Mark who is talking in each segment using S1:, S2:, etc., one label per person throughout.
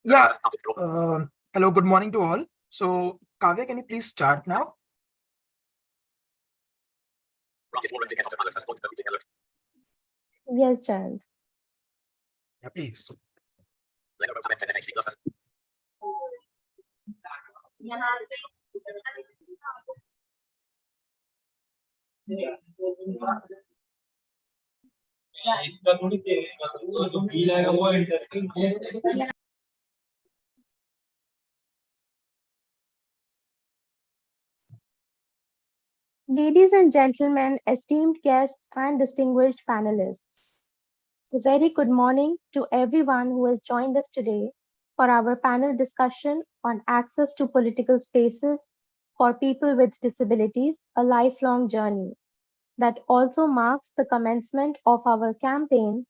S1: Yeah. Hello, good morning to all. So, Kavya, can you please start now?
S2: Yes, Jayant.
S1: Yeah, please.
S2: Ladies and gentlemen, esteemed guests and distinguished panelists, a very good morning to everyone who has joined us today for our panel discussion on access to political spaces for people with disabilities, a lifelong journey that also marks the commencement of our campaign,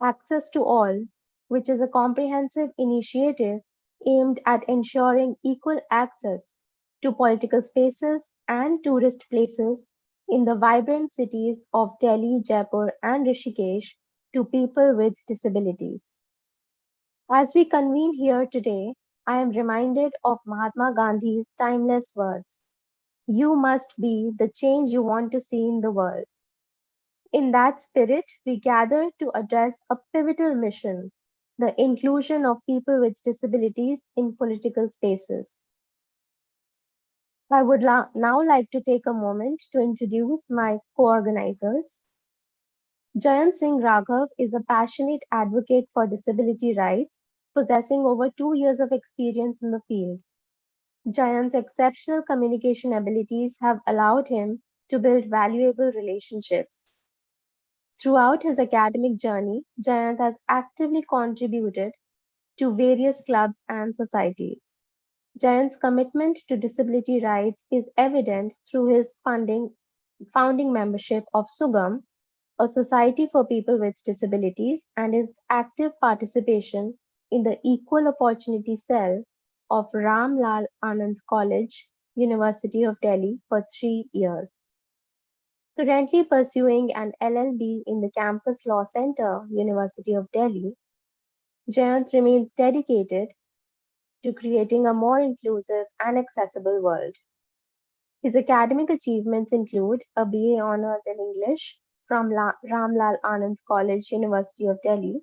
S2: Access to All, which is a comprehensive initiative aimed at ensuring equal access to political spaces and tourist places in the vibrant cities of Delhi, Jaipur, and Rishikesh to people with disabilities. As we convene here today, I am reminded of Mahatma Gandhi's timeless words: "You must be the change you want to see in the world." In that spirit, we gather to address a pivotal mission: the inclusion of people with disabilities in political spaces. I would now like to take a moment to introduce my co-organizers. Jayant Singh Raghav is a passionate advocate for disability rights, possessing over 2 years of experience in the field. Jayant's exceptional communication abilities have allowed him to build valuable relationships. Throughout his academic journey, Jayant has actively contributed to various clubs and societies. Jayant's commitment to disability rights is evident through his founding membership of Sugam, a society for people with disabilities, and his active participation in the Equal Opportunity Cell of Ram Lal Anand College, University of Delhi for 3 years. Currently pursuing an LLB in the Campus Law Center, University of Delhi, Jayant remains dedicated to creating a more inclusive and accessible world. His academic achievements include a BA Honours in English from Ram Lal Anand College, University of Delhi,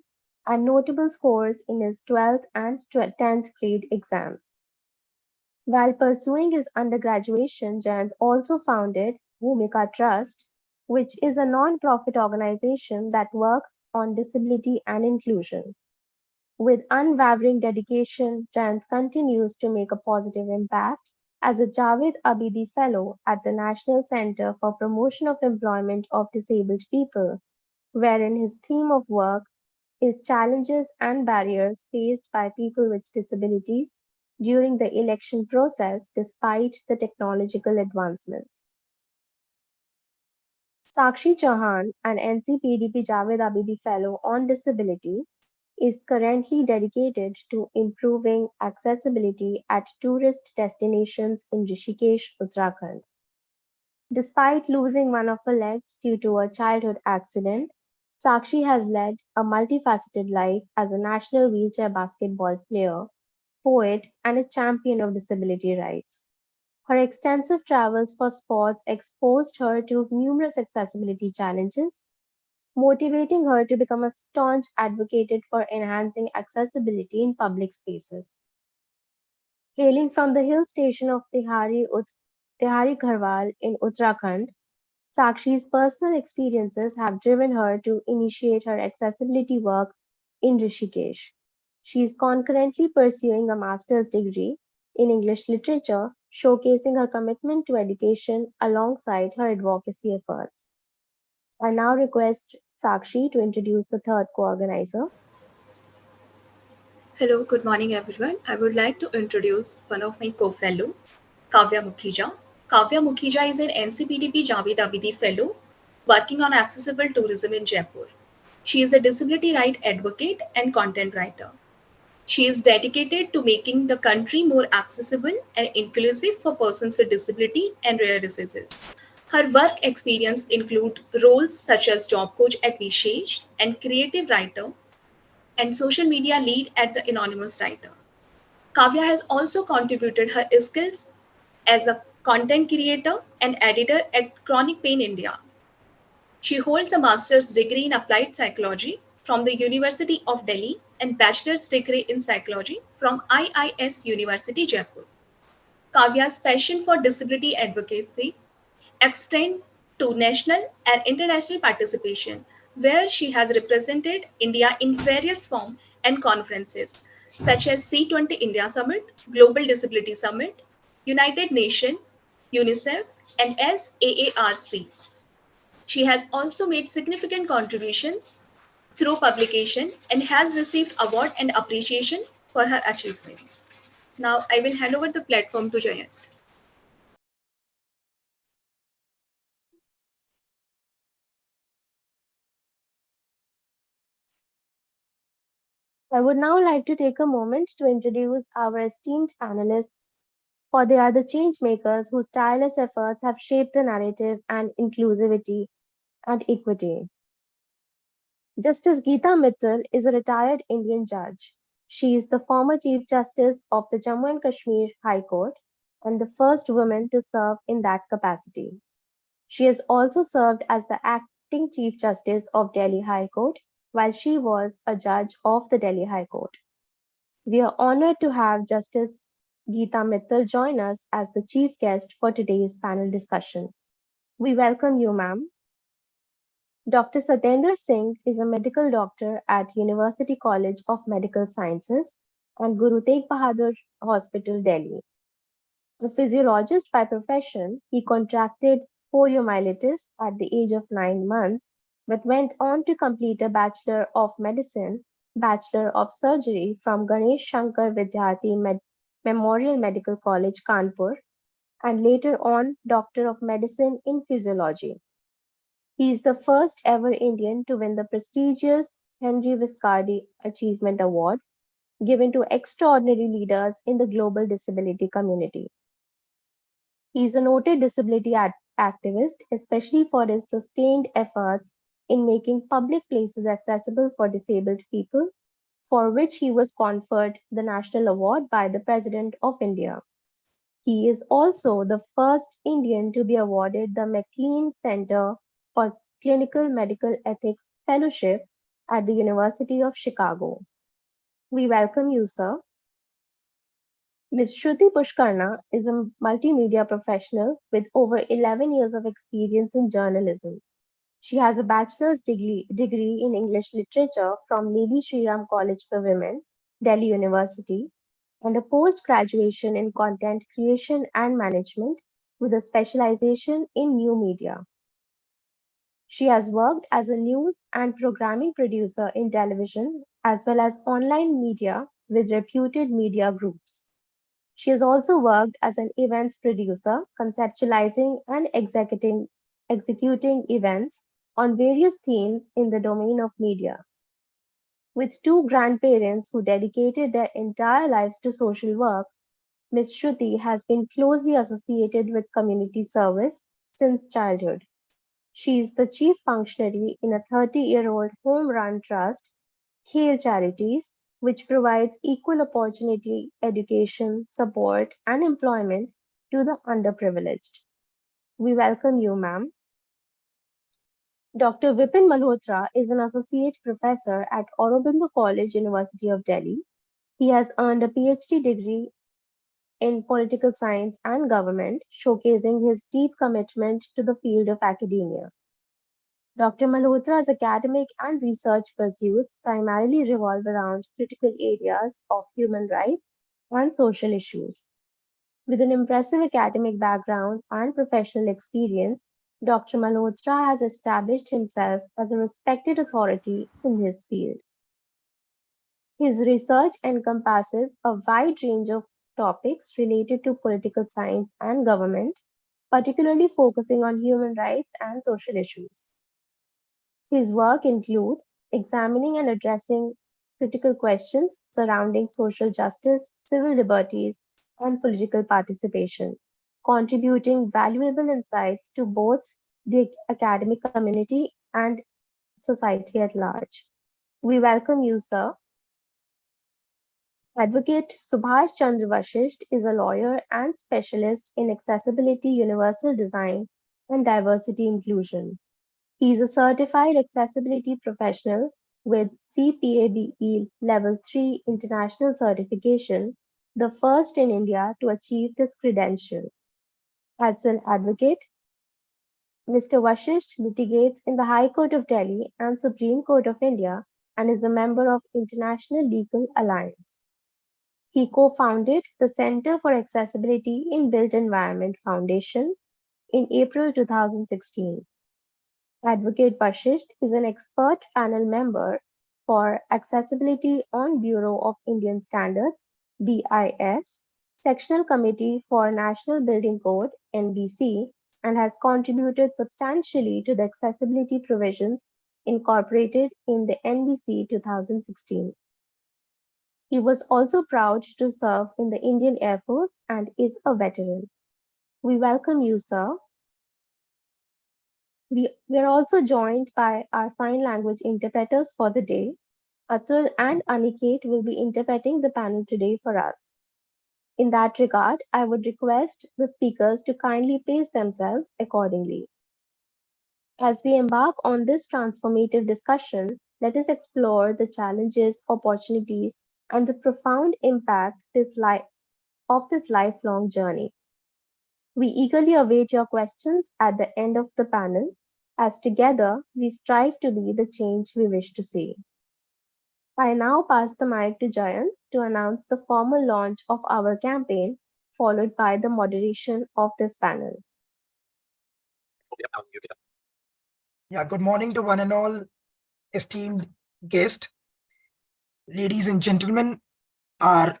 S2: and notable scores in his 12th and 10th grade exams. While pursuing his undergraduation, Jayant also founded Bhumika Trust, which is a non-profit organization that works on disability and inclusion. With unwavering dedication, Jayant continues to make a positive impact as a Javed Abidi Fellow at the National Center for Promotion of Employment of Disabled People, wherein his theme of work is challenges and barriers faced by people with disabilities during the election process despite the technological advancements. Sakshi Chauhan, an NCPDP Javed Abidi Fellow on Disability, is currently dedicated to improving accessibility at tourist destinations in Rishikesh, Uttarakhand. Despite losing one of her legs due to a childhood accident, Sakshi has led a multifaceted life as a national wheelchair basketball player, poet, and a champion of disability rights. Her extensive travels for sports exposed her to numerous accessibility challenges, motivating her to become a staunch advocate for enhancing accessibility in public spaces. Hailing from the hill station of Tehari Gharwal in Uttarakhand, Sakshi's personal experiences have driven her to initiate her accessibility work in Rishikesh. She is concurrently pursuing a master's degree in English literature, showcasing her commitment to education alongside her advocacy efforts. I now request Sakshi to introduce the third co-organizer.
S3: Hello, good morning everyone. I would like to introduce one of my co-fellow, Kavya Mukhija. Kavya Mukhija is an NCPDP Javed Abidi Fellow working on accessible tourism in Jaipur. She is a disability right advocate and content writer. She is dedicated to making the country more accessible and inclusive for persons with disability and rare diseases. Her work experience include roles such as job coach at Vishesh and creative writer and social media lead at the Anonymous Writer. Kavya has also contributed her skills as a content creator and editor at Chronic Pain India. She holds a master's degree in applied psychology from the University of Delhi and bachelor's degree in psychology from IIS University Jaipur. Kavya's passion for disability advocacy extend to national and international participation, where she has represented India in various forums and conferences such as C20 India Summit, Global Disability Summit, United Nations, UNICEF, and SAARC. She has also made significant contributions through publication and has received award and appreciation for her achievements. Now I will hand over the platform to Jayant.
S2: I would now like to take a moment to introduce our esteemed panelists, for they are the change makers whose tireless efforts have shaped the narrative and inclusivity and equity. Justice Geeta Mittal is a retired Indian judge. She is the former Chief Justice of the Jammu and Kashmir High Court and the first woman to serve in that capacity. She has also served as the acting Chief Justice of Delhi High Court while she was a judge of the Delhi High Court. We are honored to have Justice Geeta Mittal join us as the chief guest for today's panel discussion. We welcome you, ma'am. Dr. Satendra Singh is a medical doctor at University College of Medical Sciences and Guru Tegh Bahadur Hospital, Delhi. A physiologist by profession, he contracted poliomyelitis at the age of 9 months, but went on to complete a Bachelor of Medicine, Bachelor of Surgery from Ganesh Shankar Vidyarthi Memorial Medical College, Kanpur, and later on Doctor of Medicine in Physiology. He is the first ever Indian to win the prestigious Henry Viscardi Achievement Award, given to extraordinary leaders in the global disability community. He is a noted disability activist, especially for his sustained efforts in making public places accessible for disabled people, for which he was conferred the National Award by the President of India. He is also the first Indian to be awarded the McLean Center for Clinical Medical Ethics Fellowship at the University of Chicago. We welcome you, sir. Ms. Shruti Pushkarna is a multimedia professional with over 11 years of experience in journalism. She has a bachelor's degree in English literature from Lady Shri Ram College for Women, Delhi University, and a post-graduation in content creation and management with a specialization in new media. She has worked as a news and programming producer in television as well as online media with reputed media groups. She has also worked as an events producer, conceptualizing and executing events on various themes in the domain of media. With two grandparents who dedicated their entire lives to social work, Ms. Shruti has been closely associated with community service since childhood. She is the chief functionary in a 30-year-old home-run trust, Khel Charities, which provides equal opportunity education, support, and employment to the underprivileged. We welcome you, ma'am. Dr. Vipin Malhotra is an associate professor at Aurobindo College, University of Delhi. He has earned a PhD degree in political science and government, showcasing his deep commitment to the field of academia. Dr. Malhotra's academic and research pursuits primarily revolve around critical areas of human rights and social issues. With an impressive academic background and professional experience, Dr. Malhotra has established himself as a respected authority in his field. His research encompasses a wide range of topics related to political science and government, particularly focusing on human rights and social issues. His work includes examining and addressing critical questions surrounding social justice, civil liberties, and political participation, contributing valuable insights to both the academic community and society at large. We welcome you, sir. Advocate Subhash Chandra Vashisht is a lawyer and specialist in accessibility, universal design, and diversity inclusion. He is a certified accessibility professional with CPABE Level 3 international certification, the first in India to achieve this credential. As an advocate, Mr. Vashisht litigates in the High Court of Delhi and Supreme Court of India and is a member of International Legal Alliance. He co-founded the Center for Accessibility in Built Environment Foundation in April 2016. Advocate Vashisht is an expert panel member for Accessibility on Bureau of Indian Standards (BIS), Sectional Committee for National Building Code (NBC), and has contributed substantially to the accessibility provisions incorporated in the NBC 2016. He was also proud to serve in the Indian Air Force and is a veteran. We welcome you, sir. We are also joined by our sign language interpreters for the day. Atul and Aniket will be interpreting the panel today for us. In that regard, I would request the speakers to kindly pace themselves accordingly. As we embark on this transformative discussion, let us explore the challenges, opportunities, and the profound impact of this lifelong journey. We eagerly await your questions at the end of the panel, as together we strive to be the change we wish to see. I now pass the mic to Jayant to announce the formal launch of our campaign, followed by the moderation of this panel.
S1: Yeah, good morning to one and all esteemed guests, ladies and gentlemen, our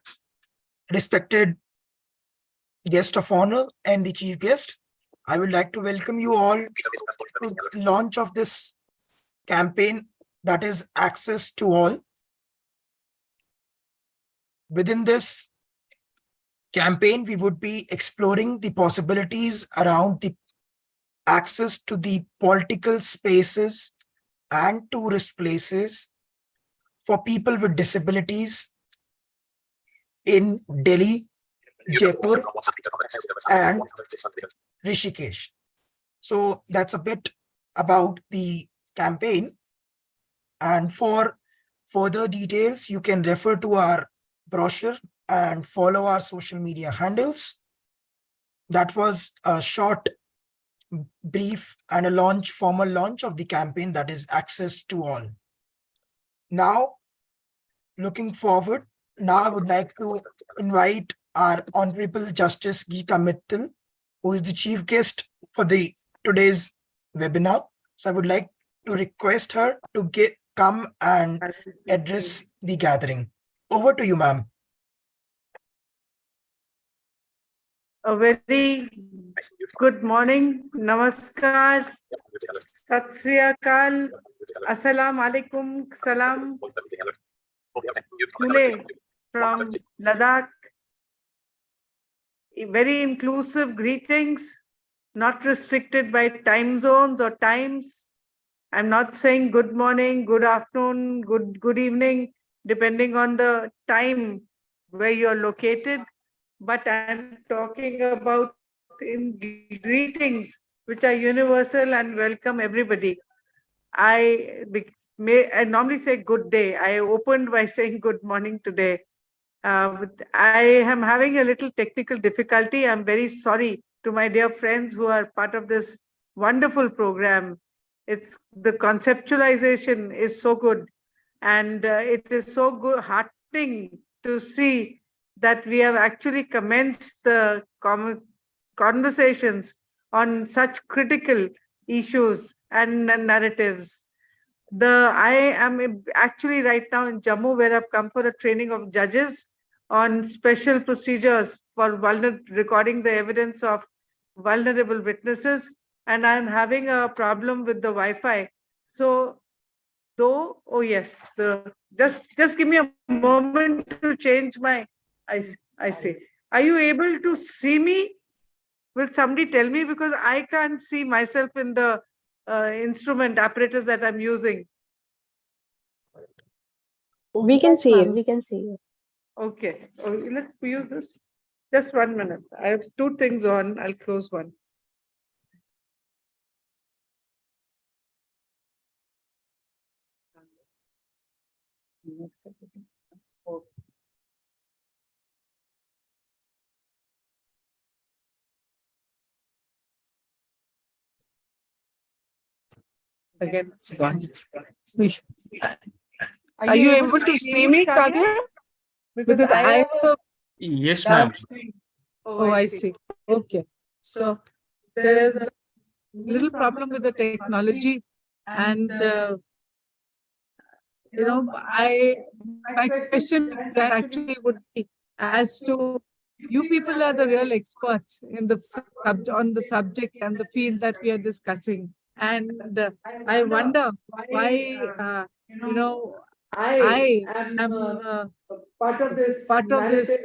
S1: respected guest of honor and the chief guest. I would like to welcome you all to the launch of this campaign, that is Access to All. Within this campaign, we would be exploring the possibilities around the access to the political spaces and tourist places for people with disabilities in Delhi, Jaipur, and Rishikesh. So that's a bit about the campaign. And for further details, you can refer to our brochure and follow our social media handles. That was a short brief and a formal launch of the campaign, that is Access to All. Now, looking forward, I would like to invite our Honorable Justice Geeta Mittal, who is the chief guest for today's webinar. So I would like to request her to come and address the gathering. Over to you, ma'am.
S4: A very good morning, namaskar, sat sri akal, assalamu alaikum, salam, Kule from Ladakh. Very inclusive greetings, not restricted by time zones or times. I'm not saying good morning, good afternoon, good evening, depending on the time where you're located. But I'm talking about in greetings, which are universal and welcome everybody. I normally say good day. I opened by saying good morning today. I am having a little technical difficulty. I'm very sorry to my dear friends who are part of this wonderful program. It's the conceptualization is so good, and it is so good, heartening to see that we have actually commenced the conversations on such critical issues and narratives. I am actually right now in Jammu, where I've come for the training of judges on special procedures for recording the evidence of vulnerable witnesses, and I'm having a problem with the Wi-Fi. So, oh yes, just give me a moment to change my. I see. Are you able to see me? Will somebody tell me, because I can't see myself in the instrument apparatus that I'm using.
S2: We can see you. We can see you.
S4: Okay, let's use this. Just 1 minute. I have two things on. I'll close one. Again, it's gone. Are you able to see me, Kavya? Because I have a
S5: Yes,
S4: dark
S5: ma'am.
S4: screen. Oh, I see. Okay. So there's a little problem with the technology, and I my question that actually would be as to you people are the real experts in the on the subject and the field that we are discussing, and I wonder why you know I am part of this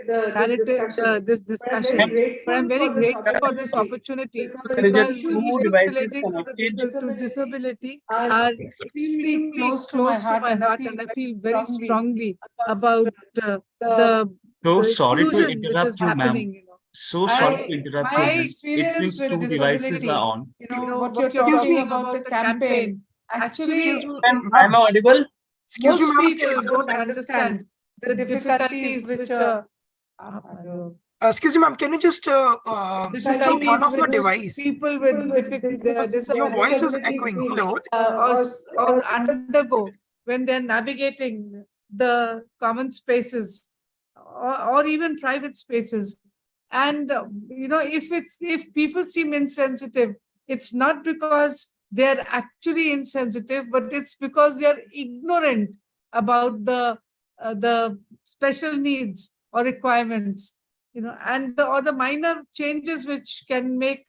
S4: narrative, this discussion, but I'm very grateful for this opportunity
S5: There is a
S4: because
S5: two
S4: issues
S5: devices
S4: relating to
S5: connected.
S4: disability are extremely close to my heart, and I feel very strongly about the
S5: So sorry to
S4: exclusion which is
S5: interrupt you, ma'am.
S4: happening.
S5: So sorry to interrupt you,
S4: My
S5: ma'am. It
S4: experience
S5: seems
S4: with
S5: two devices are
S4: disability,
S5: on.
S4: what you're
S1: Excuse
S4: talking
S1: me.
S4: about the campaign,
S1: Excuse
S4: actually,
S1: me,
S5: Am I
S1: ma'am.
S5: audible?
S1: Excuse me,
S4: most
S1: ma'am.
S4: people don't understand the difficulties which
S1: Excuse me, ma'am. Can you just switch off one
S4: difficulties
S1: of your
S4: which
S1: device?
S4: people with
S1: Because your voice is echoing.
S4: disabilities
S1: Hello.
S4: or undergo when they're navigating the common spaces or even private spaces. And if people seem insensitive, it's not because they're actually insensitive, but it's because they're ignorant about the special needs or requirements, and the minor changes which can make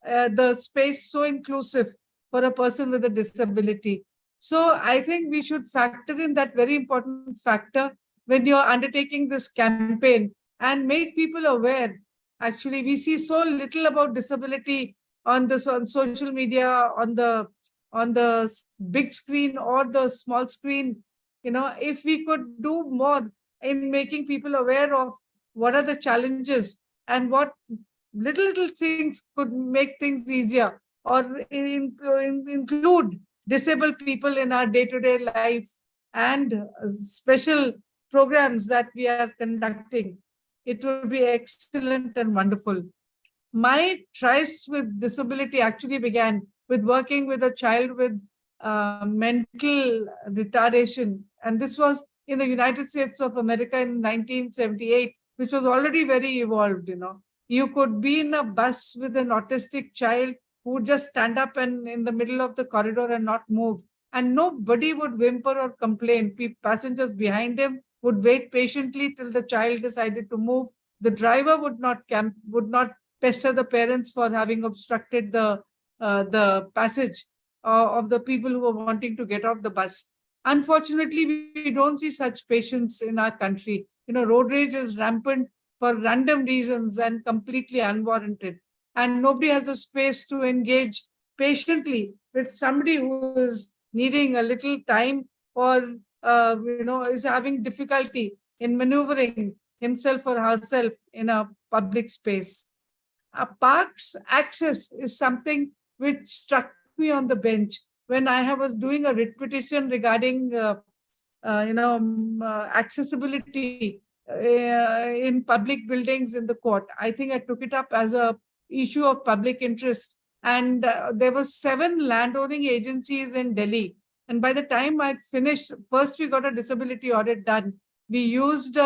S4: the space so inclusive for a person with a disability. So I think we should factor in that very important factor when you're undertaking this campaign and make people aware. Actually, we see so little about disability on social media, on the big screen or the small screen. If we could do more in making people aware of what are the challenges and what little things could make things easier, or include disabled people in our day-to-day life, and special programs that we are conducting, it would be excellent and wonderful. My tryst with disability actually began with working with a child with mental retardation. And this was in the United States of America in 1978, which was already very evolved. You could be in a bus with an autistic child who would just stand up and in the middle of the corridor and not move. And nobody would whimper or complain. Passengers behind him would wait patiently till the child decided to move. The driver would not pester the parents for having obstructed the passage of the people who were wanting to get off the bus. Unfortunately, we don't see such patience in our country. Road rage is rampant for random reasons and completely unwarranted. And nobody has a space to engage patiently with somebody who is needing a little time, or is having difficulty in maneuvering himself or herself in a public space. A park's access is something which struck me on the bench when I was doing a writ petition regarding accessibility in public buildings in the court. I think I took it up as a issue of public interest, and there were 7 landowning agencies in Delhi. And by the time I'd finished, first we got a disability audit done. We used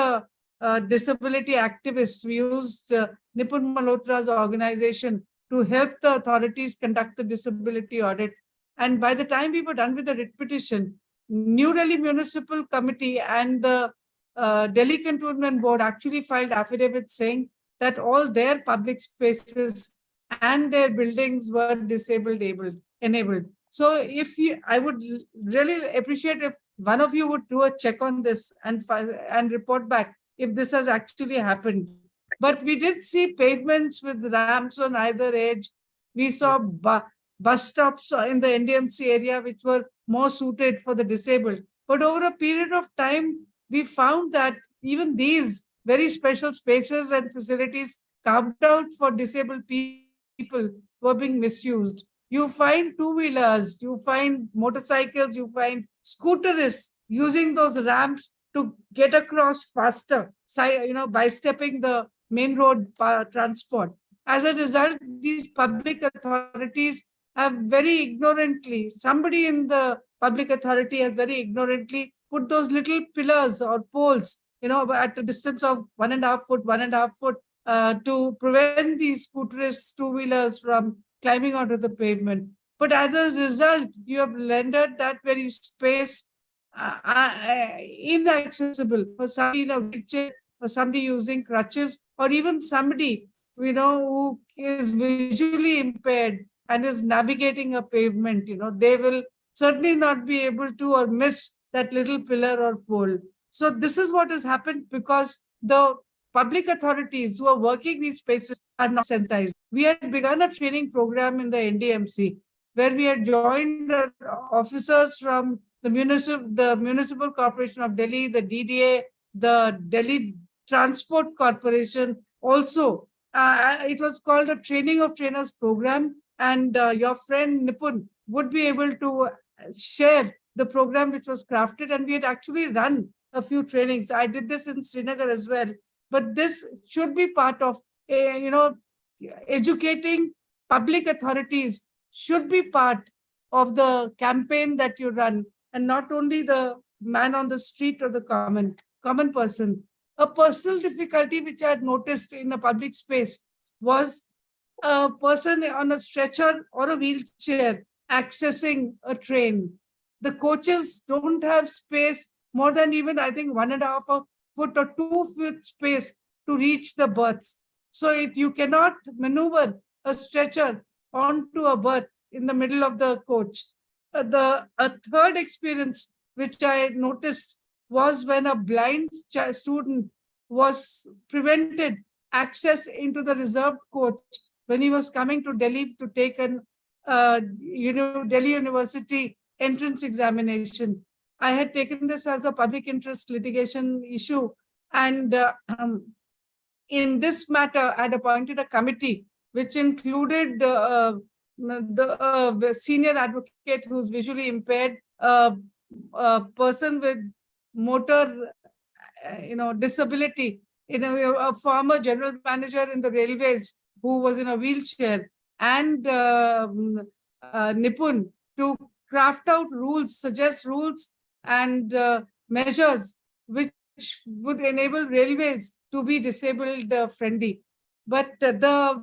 S4: disability activists. We used Nipun Malhotra's organization to help the authorities conduct the disability audit. And by the time we were done with the writ petition, New Delhi Municipal Committee and the Delhi Cantonment Board actually filed affidavits saying that all their public spaces and their buildings were enabled. So I would really appreciate if one of you would do a check on this and report back if this has actually happened. But we did see pavements with ramps on either edge. We saw bus stops in the NDMC area which were more suited for the disabled. But over a period of time, we found that even these very special spaces and facilities carved out for disabled people were being misused. You find two-wheelers, you find motorcycles, you find scooterists using those ramps to get across faster, by stepping the main road transport. As a result, these public authorities have very ignorantly, somebody in the public authority has very ignorantly put those little pillars or poles, at a distance of 1.5 foot, 1.5 foot, to prevent these scooterists, two-wheelers from climbing onto the pavement. But as a result, you have rendered that very space inaccessible for somebody in a wheelchair, for somebody using crutches, or even somebody, who is visually impaired and is navigating a pavement. They will certainly not be able to or miss that little pillar or pole. So this is what has happened because the public authorities who are working these spaces are not sensitized. We had begun a training program in the NDMC where we had joined officers from the Municipal Corporation of Delhi, the DDA, the Delhi Transport Corporation. Also, it was called a Training of Trainers program, and your friend Nipun would be able to share the program which was crafted, and we had actually run a few trainings. I did this in Srinagar as well, but this should be part of, educating public authorities should be part of the campaign that you run, and not only the man on the street or the common person. A personal difficulty which I had noticed in a public space was a person on a stretcher or a wheelchair accessing a train. The coaches don't have space more than even, I think, 1.5 foot or 2 foot space to reach the berths. So you cannot maneuver a stretcher onto a berth in the middle of the coach. A third experience which I noticed was when a blind student was prevented access into the reserved coach when he was coming to Delhi to take an Delhi University entrance examination. I had taken this as a public interest litigation issue, and in this matter, I had appointed a committee which included the senior advocate who's visually impaired, a person with motor, disability, a former general manager in the railways who was in a wheelchair, and Nipun to craft out rules, suggest rules and measures which would enable railways to be disabled friendly. But the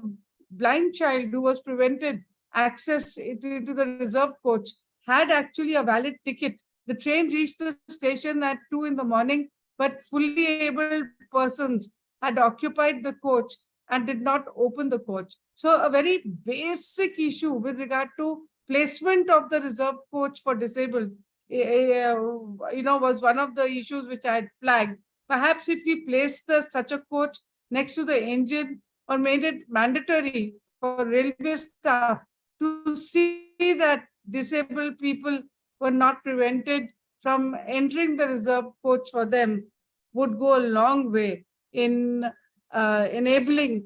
S4: blind child who was prevented access into the reserved coach had actually a valid ticket. The train reached the station at 2 in the morning, but fully able persons had occupied the coach and did not open the coach. So a very basic issue with regard to placement of the reserved coach for disabled, was one of the issues which I had flagged. Perhaps if we place such a coach next to the engine, or made it mandatory for railway staff to see that disabled people were not prevented from entering the reserved coach for them, would go a long way in enabling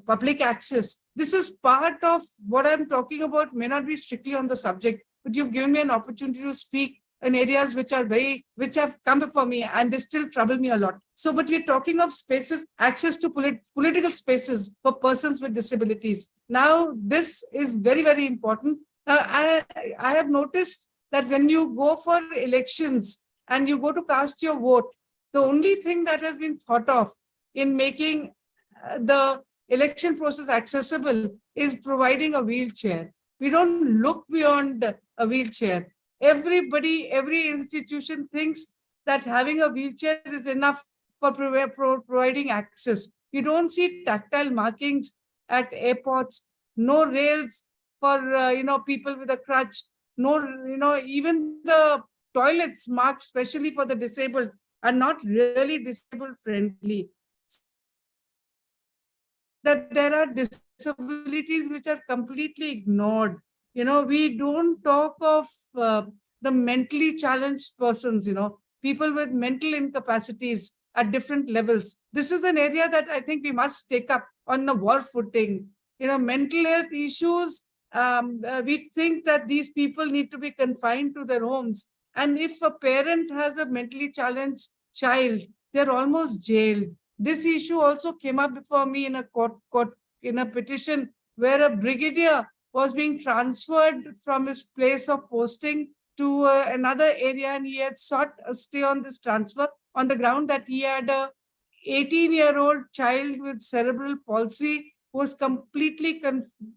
S4: public access. This is part of what I'm talking about, may not be strictly on the subject, but you've given me an opportunity to speak in areas which have come before me, and they still trouble me a lot. So, but we're talking of spaces, access to political spaces for persons with disabilities. Now, this is very, very important. I have noticed that when you go for elections and you go to cast your vote, the only thing that has been thought of in making the election process accessible is providing a wheelchair. We don't look beyond a wheelchair. Everybody, every institution thinks that having a wheelchair is enough for providing access. You don't see tactile markings at airports, no rails for people with a crutch, no, even the toilets marked specially for the disabled are not really disabled friendly. That there are disabilities which are completely ignored. We don't talk of the mentally challenged persons, people with mental incapacities at different levels. This is an area that I think we must take up on a war footing. Mental health issues, we think that these people need to be confined to their homes. And if a parent has a mentally challenged child, they're almost jailed. This issue also came up before me in a court in a petition where a brigadier was being transferred from his place of posting to another area, and he had sought a stay on this transfer on the ground that he had a 18-year-old child with cerebral palsy who was completely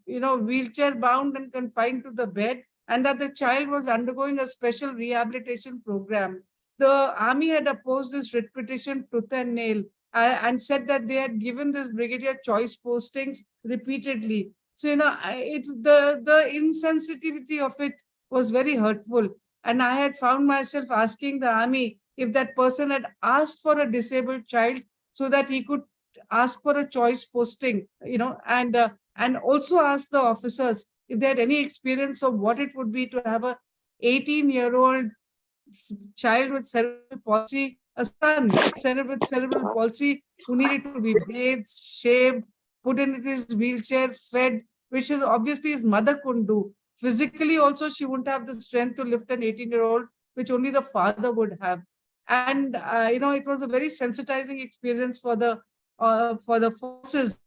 S4: wheelchair bound and confined to the bed, and that the child was undergoing a special rehabilitation program. The army had opposed this writ petition tooth and nail, and said that they had given this brigadier choice postings repeatedly. So, the insensitivity of it was very hurtful. And I had found myself asking the army if that person had asked for a disabled child so that he could ask for a choice posting, and also ask the officers if they had any experience of what it would be to have a 18-year-old child with cerebral palsy, a son with cerebral palsy who needed to be bathed, shaved, put in his wheelchair, fed, which is obviously his mother couldn't do. Physically also, she wouldn't have the strength to lift an 18-year-old, which only the father would have. And, it was a very sensitizing experience for the forces,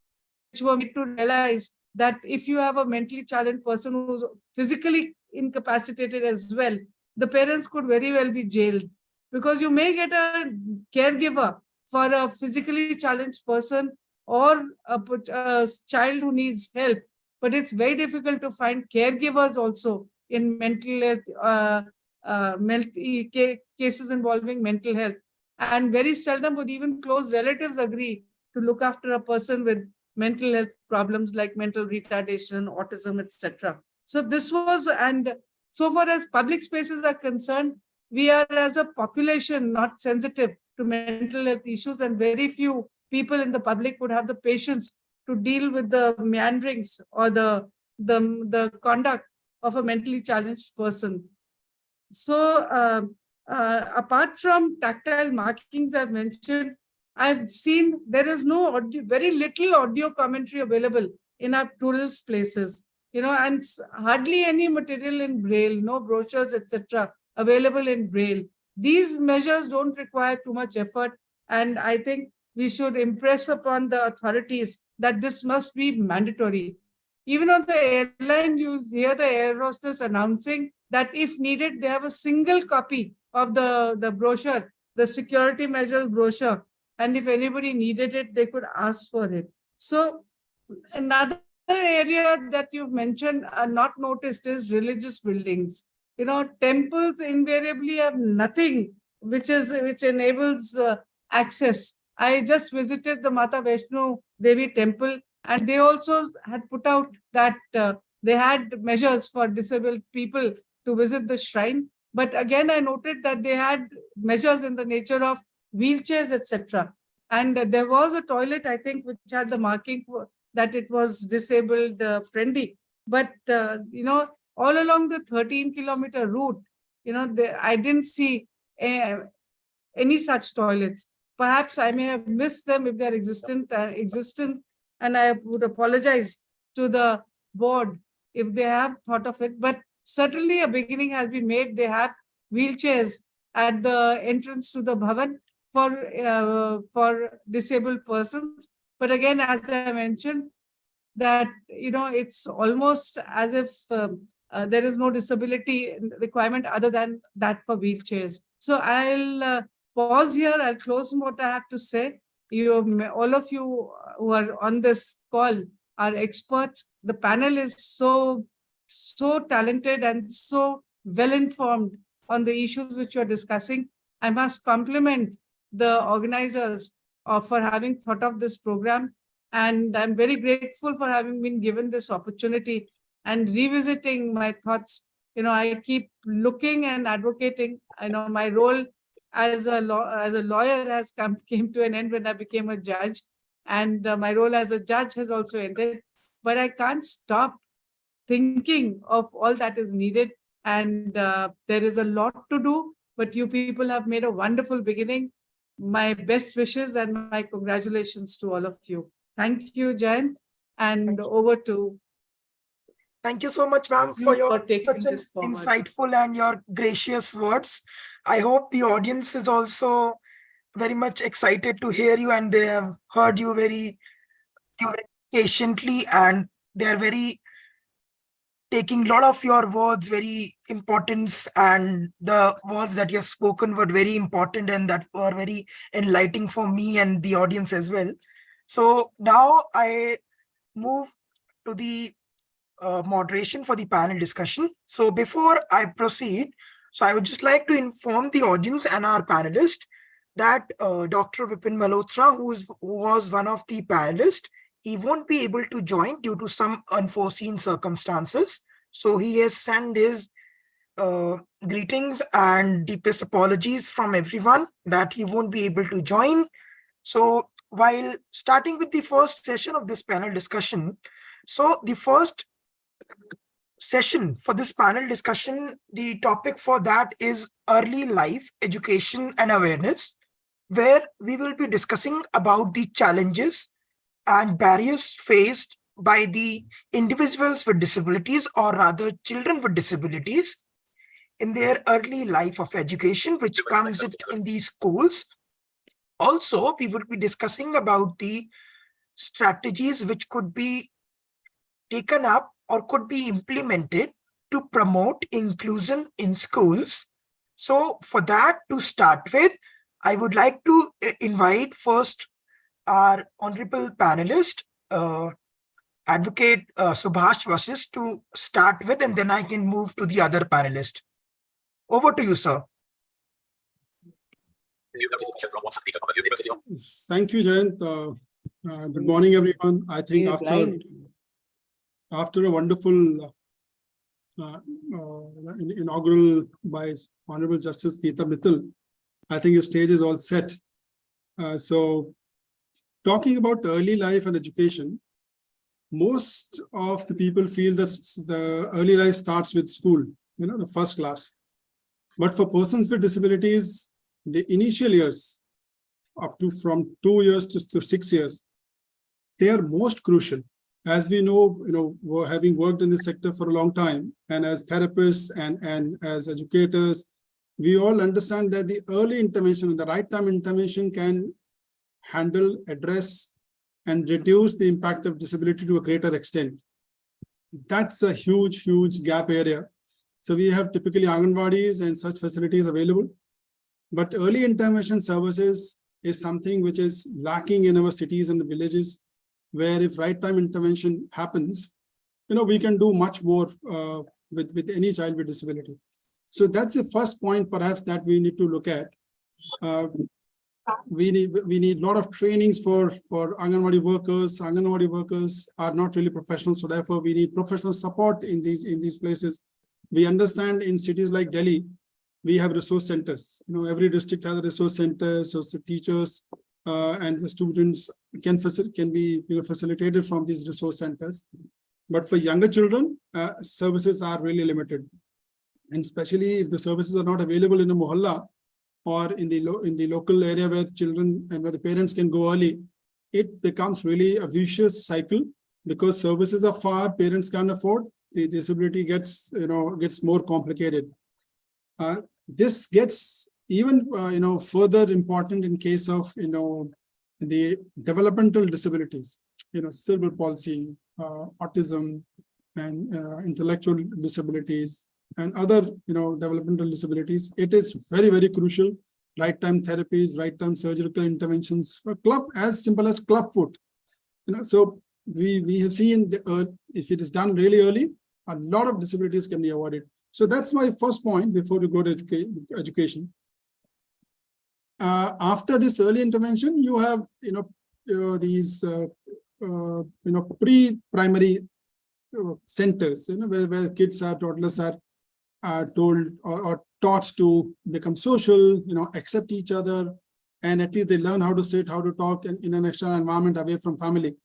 S4: which were made to realize that if you have a mentally challenged person who's physically incapacitated as well, the parents could very well be jailed, because you may get a caregiver for a physically challenged person or a child who needs help, but it's very difficult to find caregivers also in mental health cases involving mental health. And very seldom would even close relatives agree to look after a person with mental health problems like mental retardation, autism, etc. So this was, and so far as public spaces are concerned, we are as a population not sensitive to mental health issues, and very few people in the public would have the patience to deal with the meanderings or the conduct of a mentally challenged person. So apart from tactile markings I've mentioned, I've seen there is no audio, very little audio commentary available in our tourist places, and hardly any material in Braille, no brochures, etc. available in Braille. These measures don't require too much effort, and I think we should impress upon the authorities that this must be mandatory. Even on the airline, you hear the air hostess announcing that if needed, they have a single copy of the brochure, the security measures brochure. And if anybody needed it, they could ask for it. So another area that you've mentioned not noticed is religious buildings. Temples invariably have nothing which enables access. I just visited the Mata Vaishno Devi temple, and they also had put out that they had measures for disabled people to visit the shrine. But again, I noted that they had measures in the nature of wheelchairs, etc. And there was a toilet, I think, which had the marking that it was disabled friendly. But, all along the 13-kilometer route, I didn't see any such toilets. Perhaps I may have missed them if they're existent, and I would apologize to the board if they have thought of it. But certainly a beginning has been made. They have wheelchairs at the entrance to the Bhavan for disabled persons. But again, as I mentioned, that, it's almost as if there is no disability requirement other than that for wheelchairs. So I'll pause here. I'll close what I have to say. All of you who are on this call are experts. The panel is so talented and so well informed on the issues which you're discussing. I must compliment the organizers for having thought of this program. And I'm very grateful for having been given this opportunity and revisiting my thoughts. I keep looking and advocating. I know my role as a lawyer has came to an end when I became a judge, and my role as a judge has also ended. But I can't stop thinking of all that is needed, and there is a lot to do. But you people have made a wonderful beginning. my best wishes and my congratulations to all of you. Thank you, Jayant, and over to
S1: Thank you so much, ma'am,
S4: you
S1: for your
S4: for taking
S1: such an
S4: this forward.
S1: insightful and your gracious words. I hope the audience is also very much excited to hear you, and they have heard you very patiently, and they are very taking a lot of your words very importance, and the words that you have spoken were very important and that were very enlightening for me and the audience as well. So now I move to the moderation for the panel discussion. So before I proceed, so I would just like to inform the audience and our panelists that Dr. Vipin Malhotra, who was one of the panelists, he won't be able to join due to some unforeseen circumstances. So he has sent his greetings and deepest apologies from everyone that he won't be able to join. So while starting with the first session of this panel discussion, so the first session for this panel discussion, the topic for that is early life education and awareness, where we will be discussing about the challenges and barriers faced by the individuals with disabilities, or rather children with disabilities, in their early life of education, which comes in the schools. Also, we will be discussing about the strategies which could be taken up or could be implemented to promote inclusion in schools. So for that, to start with, I would like to invite first our honorable panelist, Advocate Subhash Vasist, to start with, and then I can move to the other panelist. Over to you, sir.
S6: Thank you, Jayant. Good morning, everyone. I think after a wonderful inaugural by Honorable Justice Geeta Mittal, I think the stage is all set. So talking about early life and education, most of the people feel that the early life starts with school, the first class. But for persons with disabilities, the initial years, up to from 2 years to 6 years, they are most crucial. As we know, having worked in this sector for a long time, and as therapists and as educators, we all understand that the early intervention, the right time intervention, can handle, address, and reduce the impact of disability to a greater extent. That's a huge, huge gap area. So we have typically Anganwadis and such facilities available, but early intervention services is something which is lacking in our cities and villages, where if right time intervention happens, we can do much more with any child with disability. So that's the first point perhaps that we need to look at. We need a lot of trainings for Anganwadi workers. Anganwadi workers are not really professional, so therefore we need professional support in these places. We understand in cities like Delhi, we have resource centers. Every district has a resource center, so the teachers and the students can be facilitated from these resource centers. But for younger children, services are really limited, and especially if the services are not available in a mohalla or in the local area where children and where the parents can go early, it becomes really a vicious cycle, because services are far, parents can't afford, the disability gets more complicated. This gets even further important in case of the developmental disabilities, cerebral palsy, autism, and intellectual disabilities, and other developmental disabilities. It is very, very crucial. Right time therapies, right time surgical interventions for as simple as clubfoot. So we have seen if it is done really early, a lot of disabilities can be avoided. So that's my first point before we go to education. After this early intervention, you have these pre-primary centers, where kids toddlers are told or taught to become social, accept each other, and at least they learn how to sit, how to talk in an external environment away from family.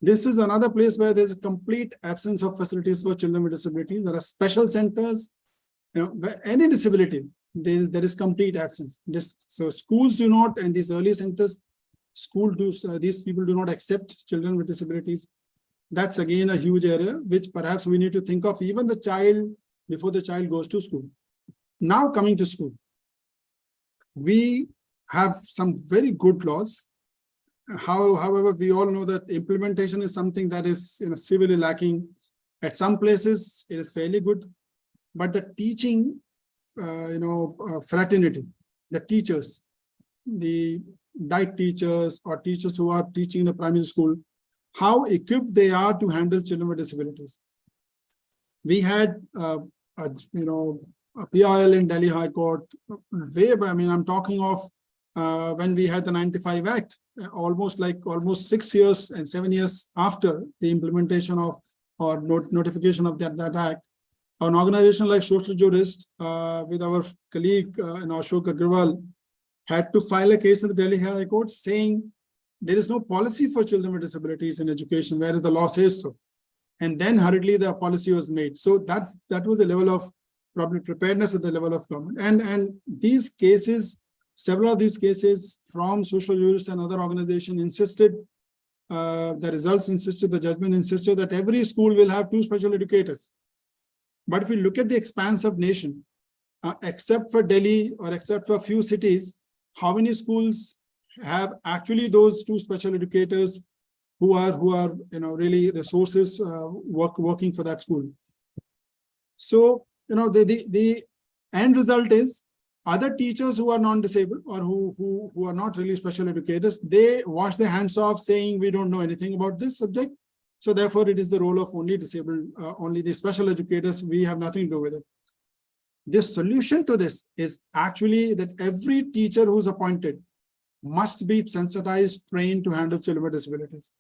S6: This is another place where there's a complete absence of facilities for children with disabilities. There are special centers, where any disability, there is complete absence. So schools do not, and these early centers, these people do not accept children with disabilities. That's again a huge area, which perhaps we need to think of even the child before the child goes to school. Now coming to school, we have some very good laws. However, we all know that implementation is something that is severely lacking. At some places, it is fairly good, but the teaching, fraternity, the teachers, the diet teachers or teachers who are teaching in the primary school, how equipped they are to handle children with disabilities. We had, a PIL in Delhi High Court I'm talking of when we had the 95 Act, almost 6 years and 7 years after the implementation of or notification of that act. An organization like Social Jurists with our colleague Ashok Agrawal had to file a case in the Delhi High Court saying there is no policy for children with disabilities in education, whereas the law says so. And then hurriedly the policy was made. So that was the level of probably preparedness at the level of government. And these cases, several of these cases from Social Jurists and other organizations insisted, the results insisted, the judgment insisted that every school will have 2 special educators. But if we look at the expanse of nation, except for Delhi or except for a few cities, how many schools have actually those 2 special educators who are really resources working for that school? So the end result is other teachers who are non-disabled or who are not really special educators, they wash their hands off saying we don't know anything about this subject. So therefore, it is the role of only disabled, only the special educators. We have nothing to do with it. The solution to this is actually that every teacher who's appointed must be sensitized, trained to handle children with disabilities.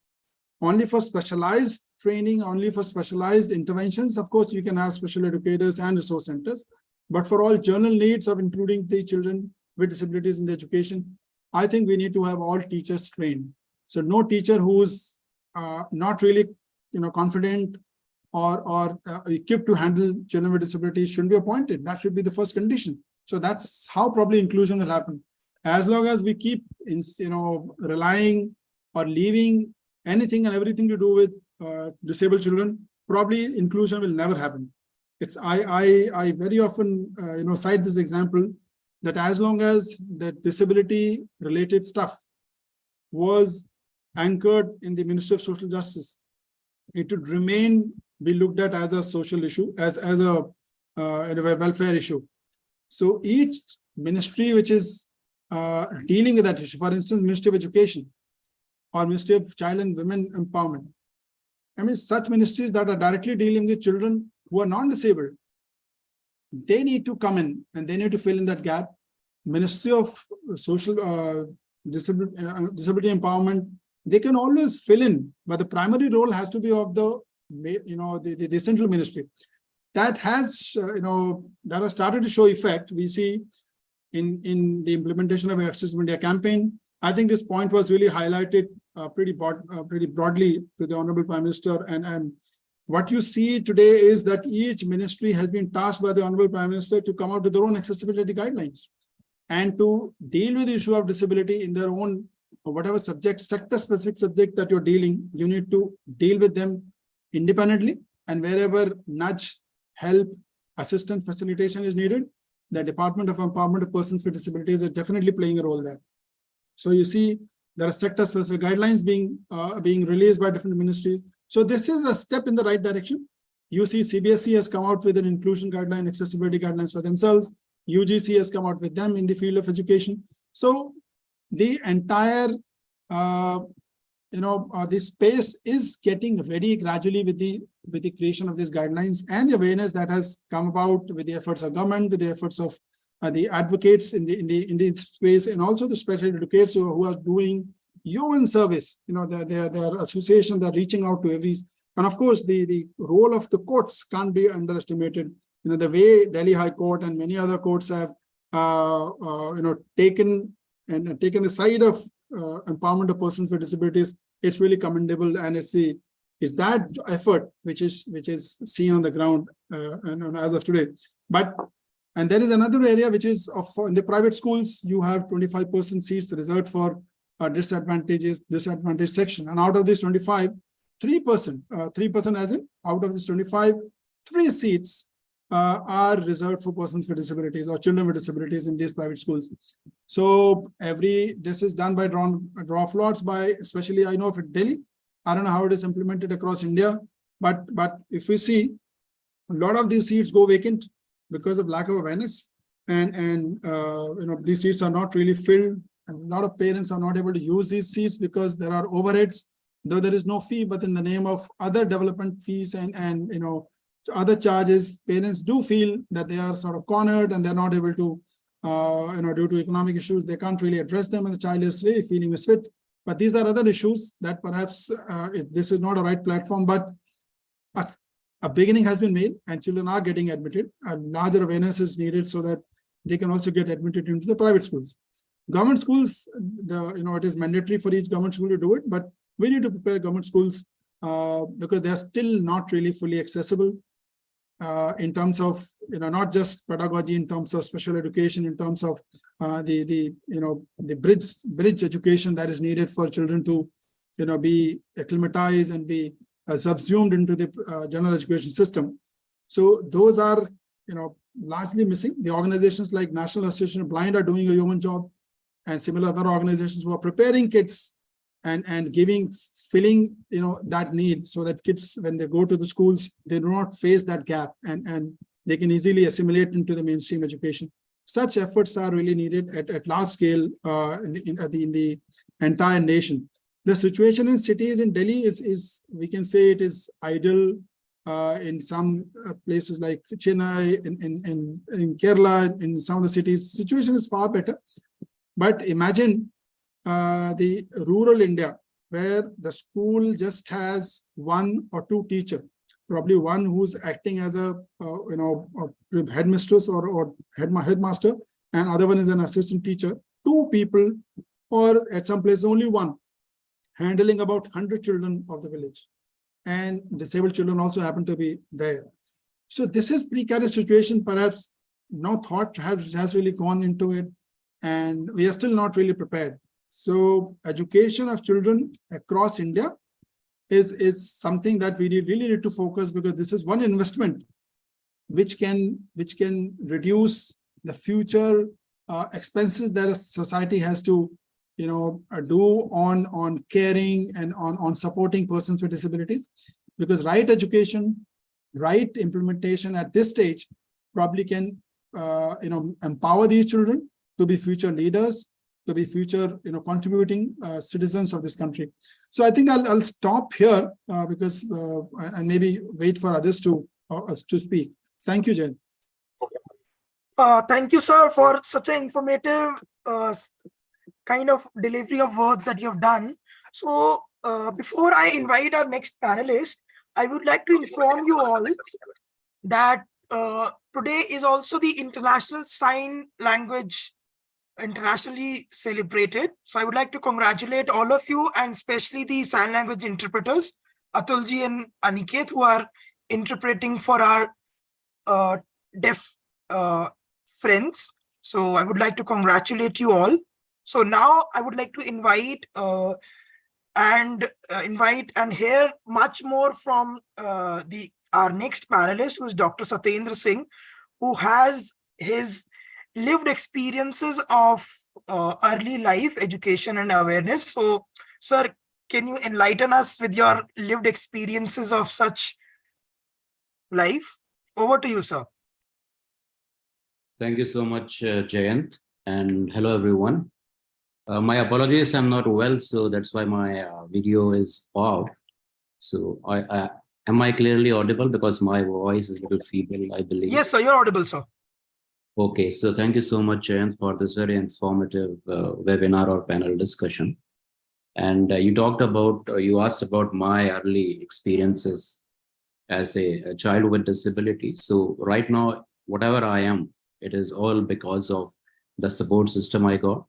S6: Only for specialized training, only for specialized interventions, of course, you can have special educators and resource centers. But for all general needs of including the children with disabilities in the education, I think we need to have all teachers trained. So no teacher who's not really confident or equipped to handle children with disabilities shouldn't be appointed. That should be the first condition. So that's how probably inclusion will happen. As long as we keep relying or leaving anything and everything to do with disabled children, probably inclusion will never happen. I very often cite this example that as long as the disability related stuff was anchored in the Ministry of Social Justice, it would be looked at as a social issue, as a welfare issue. So each ministry which is dealing with that issue, for instance, Ministry of Education or Ministry of Child and Women Empowerment, such ministries that are directly dealing with children who are non-disabled, they need to come in and they need to fill in that gap. Ministry of Social Disability Empowerment, they can always fill in, but the primary role has to be of the central ministry. That has that has started to show effect. We see in the implementation of Accessible India campaign. I think this point was really highlighted pretty broadly to the Honorable Prime Minister, and what you see today is that each ministry has been tasked by the Honorable Prime Minister to come out with their own accessibility guidelines and to deal with the issue of disability in their own, whatever subject, sector-specific subject that you're dealing, you need to deal with them independently. And wherever nudge, help, assistance, facilitation is needed, the Department of Empowerment of Persons with Disabilities is definitely playing a role there. So you see, there are sector-specific guidelines being released by different ministries. So this is a step in the right direction. You see, CBSE has come out with an inclusion guideline, accessibility guidelines for themselves. UGC has come out with them in the field of education. So the entire, this space is getting ready gradually with the creation of these guidelines and the awareness that has come about with the efforts of government, with the efforts of the advocates in the space, and also the special educators who are doing human service. Their associations are reaching out to every, and of course the role of the courts can't be underestimated. The way Delhi High Court and many other courts have taken the side of empowerment of persons with disabilities, it's really commendable, and it's that effort which is seen on the ground and as of today. But And there is another area which is in the private schools, you have 25% seats reserved for disadvantaged section. And out of this 25, 3% as in out of this 25, 3 seats are reserved for persons with disabilities or children with disabilities in these private schools. So this is done by draw of lots by, especially I know of Delhi. I don't know how it is implemented across India, but if we see, a lot of these seats go vacant because of lack of awareness, and these seats are not really filled, and a lot of parents are not able to use these seats because there are overheads, though there is no fee, but in the name of other development fees and other charges, parents do feel that they are sort of cornered and they're not able to, due to economic issues, they can't really address them, and the child is really feeling misfit. But these are other issues that perhaps this is not a right platform, but a beginning has been made and children are getting admitted, and larger awareness is needed so that they can also get admitted into the private schools. Government schools, it is mandatory for each government school to do it, but we need to prepare government schools because they're still not really fully accessible in terms of, not just pedagogy, in terms of special education, in terms of the bridge education that is needed for children to, be acclimatized and be subsumed into the general education system. So those are, largely missing. The organizations like National Association of Blind are doing a yeoman job, and similar other organizations who are preparing kids and filling that need, so that kids, when they go to the schools, they do not face that gap and they can easily assimilate into the mainstream education. Such efforts are really needed at large scale in the entire nation. The situation in cities in Delhi is we can say it is ideal. In some places like Chennai, in Kerala, in some of the cities, situation is far better. But imagine the rural India, where the school just has 1 or 2 teachers, probably one who's acting as a headmistress or headmaster, and other one is an assistant teacher, 2 people, or at some place only 1, handling about 100 children of the village. And disabled children also happen to be there. So this is precarious situation. Perhaps no thought has really gone into it, and we are still not really prepared. So education of children across India is something that we really need to focus, because this is one investment which can reduce the future expenses that a society has to do on caring and on supporting persons with disabilities. Because right education, right implementation at this stage probably can empower these children to be future leaders, to be future contributing citizens of this country. So I think I'll stop here because and maybe wait for others to speak. Thank you, Jen.
S1: Thank you, sir, for such an informative kind of delivery of words that you have done. So before I invite our next panelist, I would like to inform you all that today is also the International Sign Language internationally celebrated. So I would like to congratulate all of you, and especially the sign language interpreters, Atulji and Aniket, who are interpreting for our deaf friends. So I would like to congratulate you all. So now I would like to invite and hear much more from our next panelist, who is Dr. Satyendra Singh, who has his lived experiences of early life education and awareness. So, sir, can you enlighten us with your lived experiences of such life? Over to you, sir.
S7: Thank you so much, Jayant, and hello, everyone. My apologies, I'm not well, so that's why my video is off. So am I clearly audible? Because my voice is a little feeble, I believe.
S1: Yes, sir, you're audible, sir.
S7: Okay, so thank you so much, Jayant, for this very informative webinar or panel discussion. And you asked about my early experiences as a child with disability. So right now, whatever I am, it is all because of the support system I got,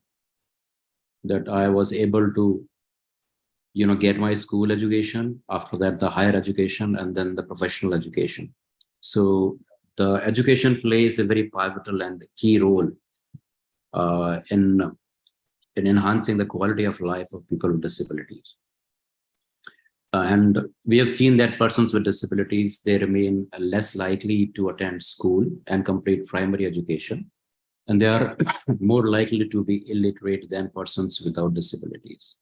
S7: that I was able to, get my school education, after that, the higher education, and then the professional education. So the education plays a very pivotal and key role in enhancing the quality of life of people with disabilities. And we have seen that persons with disabilities, they remain less likely to attend school and complete primary education. And they are more likely to be illiterate than persons without disabilities.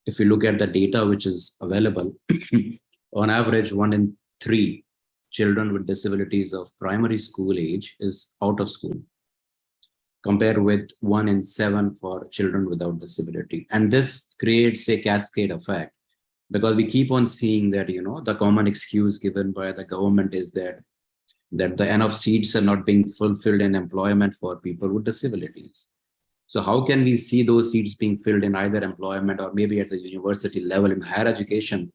S7: If you look at the data which is available, on average, 1 in 3 children with disabilities of primary school age is out of school, compared with 1 in 7 for children without disability. And this creates a cascade effect, because we keep on seeing that, the common excuse given by the government is that the enough seats are not being fulfilled in employment for people with disabilities. So how can we see those seats being filled in either employment or maybe at the university level in higher education,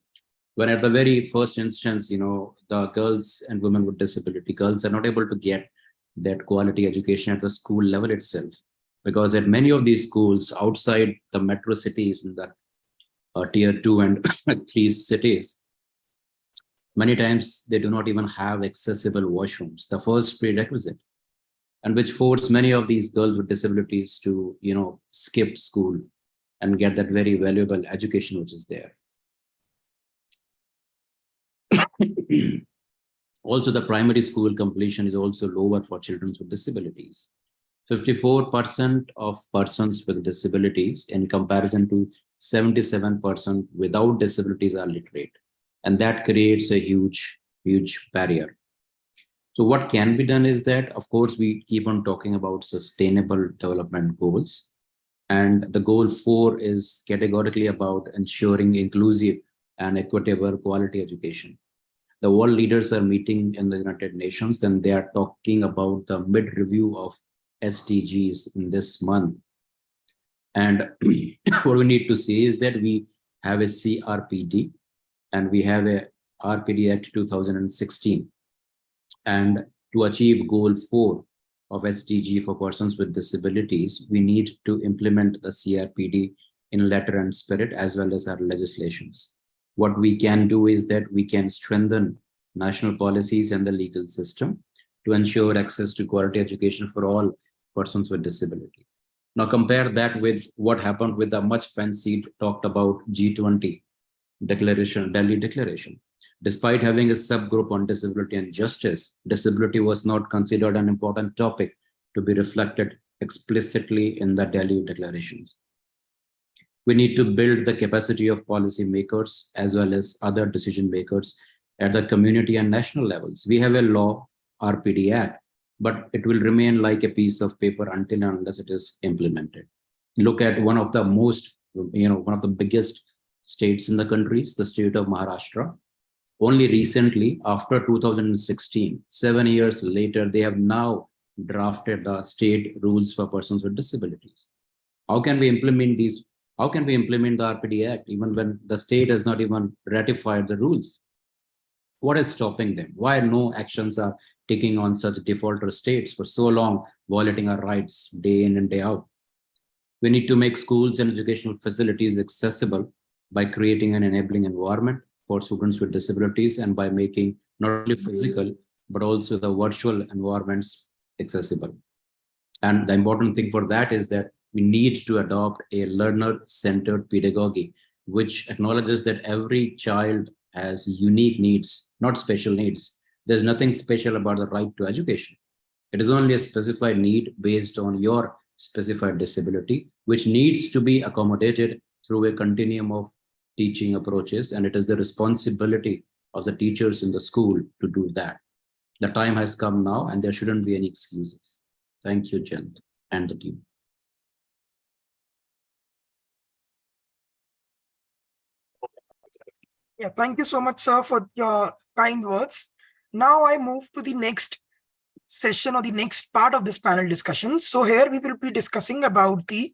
S7: when at the very first instance, the girls and women with disability, girls are not able to get that quality education at the school level itself, because at many of these schools outside the metro cities in the tier 2 and 3 cities, many times they do not even have accessible washrooms, the first prerequisite, and which force many of these girls with disabilities to, skip school and get that very valuable education which is there. Also, the primary school completion is also lower for children with disabilities. 54% of persons with disabilities in comparison to 77% without disabilities are literate. And that creates a huge barrier. So what can be done is that, of course, we keep on talking about sustainable development goals. And the goal 4 is categorically about ensuring inclusive and equitable quality education. The world leaders are meeting in the United Nations, and they are talking about the mid-review of SDGs in this month. And what we need to say is that we have a CRPD and we have a RPD Act 2016. And to achieve goal 4 of SDG for persons with disabilities, we need to implement the CRPD in letter and spirit as well as our legislations. What we can do is that we can strengthen national policies and the legal system to ensure access to quality education for all persons with disability. Now compare that with what happened with the much fancied talked about G20 declaration, Delhi Declaration. Despite having a subgroup on disability and justice, disability was not considered an important topic to be reflected explicitly in the Delhi declarations. We need to build the capacity of policymakers as well as other decision makers at the community and national levels. We have a law, RPD Act, but it will remain like a piece of paper until and unless it is implemented. Look at one of the most, one of the biggest states in the countries, the state of Maharashtra. Only recently, after 2016, 7 years later, they have now drafted the state rules for persons with disabilities. How can we implement these? How can we implement the RPD Act even when the state has not even ratified the rules? What is stopping them? Why no actions are taking on such defaulter states for so long, violating our rights day in and day out? We need to make schools and educational facilities accessible by creating an enabling environment for students with disabilities and by making not only physical, but also the virtual environments accessible. And the important thing for that is that we need to adopt a learner-centered pedagogy, which acknowledges that every child has unique needs, not special needs. There's nothing special about the right to education. It is only a specified need based on your specified disability, which needs to be accommodated through a continuum of teaching approaches. And it is the responsibility of the teachers in the school to do that. The time has come now, and there shouldn't be any excuses. Thank you, Jen, and the team.
S1: Yeah, thank you so much, sir, for your kind words. Now I move to the next session or the next part of this panel discussion. So here we will be discussing about the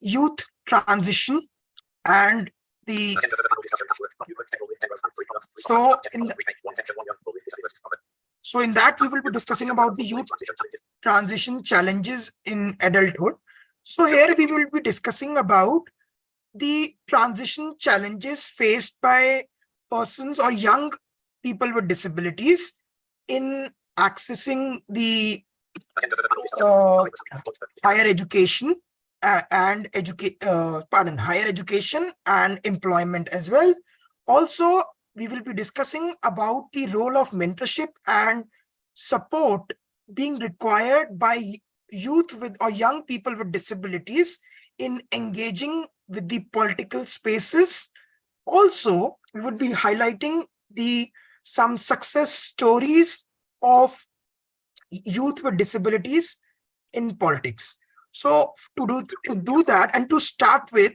S1: youth transition and the so in that we will be discussing about the youth transition challenges in adulthood. So here we will be discussing about the transition challenges faced by persons or young people with disabilities in accessing the uh, higher education higher education and employment as well. Also, we will be discussing about the role of mentorship and support being required by youth with or young people with disabilities in engaging with the political spaces. Also, we would be highlighting the some success stories of youth with disabilities in politics. So to do that and to start with,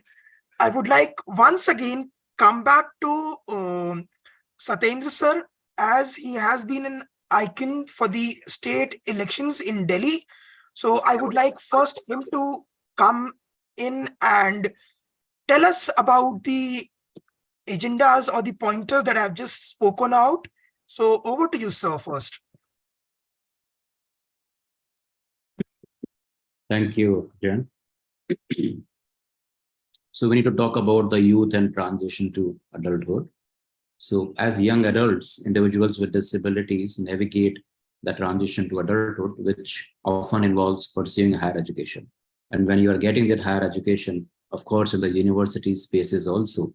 S1: I would like once again come back to Satyendra sir, as he has been an icon for the state elections in Delhi. So I would like first him to come in and tell us about the agendas or the pointers that I've just spoken out. So over to you, sir, first.
S7: Thank you, Jen. So we need to talk about the youth and transition to adulthood. So as young adults, individuals with disabilities navigate the transition to adulthood, which often involves pursuing higher education. And when you are getting that higher education, of course, in the university spaces also,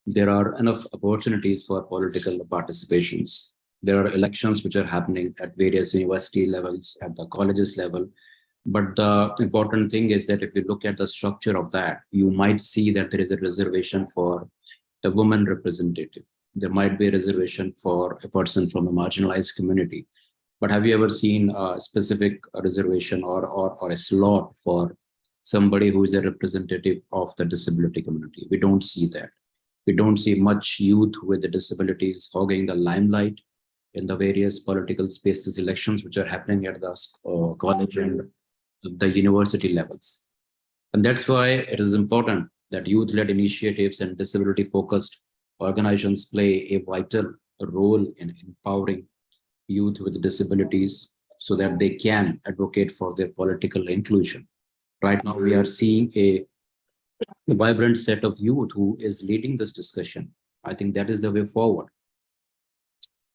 S7: there are enough opportunities for political participations. There are elections which are happening at various university levels, at the colleges level. But the important thing is that if you look at the structure of that, you might see that there is a reservation for the woman representative. There might be a reservation for a person from a marginalized community. But have you ever seen a specific reservation or a slot for somebody who is a representative of the disability community? We don't see that. We don't see much youth with the disabilities hogging the limelight in the various political spaces, elections which are happening at the college and the university levels. And that's why it is important that youth-led initiatives and disability-focused organizations play a vital role in empowering youth with disabilities so that they can advocate for their political inclusion. Right now, we are seeing a vibrant set of youth who is leading this discussion. I think that is the way forward.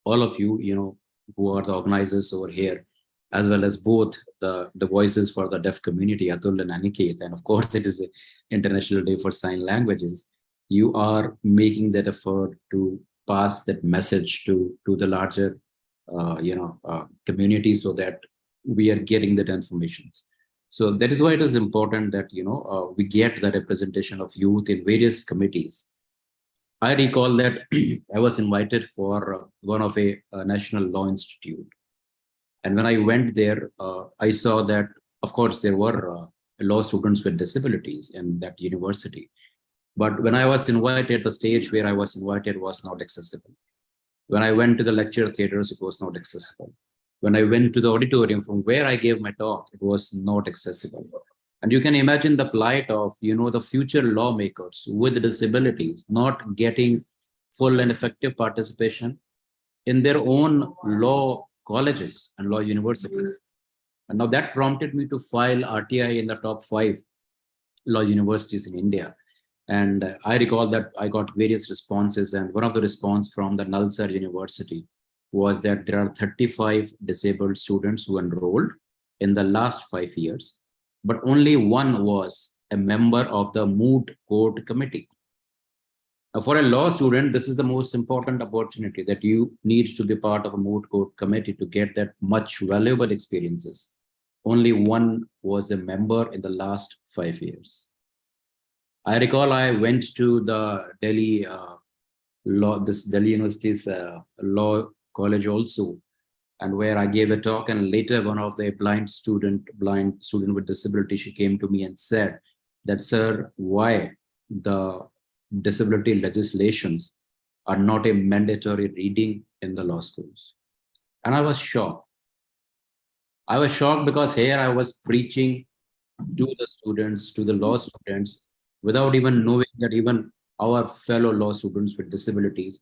S7: All of you, who are the organizers over here, as well as both the voices for the deaf community, Atul and Aniket, and of course it is an International Day for Sign Languages. You are making that effort to pass that message to the larger, community, so that we are getting that information. So that is why it is important that we get the representation of youth in various committees. I recall that I was invited for one of a National Law Institute. And when I went there, I saw that, of course, there were law students with disabilities in that university. But when I was invited, the stage where I was invited was not accessible. When I went to the lecture theaters, it was not accessible. When I went to the auditorium from where I gave my talk, it was not accessible. And you can imagine the plight of, the future lawmakers with disabilities not getting full and effective participation in their own law colleges and law universities. And now that prompted me to file RTI in the top 5 law universities in India. And I recall that I got various responses, and one of the response from the Nalsar University was that there are 35 disabled students who enrolled in the last 5 years, but only one was a member of the moot court committee. Now, for a law student, this is the most important opportunity, that you need to be part of a moot court committee to get that much valuable experiences. Only one was a member in the last 5 years. I recall I went to the Delhi Delhi University's law college also, and where I gave a talk, and later one of the blind student with disability, she came to me and said that, sir, why the disability legislations are not a mandatory reading in the law schools? And I was shocked. I was shocked because here I was preaching to the students, to the law students, without even knowing that even our fellow law students with disabilities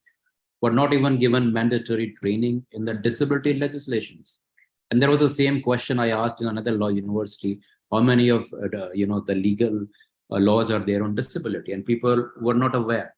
S7: were not even given mandatory training in the disability legislations. And there was the same question I asked in another law university: how many of the legal laws are there on disability? And people were not aware.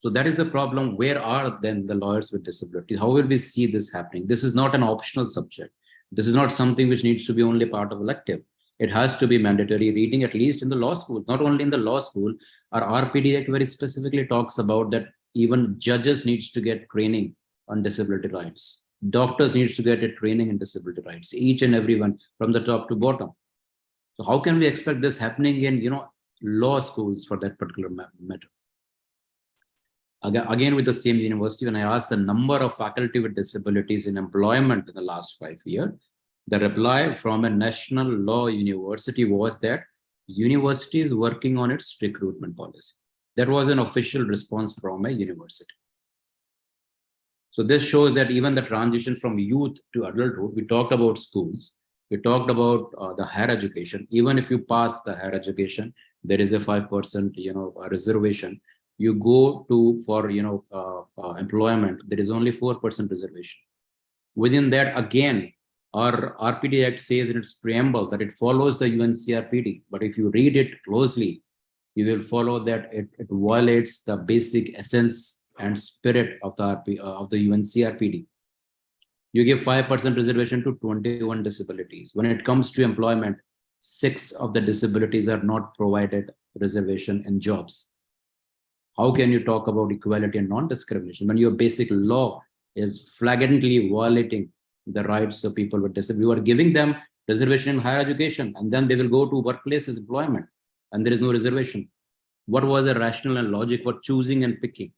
S7: So that is the problem. Where are then the lawyers with disabilities? How will we see this happening? This is not an optional subject. This is not something which needs to be only part of elective. It has to be mandatory reading, at least in the law school. Not only in the law school, our RPD Act very specifically talks about that even judges needs to get training on disability rights. Doctors needs to get a training in disability rights, each and everyone from the top to bottom. So how can we expect this happening in, law schools for that particular matter? Again, with the same university, when I asked the number of faculty with disabilities in employment in the last 5 years, the reply from a national law university was that university is working on its recruitment policy. That was an official response from a university. So this shows that even the transition from youth to adulthood, we talked about schools, we talked about the higher education. Even if you pass the higher education, there is a 5% a reservation. You go for employment, there is only 4% reservation. Within that, again, our RPD Act says in its preamble that it follows the UNCRPD, but if you read it closely, you will follow that it violates the basic essence and spirit of the UNCRPD. You give 5% reservation to 21 disabilities. When it comes to employment, 6 of the disabilities are not provided reservation in jobs. How can you talk about equality and non-discrimination when your basic law is flagrantly violating the rights of people with disabilities? You are giving them reservation in higher education, and then they will go to workplaces, employment, and there is no reservation. What was the rationale and logic for choosing and picking?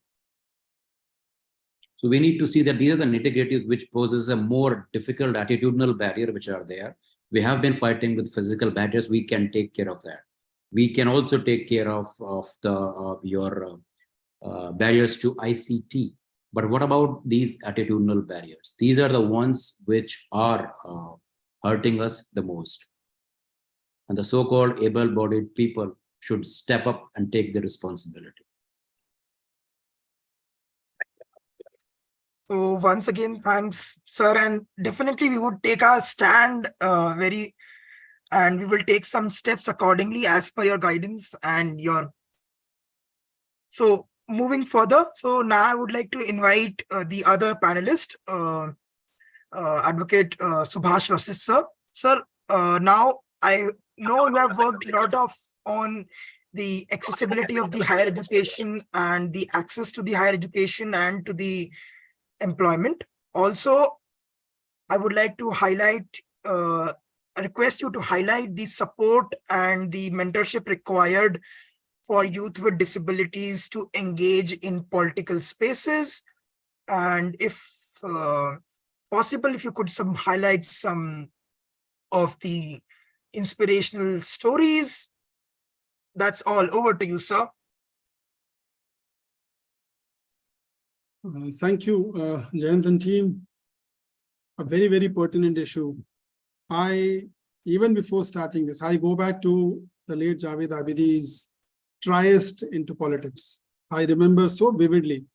S7: So we need to see that these are the nitty-gritties which poses a more difficult attitudinal barrier which are there. We have been fighting with physical barriers. We can take care of that. We can also take care of your barriers to ICT. But what about these attitudinal barriers? These are the ones which are hurting us the most. And the so-called able-bodied people should step up and take the responsibility.
S1: So once again, thanks, sir. And definitely we would take our stand and we will take some steps accordingly as per your guidance and your. So moving further, so now I would like to invite the other panelist, Advocate Subhash Vasist, sir. Sir, now I know you have worked a lot on the accessibility of the higher education and the access to the higher education and to the employment. Also, I would like to request you to highlight the support and the mentorship required for youth with disabilities to engage in political spaces. And if possible, if you could highlight some of the inspirational stories. That's all. Over to you, sir.
S6: Thank you, Jayant and team. A very, very pertinent issue. Even before starting this, I go back to the late Javed Abidi's triest into politics. I remember so vividly,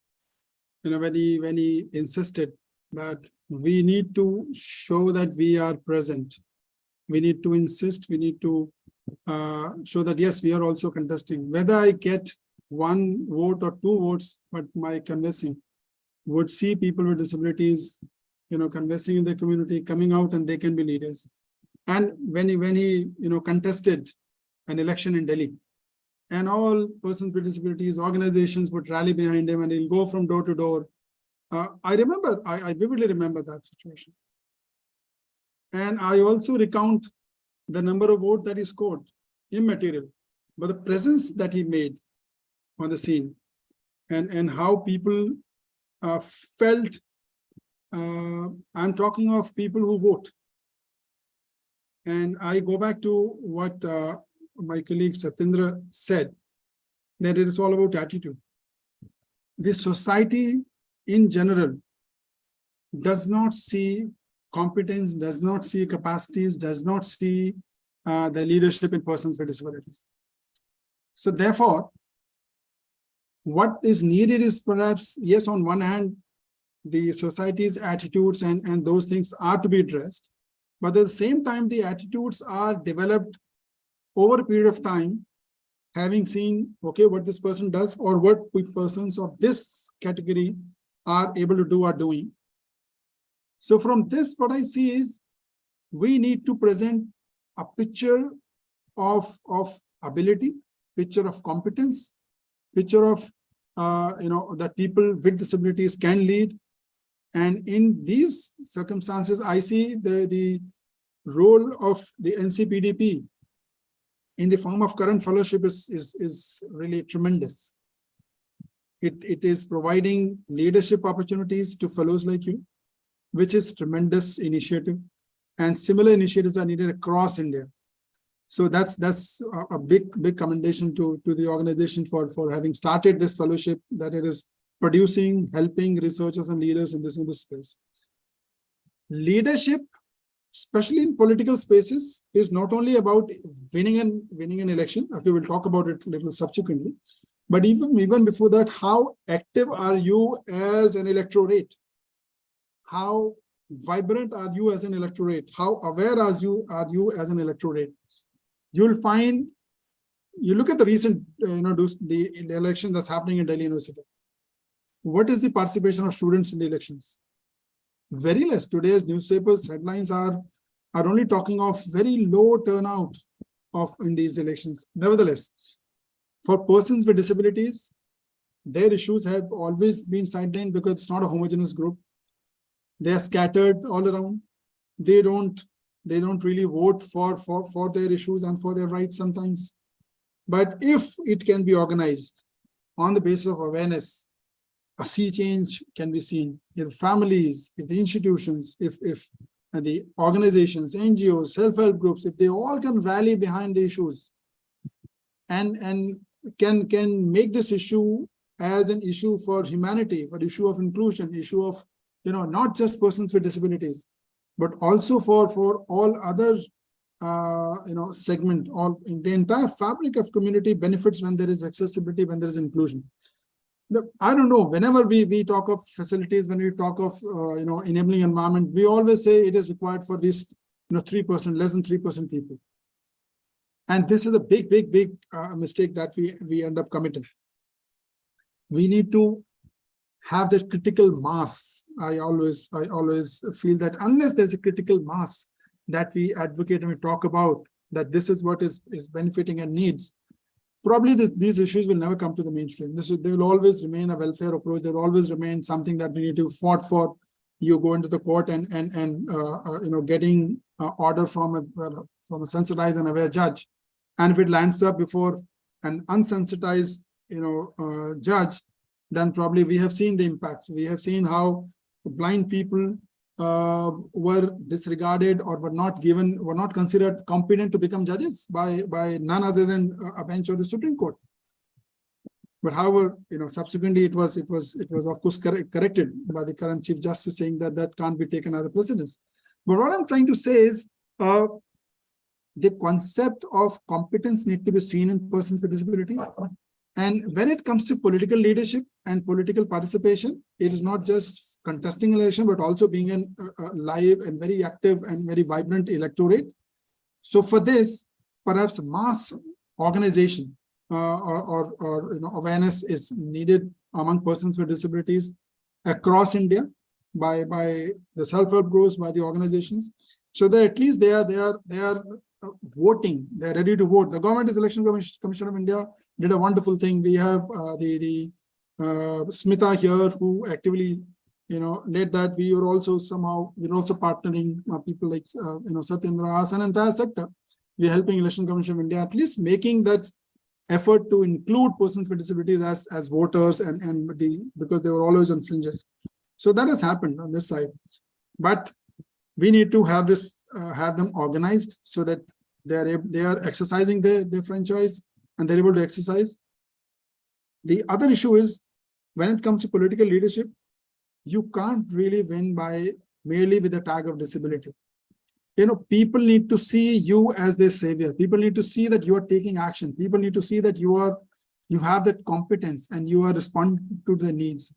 S6: when he insisted that we need to show that we are present. We need to insist, we need to show that, yes, we are also contesting. Whether I get 1 vote or 2 votes, but my convincing would see people with disabilities, conversing in the community, coming out, and they can be leaders. And when he contested an election in Delhi, and all persons with disabilities, organizations would rally behind him, and he'll go from door to door. I vividly remember that situation. And I also recount the number of votes that he scored, immaterial, but the presence that he made on the scene, and how people felt. I'm talking of people who vote. And I go back to what my colleague Satindra said, that it is all about attitude. This society in general does not see competence, does not see capacities, does not see the leadership in persons with disabilities. So therefore, what is needed is perhaps, yes, on one hand, the society's attitudes and those things are to be addressed, but at the same time, the attitudes are developed over a period of time having seen, okay, what this person does or what persons of this category are able to do or doing. So from this, what I see is we need to present a picture of ability, picture of competence, picture of that people with disabilities can lead. And in these circumstances, I see the role of the NCPDP in the form of current fellowship is really tremendous. It is providing leadership opportunities to fellows like you, which is tremendous initiative, and similar initiatives are needed across India. So that's a big commendation to the organization for having started this fellowship, that it is producing, helping researchers and leaders in this space. Leadership, especially in political spaces, is not only about winning an election. Okay, we'll talk about it a little subsequently. But even before that, how active are you as an electorate? How vibrant are you as an electorate? How aware are you as an electorate? You'll find, you look at the recent, the election that's happening in Delhi University. What is the participation of students in the elections? Very less. Today's newspapers headlines are only talking of very low turnout in these elections. Nevertheless, for persons with disabilities, their issues have always been sidelined because it's not a homogeneous group. They are scattered all around. They don't really vote for their issues and for their rights sometimes. But if it can be organized on the basis of awareness, a sea change can be seen. If families, if the institutions, if the organizations, NGOs, self-help groups, if they all can rally behind the issues and can make this issue as an issue for humanity, for issue of inclusion, issue of not just persons with disabilities, but also for all other segment, all in the entire fabric of community benefits when there is accessibility, when there is inclusion. Look, I don't know, whenever we talk of facilities, when we talk of enabling environment, we always say it is required for these 3%, less than 3% people. And this is a big mistake that we end up committing. We need to have that critical mass. I always feel that unless there's a critical mass that we advocate and we talk about, that this is what is benefiting and needs, probably these issues will never come to the mainstream. They will always remain a welfare approach. They will always remain something that we need to fight for. You go into the court and getting order from a sensitized and aware judge, and if it lands up before an unsensitized judge, then probably we have seen the impacts. We have seen how blind people were disregarded or were not considered competent to become judges by none other than a bench of the Supreme Court. But however, subsequently it was of course corrected by the current Chief Justice, saying that can't be taken as a precedence. But what I'm trying to say is the concept of competence need to be seen in persons with disabilities. And when it comes to political leadership and political participation, it is not just contesting election, but also being a live and very active and very vibrant electorate. So for this, perhaps mass organization or awareness is needed among persons with disabilities across India by the self-help groups, by the organizations, so that at least they are voting, they're ready to vote. The Government Election Commission of India did a wonderful thing. We have the Smita here, who actively led that. We were also partnering people like Satyendra As, an entire sector. We're helping Election Commission of India, at least making that effort to include persons with disabilities as voters because they were always on fringes. So that has happened on this side. But we need to have them organized so that they are exercising their franchise and they're able to exercise. The other issue is, when it comes to political leadership, you can't really win by merely with the tag of disability. People need to see you as their savior. People need to see that you are taking action. People need to see that you have that competence and you are responding to their needs.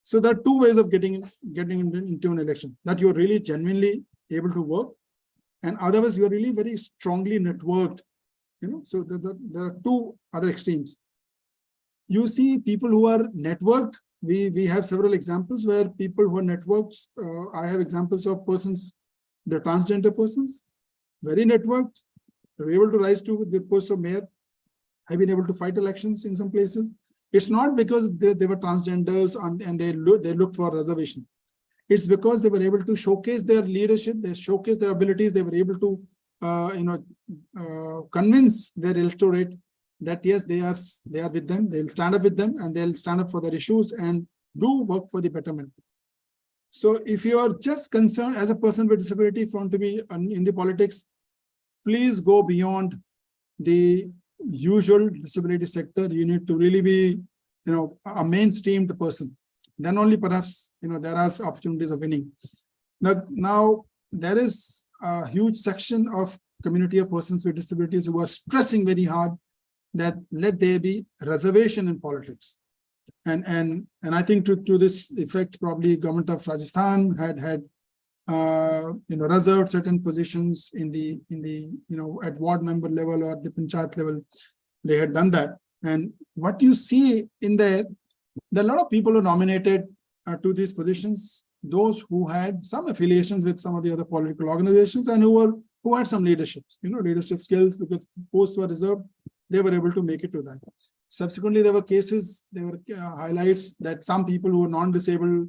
S6: So there are two ways of getting into an election: that you're really genuinely able to work, and otherwise you're really very strongly networked So there are two other extremes. You see people who are networked. We have several examples where people who are networked. I have examples of persons, they're transgender persons, very networked. They're able to rise to the post of mayor. Have been able to fight elections in some places. It's not because they were transgenders and they looked for reservation. It's because they were able to showcase their leadership, they showcase their abilities, they were able to convince their electorate that yes, they are with them, they'll stand up with them, and they'll stand up for their issues and do work for the betterment. So if you are just concerned as a person with disability want to be in the politics, please go beyond the usual disability sector. You need to really be, a mainstreamed person. Then only perhaps, there are opportunities of winning. Now there is a huge section of community of persons with disabilities who are stressing very hard that let there be reservation in politics. And I think to this effect, probably government of Rajasthan had reserved certain positions in the at ward member level or the panchayat level. They had done that. And what you see in there are a lot of people who nominated to these positions, those who had some affiliations with some of the other political organizations and who had some leadership skills, because posts were reserved. They were able to make it to that. Subsequently, there were cases, there were highlights that some people who were non-disabled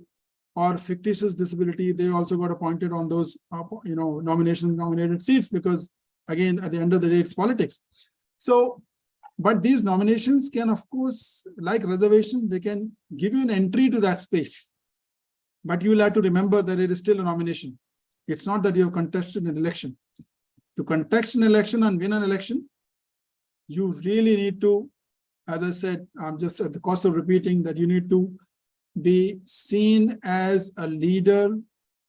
S6: or fictitious disability, they also got appointed on those, nominated seats, because again, at the end of the day, it's politics. So, but these nominations can, of course, like reservations, they can give you an entry to that space. But you will have to remember that it is still a nomination. It's not that you have contested an election. To contest an election and win an election, you really need to, as I said, I'm just at the cost of repeating that you need to be seen as a leader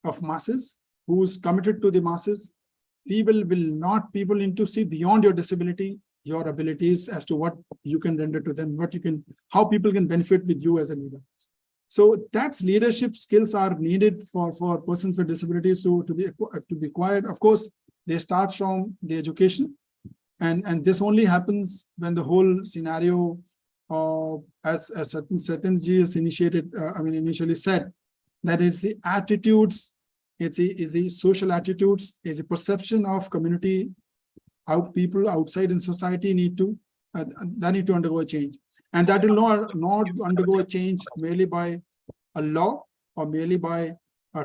S6: of masses who's committed to the masses. People need to see beyond your disability, your abilities as to what you can render to them, how people can benefit with you as a leader. So that's leadership skills are needed for persons with disabilities to be acquired. Of course, they start from the education, and this only happens when the whole scenario, as Satyendji has initially said, that it's the attitudes, it's the social attitudes, it's the perception of community, how people outside in society need to undergo a change. And that will not undergo a change merely by a law or merely by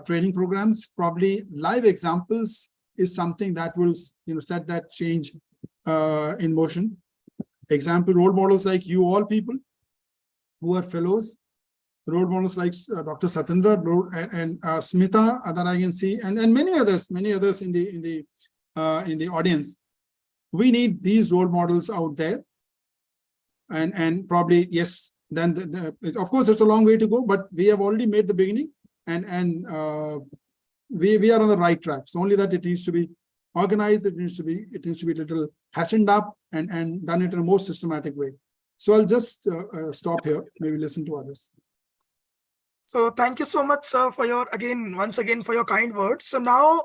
S6: training programs. Probably live examples is something that will set that change in motion. Example, role models like you all people who are fellows, role models like Dr. Satyendra and Smita that I can see, and many others in the audience. We need these role models out there, and probably yes. Then of course it's a long way to go, but we have already made the beginning, and we are on the right track. It's only that it needs to be organized. It needs to be a little hastened up and done it in a more systematic way. So I'll just stop here. Maybe listen to others.
S1: So thank you so much, sir, for once again for your kind words. So now,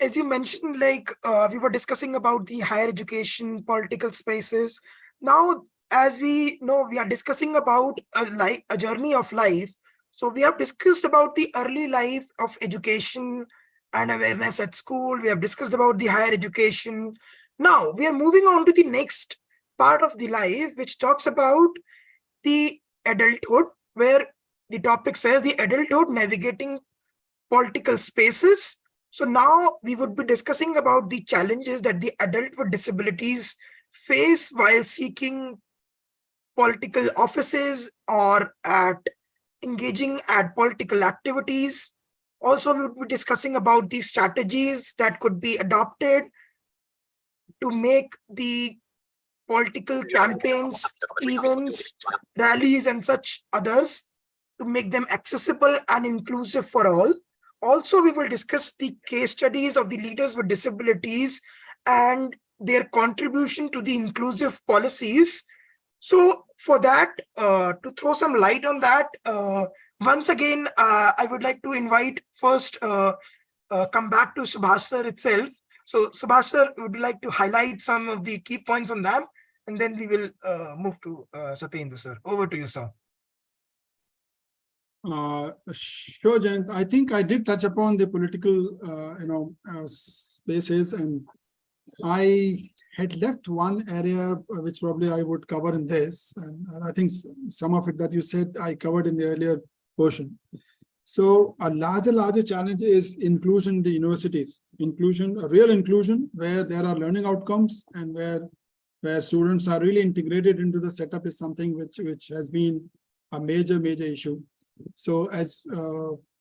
S1: as you mentioned, we were discussing about the higher education, political spaces. Now, as we know, we are discussing about a journey of life. So we have discussed about the early life of education and awareness at school. We have discussed about the higher education. Now we are moving on to the next part of the life, which talks about the adulthood, where the topic says the adulthood navigating political spaces. So now we would be discussing about the challenges that the adult with disabilities face while seeking political offices or engaging at political activities. Also, we would be discussing about the strategies that could be adopted to make the political campaigns, events, rallies, and such others, to make them accessible and inclusive for all. Also, we will discuss the case studies of the leaders with disabilities and their contribution to the inclusive policies. So for that, to throw some light on that, once again, I would like to invite first, come back to Subhash sir itself. So Subhash sir, would you like to highlight some of the key points on them? And then we will move to Satyendra sir. Over to you, sir.
S6: Sure, Jayant. I think I did touch upon the political, spaces, and I had left one area which probably I would cover in this, and I think some of it that you said I covered in the earlier portion. So a larger challenge is inclusion in the universities. Inclusion, a real inclusion, where there are learning outcomes and where students are really integrated into the setup is something which has been a major issue. So as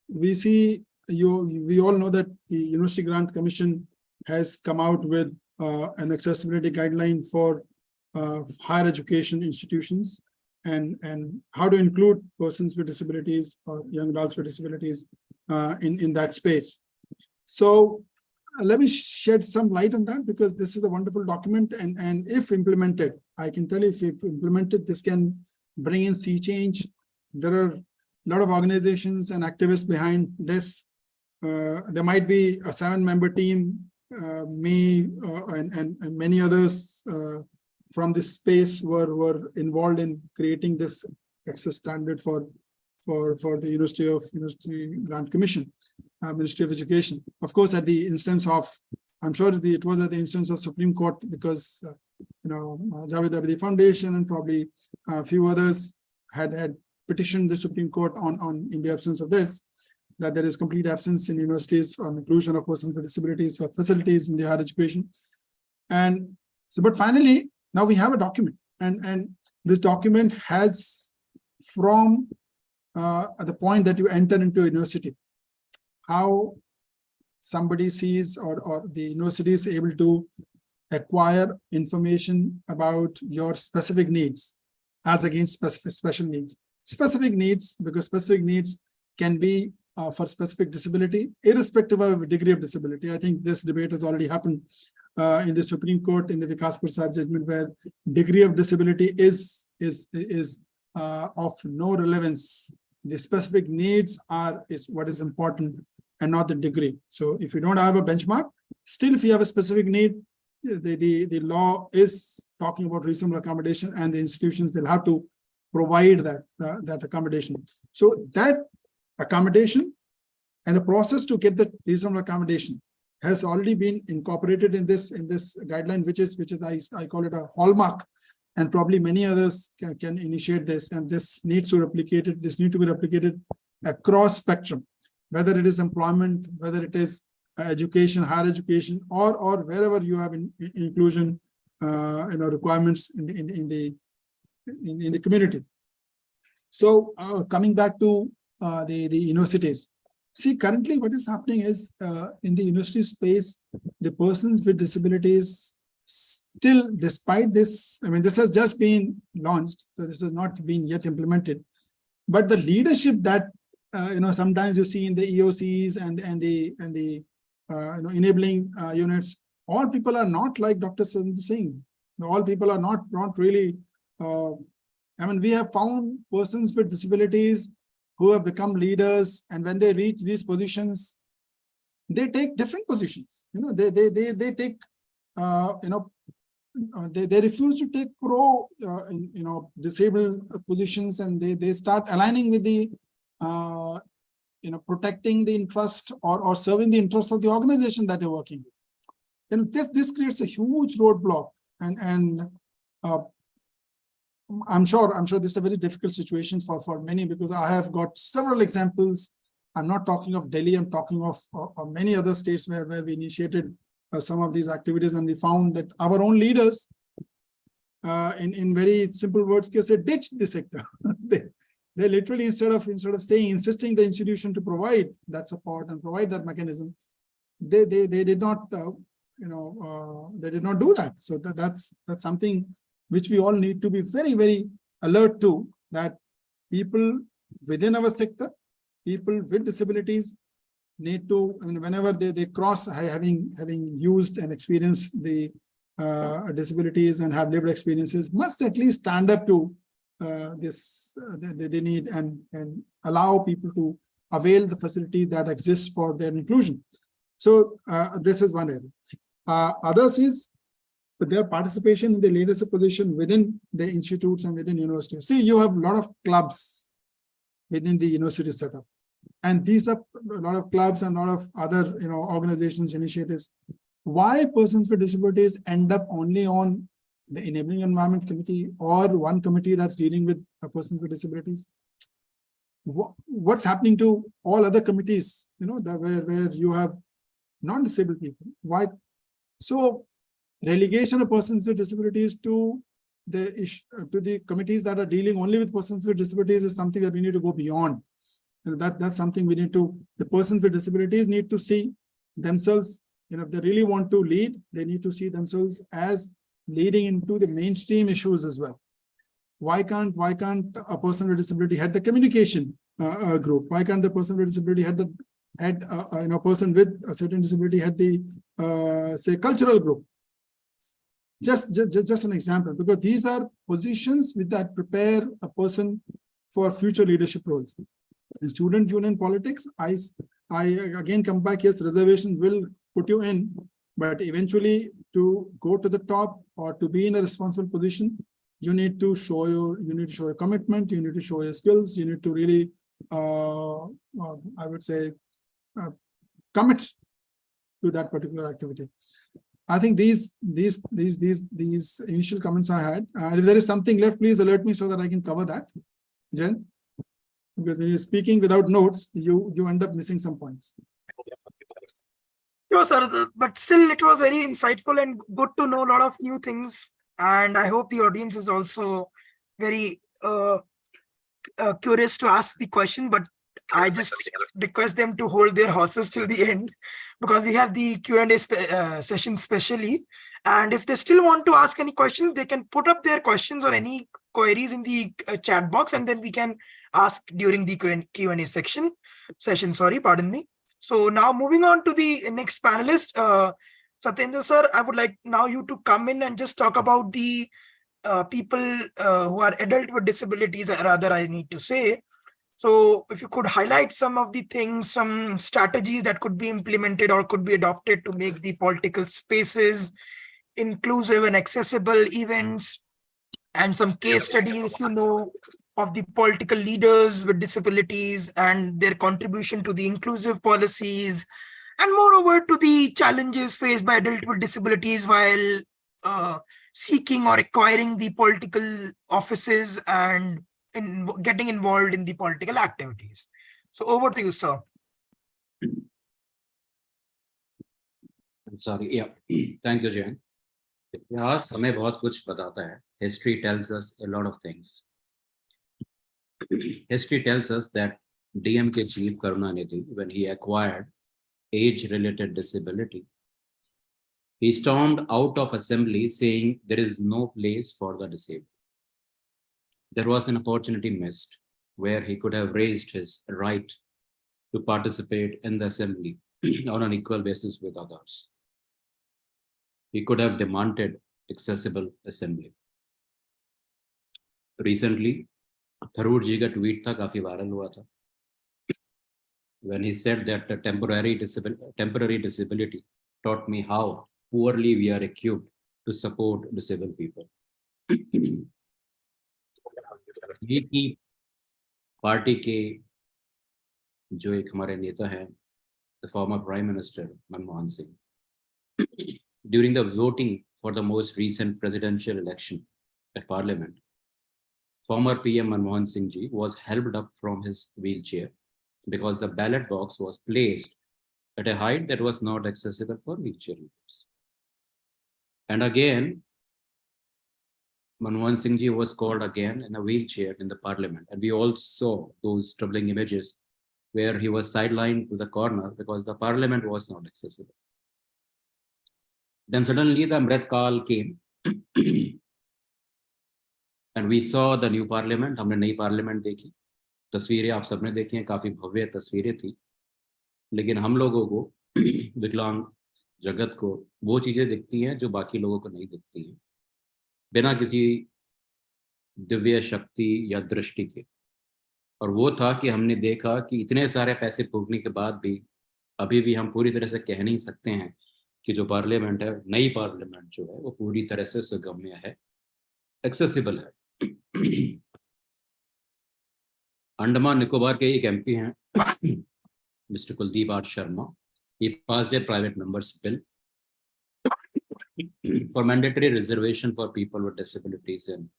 S6: we see, we all know that the University Grant Commission has come out with an accessibility guideline for higher education institutions and how to include persons with disabilities or young adults with disabilities in that space. So let me shed some light on that, because this is a wonderful document, and if implemented, I can tell you, if implemented, this can bring in sea change. There are a lot of organizations and activists behind this. There might be a 7-member team, me and many others from this space were involved in creating this access standard for the University Grant Commission, Ministry of Education. Of course, at the instance of, I'm sure it was at the instance of Supreme Court, because Javed Abidi Foundation and probably a few others had petitioned the Supreme Court on in the absence of this, that there is complete absence in universities on inclusion of persons with disabilities or facilities in the higher education. And so, but finally, now we have a document, and this document has, from at the point that you enter into a university, how somebody sees or the university is able to acquire information about your specific needs as against special needs. Specific needs, because specific needs can be for specific disability, irrespective of degree of disability. I think this debate has already happened in the Supreme Court in the Vikas Prasad judgment, where degree of disability is of no relevance. The specific needs is what is important, and not the degree. So if you don't have a benchmark, still if you have a specific need, the law is talking about reasonable accommodation, and the institutions will have to provide that accommodation. So that accommodation and the process to get the reasonable accommodation has already been incorporated in this guideline, which is I call it a hallmark, and probably many others can initiate this, and this needs to replicate it. This need to be replicated across spectrum, whether it is employment, whether it is education, higher education, or wherever you have inclusion requirements in the community. So coming back to the universities. See, currently what is happening is in the university space, the persons with disabilities still, despite this, I mean, this has just been launched, so this has not been yet implemented. But the leadership that sometimes you see in the EOCs and the enabling units, all people are not like Dr. Singh. All people are not really. I mean, we have found persons with disabilities who have become leaders, and when they reach these positions, they take different positions. They take they refuse to take disabled positions, and they start aligning with the protecting the interest or serving the interest of the organization that they're working with. And this creates a huge roadblock, and I'm sure this is a very difficult situation for many, because I have got several examples. I'm not talking of Delhi, I'm talking of many other states where we initiated some of these activities, and we found that our own leaders, in very simple words, can say ditch the sector. They literally, instead of insisting the institution to provide that support and provide that mechanism, they did not they did not do that. So that's something which we all need to be very, very alert to, that people within our sector, people with disabilities need to, whenever they cross having used and experienced the disabilities and have lived experiences, must at least stand up to this they need and allow people to avail the facility that exists for their inclusion. So this is one area. Others is their participation in the leadership position within the institutes and within universities. See, you have a lot of clubs within the university setup, and these are a lot of clubs and a lot of other organizations, initiatives. Why persons with disabilities end up only on the enabling environment committee or one committee that's dealing with persons with disabilities? What's happening to all other committees, where you have non-disabled people? Why? So relegation of persons with disabilities to the committees that are dealing only with persons with disabilities is something that we need to go beyond. That's something we need to, the persons with disabilities need to see themselves, if they really want to lead, they need to see themselves as leading into the mainstream issues as well. Why can't a person with disability head the communication group? Why can't the person with disability head the person with a certain disability head the say cultural group? Just an example, because these are positions that prepare a person for future leadership roles. In student union politics, I again come back, yes, reservations will put you in, but eventually to go to the top or to be in a responsible position, you need to show your commitment, you need to show your skills, you need to really I would say commit to that particular activity. I think these initial comments I had. If there is something left, please alert me so that I can cover that, Jen. Because when you're speaking without notes, you end up missing some points.
S1: Sure, sir. But still, it was very insightful and good to know a lot of new things. And I hope the audience is also very curious to ask the question. But I just request them to hold their horses till the end, because we have the Q&A session specially. And if they still want to ask any questions, they can put up their questions or any queries in the chat box, and then we can ask during the Q&A session. Sorry, pardon me. So now moving on to the next panelist, Satyendra sir, I would like now you to come in and just talk about the people who are adult with disabilities, rather I need to say. So if you could highlight some of the things, some strategies that could be implemented or could be adopted to make the political spaces inclusive and accessible, events, and some case studies, if you know, of the political leaders with disabilities and their contribution to the inclusive policies, and moreover to the challenges faced by adults with disabilities while seeking or acquiring the political offices and in getting involved in the political activities. So over to you, sir.
S7: I'm sorry. Yeah. Thank you, Jen. इतिहास हमें बहुत कुछ बताता है. History tells us a lot of things. History tells us that DMK chief Karunanidhi, when he acquired age-related disability, he stormed out of assembly saying there is no place for the disabled. There was an opportunity missed where he could have raised his right to participate in the assembly on an equal basis with others. He could have demanded accessible assembly. Recently, Tharoor ji ka tweet tha काफी viral हुआ था, when he said that the temporary disability taught me how poorly we are equipped to support disabled people. की party के जो एक हमारे नेता हैं, the former Prime Minister Manmohan Singh, during the voting for the most recent presidential election at Parliament, former PM Manmohan Singh ji was helped up from his wheelchair because the ballot box was placed at a height that was not accessible for wheelchair users. And again, Manmohan Singh ji was called again in a wheelchair in the Parliament, and we all saw those troubling images where he was sidelined to the corner because the Parliament was not accessible. Then suddenly the Amrit Kaal came and we saw the new Parliament. हमने नई Parliament देखी, तस्वीरें आप सबने देखी हैं, काफी भव्य तस्वीरें थी, लेकिन हम लोगों को विकलांग जगत को वो चीजें दिखती हैं जो बाकी लोगों को नहीं दिखती हैं, बिना किसी दिव्य शक्ति या दृष्टि के. और वो था कि हमने देखा कि इतने सारे पैसे फूकने के बाद भी अभी भी हम पूरी तरह से कह नहीं सकते हैं कि जो पार्लियामेंट है, नई पार्लियामेंट जो है वो पूरी तरह से सुगम्य है, एक्सेसिबल है। अंडमान निकोबार के एक एमपी हैं, mister Kuldeep R Sharma. He passed a private member's bill for mandatory reservation for people with disabilities in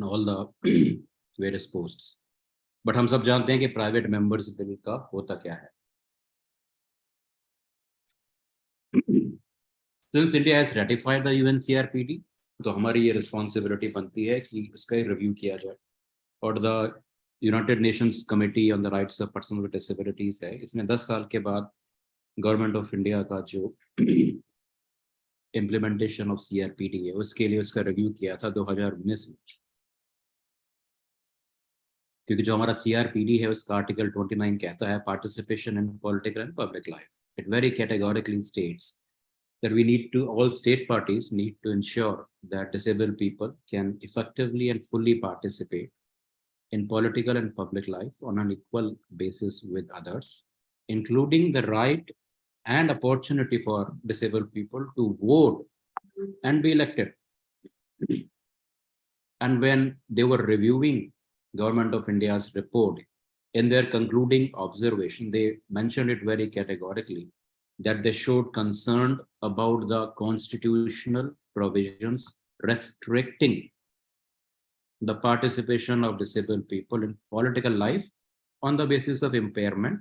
S7: all the various posts. But हम सब जानते हैं कि प्राइवेट मेंबर्स बिल का होता क्या है. Since India has ratified the UNCRPD, तो हमारी ये रिस्पॉन्सिबिलिटी बनती है कि उसका रिव्यू किया जाए. और the United Nations committee on the rights of person with disabilities है, इसने 10 साल के बाद गवर्नमेंट ऑफ इंडिया का जो इम्प्लीमेंटेशन ऑफ सीआरपीडी है उसके लिए उसका रिव्यू किया था 2019 में. क्योंकि जो हमारा सीआरपीडी है उसका आर्टिकल 29 कहता है participation in political and public life. It very categorically states that we need to, all state parties need to ensure that disabled people can effectively and fully participate in political and public life on an equal basis with others, including the right and opportunity for disabled people to vote and be elected. And when they were reviewing Government of India's report, in their concluding observation, they mentioned it very categorically that they showed concern about the constitutional provisions restricting the participation of disabled people in political life on the basis of impairment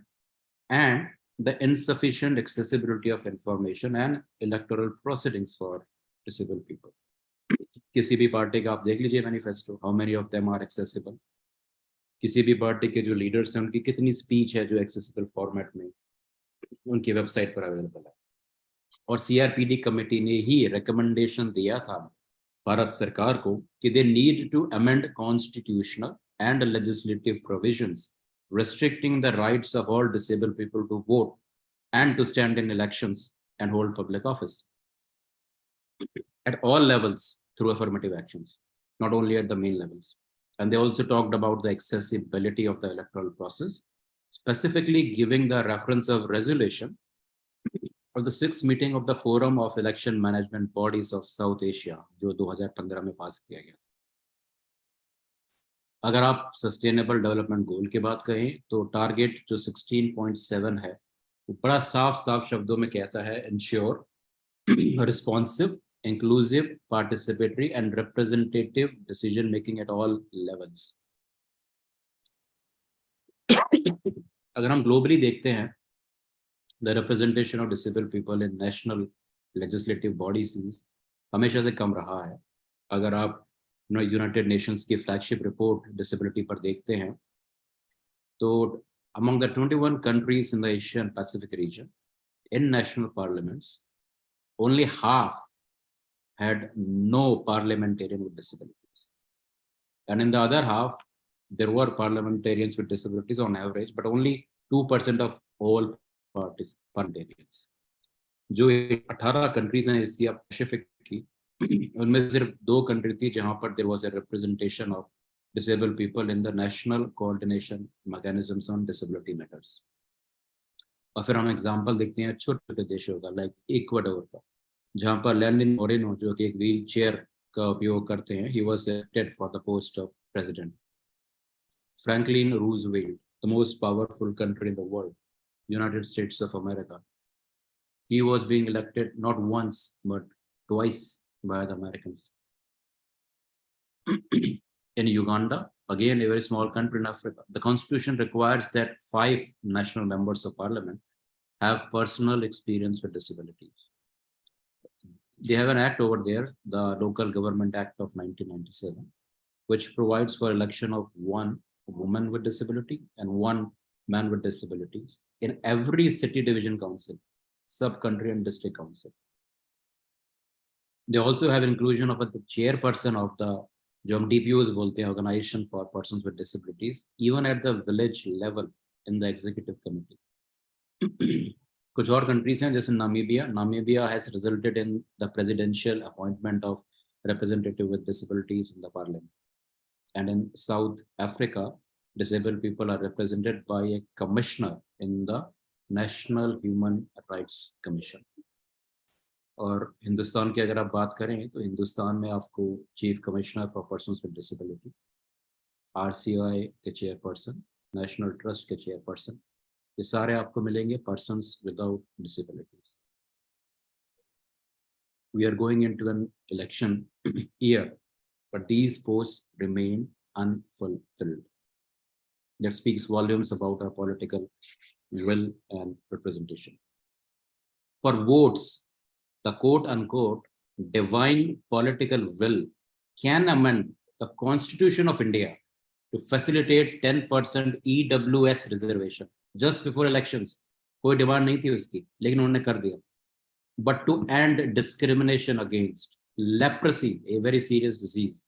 S7: and the insufficient accessibility of information and electoral proceedings for disabled people. किसी भी party का आप देख लीजिए manifesto, how many of them are accessible? किसी भी party के जो लीडर्स हैं उनकी कितनी स्पीच है जो एक्सेसिबल फॉर्मेट में उनकी वेबसाइट पर अवेलेबल है. और सीआरपीडी कमेटी ने ही रिकमेंडेशन दिया था भारत सरकार को कि they need to amend constitutional and legislative provisions restricting the rights of all disabled people to vote and to stand in elections and hold public office at all levels through affirmative actions, not only at the main levels. And they also talked about the accessibility of the electoral process, specifically giving the reference of resolution of the 6th meeting of the Forum of Election Management Bodies of South Asia, जो 2015 में पास किया गया. अगर आप sustainable development goal की बात कहें तो टारगेट जो 16.7 है वो बड़ा साफ शब्दों में कहता है ensure responsive, inclusive, participatory and representative decision making at all levels. अगर हम ग्लोबली देखते हैं the representation of disabled people in national legislative bodies हमेशा से कम रहा है. अगर आप यूनाइटेड नेशंस की फ्लैगशिप रिपोर्ट डिसेबिलिटी पर देखते हैं तो among the 21 countries in the Asian Pacific region in national parliaments, only half had no parliamentarian with disabilities, and in the other half there were parliamentarians with disabilities on average, but only 2% of all parliamentarians. जो 18 countries हैं Asia Pacific की, उनमें सिर्फ 2 country थी जहां पर there was a representation of disabled people in the national coordination mechanisms on disability matters. और फिर हम एग्जांपल देखते हैं छोटे छोटे देशों का, लाइक इक्वाडोर का, जहां पर लेनिन मोरेनो जो कि एक व्हील चेयर का उपयोग करते हैं, he was selected for the post of president. Franklin Roosevelt, the most powerful country in the world, United states of America, he was being elected not once but twice by the Americans. In Uganda, again a very small country in Africa, the constitution requires that 5 national members of parliament have personal experience with disabilities. They have an act over there, the Local Government Act of 1997, which provides for election of 1 woman with disability and 1 man with disabilities in every city division council, sub-country and district council. They also have inclusion of the chairperson of the जो हम DPOs बोलते हैं, Organization for Persons with Disabilities, even at the village level in the executive committee. कुछ और countries हैं जैसे Namibia has resulted in the presidential appointment of representative with disabilities in the parliament. And in South Africa, disabled people are represented by a commissioner in the national human rights commission. और हिंदुस्तान की अगर आप बात करें तो हिंदुस्तान में आपको chief commissioner for persons with disability, RCI के चेयरपर्सन, नेशनल ट्रस्ट के चेयरपर्सन, ये सारे आपको मिलेंगे persons without disabilities. We are going into an election year, but these posts remain unfulfilled. That speaks volumes about our political will and representation. For votes, the quote unquote divine political will can amend the Constitution of India to facilitate 10% EWS reservation just before elections. कोई demand नहीं थी उसकी, लेकिन उन्होंने कर दिया. But to end discrimination against leprosy, a very serious disease,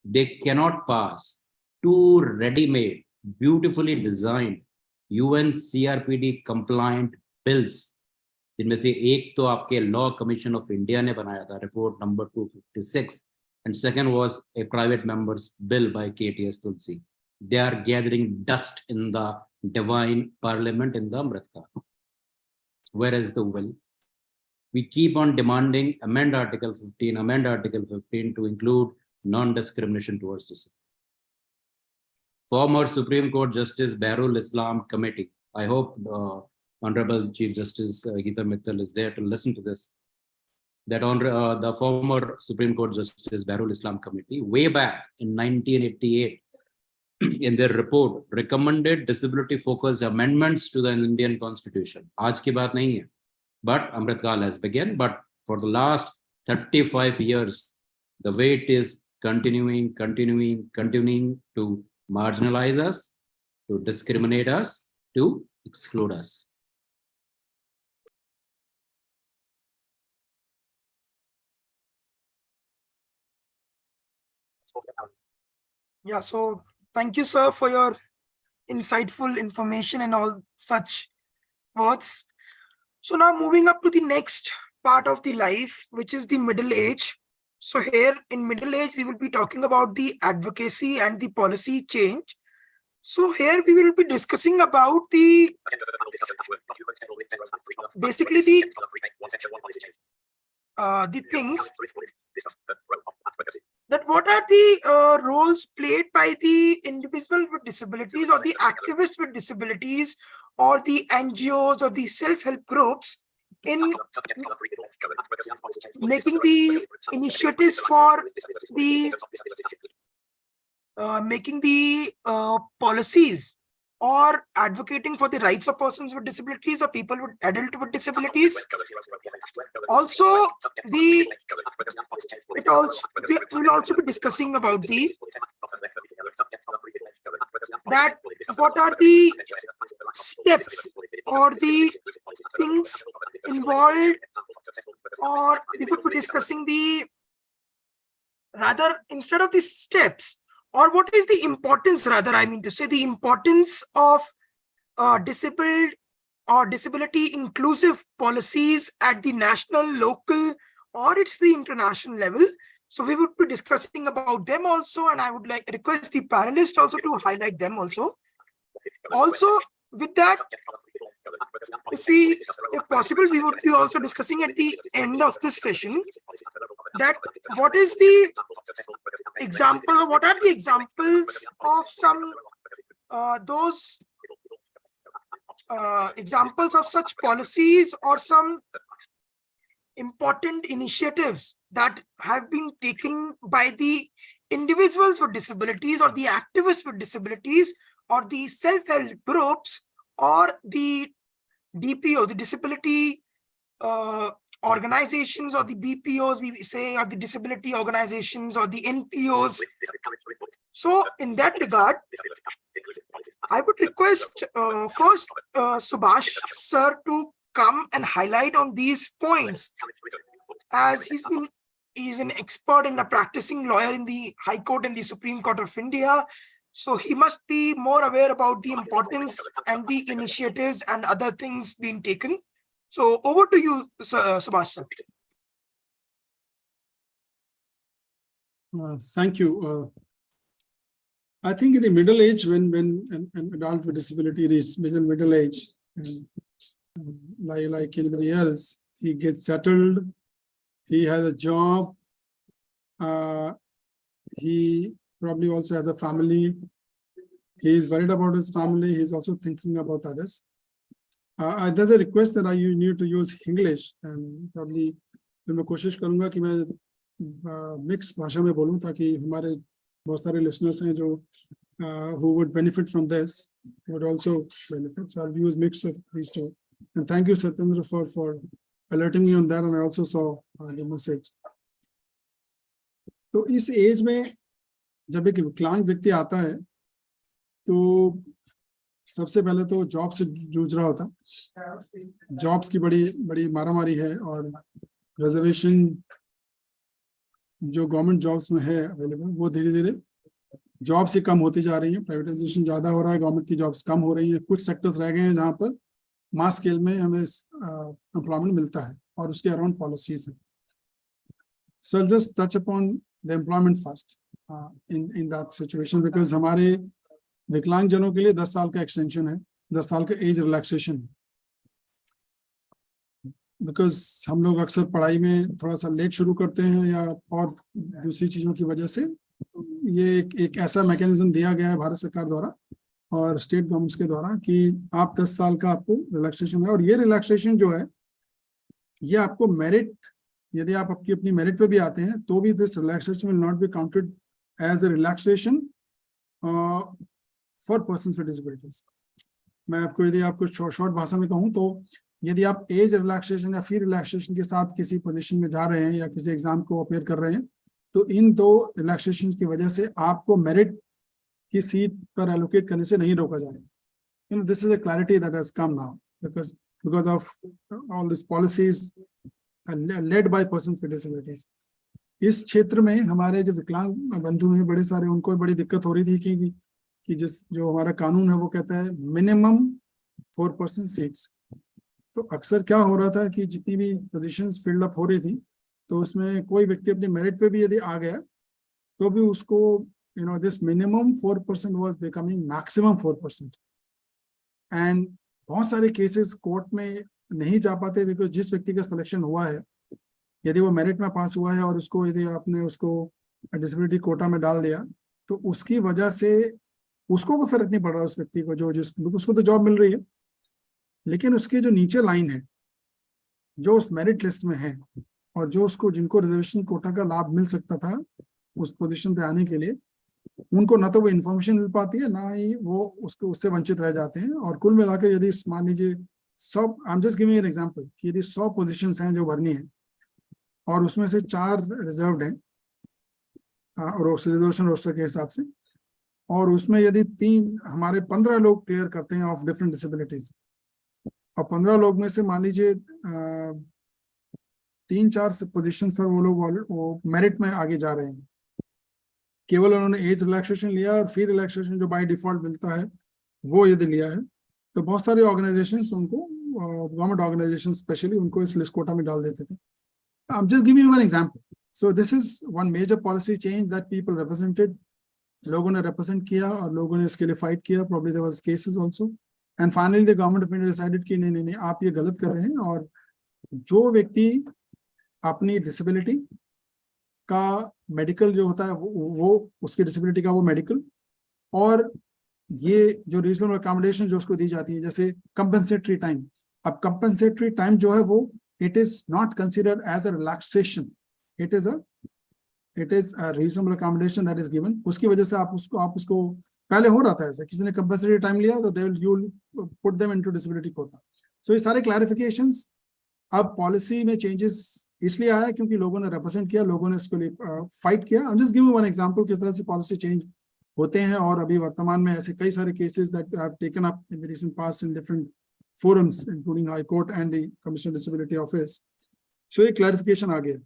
S7: they cannot pass two ready-made, beautifully designed UN CRPD compliant bills, जिनमें से एक तो आपके लॉ कमीशन ऑफ इंडिया ने बनाया था, report number 256, and second was a private member's bill by KTS Tulsi. They are gathering dust in the divine parliament in the Amritka. Where is the will? We keep on demanding amend Article 15 to include non-discrimination towards disability. Former Supreme Court Justice Bahrul Islam Committee. I hope Honorable Chief Justice Geeta Mittal is there to listen to this. That the former Supreme Court Justice Bahrul Islam Committee, way back in 1988, in their report, recommended disability-focused amendments to the Indian Constitution. Aaj ki baat nahi hai. But Amritkaal has begun. But for the last 35 years, the wait is continuing to marginalize us, to discriminate us, to exclude us.
S1: Yeah, so thank you, sir, for your insightful information and all such words. So now moving up to the next part of the life, which is the middle age. So here in middle age, we will be talking about the advocacy and the policy change. So here we will be discussing about the basically the things that what are the roles played by the individual with disabilities or the activists with disabilities or the NGOs or the self-help groups in making the initiatives for the making the policies or advocating for the rights of persons with disabilities or people with adult with disabilities. Also, we will also be discussing about the that what are the steps or the things involved, or we will be discussing the rather instead of the steps, or what is the importance, rather I mean to say the importance of disabled or disability inclusive policies at the national, local, or it's the international level. So we would be discussing about them also, and I would like request the panelists also to highlight them also. Also, with that, if possible, we would be also discussing at the end of this session that what is the example, what are the examples of some those examples of such policies or some important initiatives that have been taken by the individuals with disabilities or the activists with disabilities or the self-help groups or the DPO, the disability organizations, or the BPOs we say, or the disability organizations or the NPOs. So in that regard, I would request first Subhash sir to come and highlight on these points, as he's an expert and a practicing lawyer in the High Court and the Supreme Court of India. So he must be more aware about the importance and the initiatives and other things being taken. So over to you, Subhash sir.
S6: Thank you. I think in the middle age, when an adult with disability is middle age, like anybody else. He gets settled. He has a job. He probably also has a family. He is worried about his family. He's also thinking about others. There's a request that you need to use English, and probably मैं कोशिश करूंगा कि मैं mix भाषा में बोलूं ताकि हमारे बहुत सारे listeners हैं जो who would benefit from this would also benefit. So I'll use mix of these two. And thank you, Satyendra, for alerting me on that. And I also saw the message. तो इस as में जब एक विकलांग व्यक्ति आता है तो सबसे पहले तो जॉब से जूझ रहा होता, जॉब्स की बड़ी बड़ी मारामारी है और रिजर्वेशन जो गवर्नमेंट जॉब्स में है अवेलेबल वो धीरे धीरे जॉब्स ही कम होती जा रही है, प्राइवेटाइजेशन ज्यादा हो रहा है, गवर्नमेंट की जॉब्स कम हो रही है, कुछ सेक्टर्स रह गए हैं जहां पर मास स्केल में हमें एम्प्लॉयमेंट मिलता है और उसके अराउंड पॉलिसीज है. So just touch upon the employment first in that situation, because हमारे विकलांग जनों के लिए 10 साल का एक्सटेंशन है, 10 साल का एज रिलैक्सेशन है. बिकॉज हम लोग अक्सर पढ़ाई में थोड़ा सा लेट शुरू करते हैं या और दूसरी चीजों की वजह से ये एक ऐसा मैकेनिज्म दिया गया है भारत सरकार द्वारा और स्टेट गवर्नमेंट्स के द्वारा कि आप 10 साल का आपको रिलैक्सेशन है. और ये रिलैक्सेशन जो है ये आपको मेरिट, यदि आप आपकी अपनी मेरिट पे भी आते हैं तो भी this relaxation will not be counted as a relaxation for persons with disabilities. मैं आपको यदि आपको शॉर्ट भाषा में कहूँ तो यदि आप एज रिलैक्सेशन या फी रिलैक्सेशन के साथ किसी पोजीशन में जा रहे हैं या किसी एग्जाम को अपेयर कर रहे हैं तो इन दो रिलैक्सेशन की वजह से आपको मेरिट की सीट पर एलोकेट करने से नहीं रोका जाएगा. This is a clarity that has come now because of all this policies led by persons with disabilities. इस क्षेत्र में हमारे जो विकलांग बंधु हैं बड़े सारे, उनको बड़ी दिक्कत हो रही थी कि जिस जो हमारा कानून है वो कहता है मिनिमम 4% सीट्स. तो अक्सर क्या हो रहा था कि जितनी भी पोजीशंस फिल्ड अप हो रही थी तो उसमें कोई व्यक्ति अपने मेरिट पे भी यदि आ गया तो भी उसको this minimum 4% was becoming maximum 4%. And बहुत सारे केसेस कोर्ट में नहीं जा पाते बिकॉज जिस व्यक्ति का सिलेक्शन हुआ है यदि वो मेरिट में पास हुआ है और उसको यदि आपने उसको डिसेबिलिटी कोटा में डाल दिया तो उसकी वजह से उसको कोई फर्क नहीं पड़ रहा उस व्यक्ति को जो उसको तो जॉब मिल रही है, लेकिन उसके जो नीचे लाइन है जो उस मेरिट लिस्ट में है और जो उसको जिनको रिजर्वेशन कोटा का लाभ मिल सकता था उस पोजीशन पे आने के लिए, उनको ना तो वो इन्फॉर्मेशन मिल पाती है ना ही वो उससे वंचित रह जाते हैं. और कुल मिलाकर यदि मान लीजिए 100, आई am just giving an example कि यदि 100 पोजीशंस हैं जो भरनी है और उसमें से 4 रिजर्व्ड हैं और रिजर्वेशन रोस्टर के हिसाब से, और उसमें यदि 3 हमारे 15 लोग क्लियर करते हैं ऑफ डिफरेंट डिसेबिलिटीज और 15 लोग में से मान लीजिए 3-4 पोजीशंस पर वो लोग मेरिट में आगे जा रहे हैं, केवल उन्होंने एज रिलैक्सेशन लिया और फी रिलैक्सेशन जो बाय डिफॉल्ट मिलता है वो यदि लिया है तो बहुत सारे ऑर्गेनाइजेशंस उनको गवर्नमेंट ऑर्गेनाइजेशन स्पेशली उनको इस लिस्ट कोटा में डाल देते थे. I am just giving you one example. So this is one major policy change that people represented. लोगों ने रिप्रेजेंट किया और लोगों ने इसके लिए फाइट किया. Probably there was cases also and finally the government of India decided कि नहीं आप ये गलत कर रहे हैं और जो व्यक्ति अपनी डिसेबिलिटी का मेडिकल जो होता है वो उसकी डिसेबिलिटी का वो मेडिकल और ये जो रीजनल अकोमोडेशन जो उसको दी जाती है जैसे कंपनसेटरी टाइम. अब कंपनसेटरी टाइम जो है वो it is not considered as a relaxation, it is a regional accommodation that is given. उसकी वजह से आप उसको पहले हो रहा था ऐसा, किसी ने कंपनसेटरी टाइम लिया तो they will you put them into disability quota. So ये सारे क्लैरिफिकेशंस अब पॉलिसी में चेंजेस इसलिए आया क्योंकि लोगों ने रिप्रेजेंट किया, लोगों ने इसके लिए फाइट किया. आई am just giving one example किस तरह से पॉलिसी चेंज होते हैं और अभी वर्तमान में ऐसे कई सारे cases that have taken up in the recent past in different forums including High Court and the Commission on Disability Office. So ये क्लैरिफिकेशन आ गया.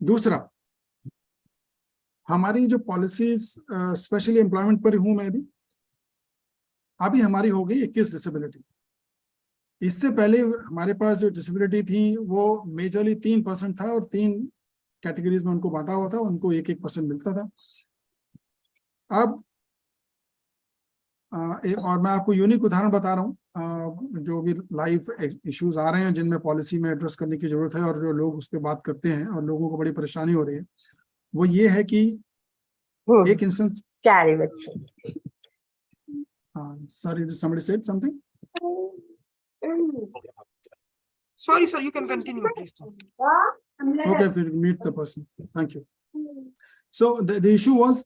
S6: दूसरा, हमारी जो पॉलिसीज स्पेशली एम्प्लॉयमेंट पर हूं मैं भी, अभी हमारी हो गई 21 डिसेबिलिटी. इससे पहले हमारे पास जो डिसेबिलिटी थी वो मेजरली 3% था और 3 कैटेगरीज में उनको बांटा हुआ था, उनको 1-1% मिलता था. अब और मैं आपको यूनिक उदाहरण बता रहा हूँ, जो भी लाइव इश्यूज आ रहे हैं जिनमें पॉलिसी में एड्रेस करने की जरूरत है और जो लोग उस पर बात करते हैं और लोगों को बड़ी परेशानी हो रही है, वो ये है कि एक instance, sorry, somebody said something.
S1: Sorry, sir, you can continue, please.
S6: Okay, फिर meet the person. Thank you. So the issue was,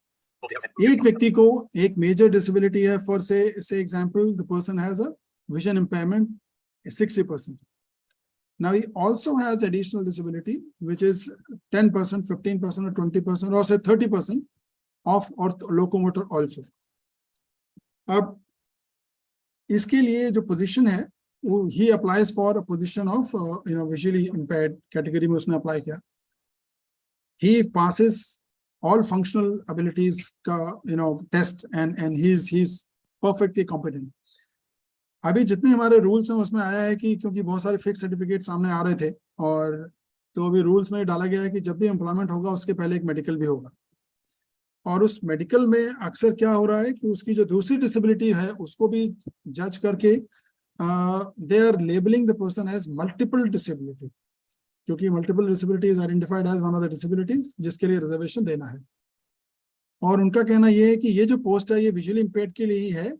S6: एक व्यक्ति को एक मेजर डिसेबिलिटी है, फॉर से example the person has a vision impairment 60%. Now he also has additional disability which is 10%, 15% or 20% or say 30% of or locomotor also. अब इसके लिए जो पोजीशन है वो he applies for a position of visually impaired category में उसने apply किया. He passes all functional abilities का test and he's perfectly competent. अभी जितने हमारे रूल्स हैं उसमें आया है कि क्योंकि बहुत सारे फिक्स सर्टिफिकेट सामने आ रहे थे, और तो अभी रूल्स में डाला गया है कि जब भी एम्प्लॉयमेंट होगा उसके पहले एक मेडिकल भी होगा, और उस मेडिकल में अक्सर क्या हो रहा है कि उसकी जो दूसरी डिसेबिलिटी है उसको भी जज करके they are labelling the person as multiple disability, क्योंकि multiple disability is identified as one of the disabilities जिसके लिए रिजर्वेशन देना है. और उनका कहना यह है कि ये जो पोस्ट है ये विजुअली इम्पेयर्ड के लिए ही है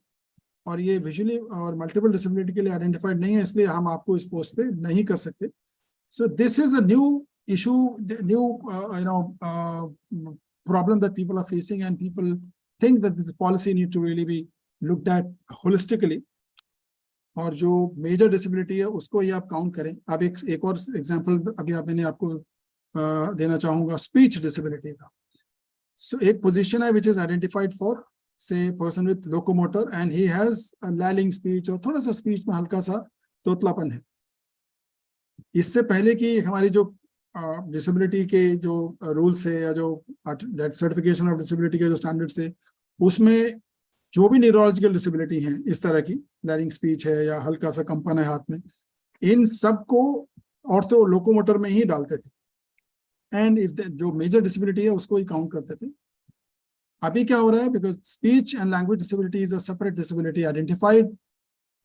S6: और ये विजुअली और मल्टीपल डिसेबिलिटी के लिए आइडेंटिफाइड नहीं है, इसलिए हम आपको इस पोस्ट पे नहीं कर सकते. सो this is a new issue, new problem that people are facing, and people think that this policy need to really be looked at holistically. और जो मेजर डिसेबिलिटी है उसको ही आप काउंट करें. अब एक और एग्जांपल अभी मैंने आपको देना चाहूंगा स्पीच डिसेबिलिटी का. सो एक पोजीशन है विच इज आइडेंटिफाइड फॉर से person with locomotor and he has a lalling speech और थोड़ा सा स्पीच में हल्का सा तोतलापन है. इससे पहले कि हमारी जो डिसेबिलिटी के जो रूल्स है या जो सर्टिफिकेशन ऑफ डिसेबिलिटी के जो स्टैंडर्ड्स थे उसमें जो भी न्यूरोलॉजिकल डिसेबिलिटी हैं इस तरह की, लैरिंग स्पीच है या हल्का सा कंपन है हाथ में, इन सब को ऑर्थो लोकोमोटर में ही डालते थे, एंड इफ जो मेजर डिसेबिलिटी है उसको ही काउंट करते थे. अभी क्या हो रहा है, because speech and language disability is a separate disability identified,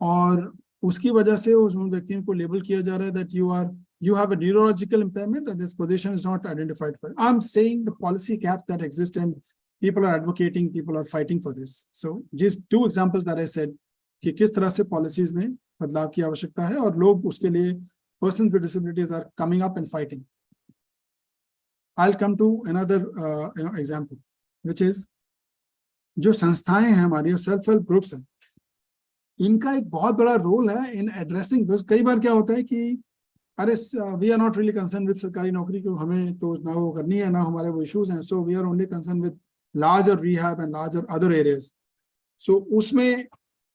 S6: और उसकी वजह से उस व्यक्तियों को लेबल किया जा रहा है that you have a neurological impairment and this position is not identified for. I'm saying the policy gaps that exist and people are advocating, people are fighting for this. So just two examples that I said कि किस तरह से policies में बदलाव की आवश्यकता है और लोग उसके लिए persons with disabilities are coming up and fighting. I'll come to another example which is जो संस्थाएं हैं हमारी सेल्फ हेल्प ग्रुप्स हैं, इनका एक बहुत बड़ा रोल है इन एड्रेसिंग. कई बार क्या होता है कि अरे we are not really concern with सरकारी नौकरी, क्यों हमें तो ना वो करनी है ना हमारे वो इश्यूज हैं, so we are only concern with larger rehab and larger other areas. So उसमें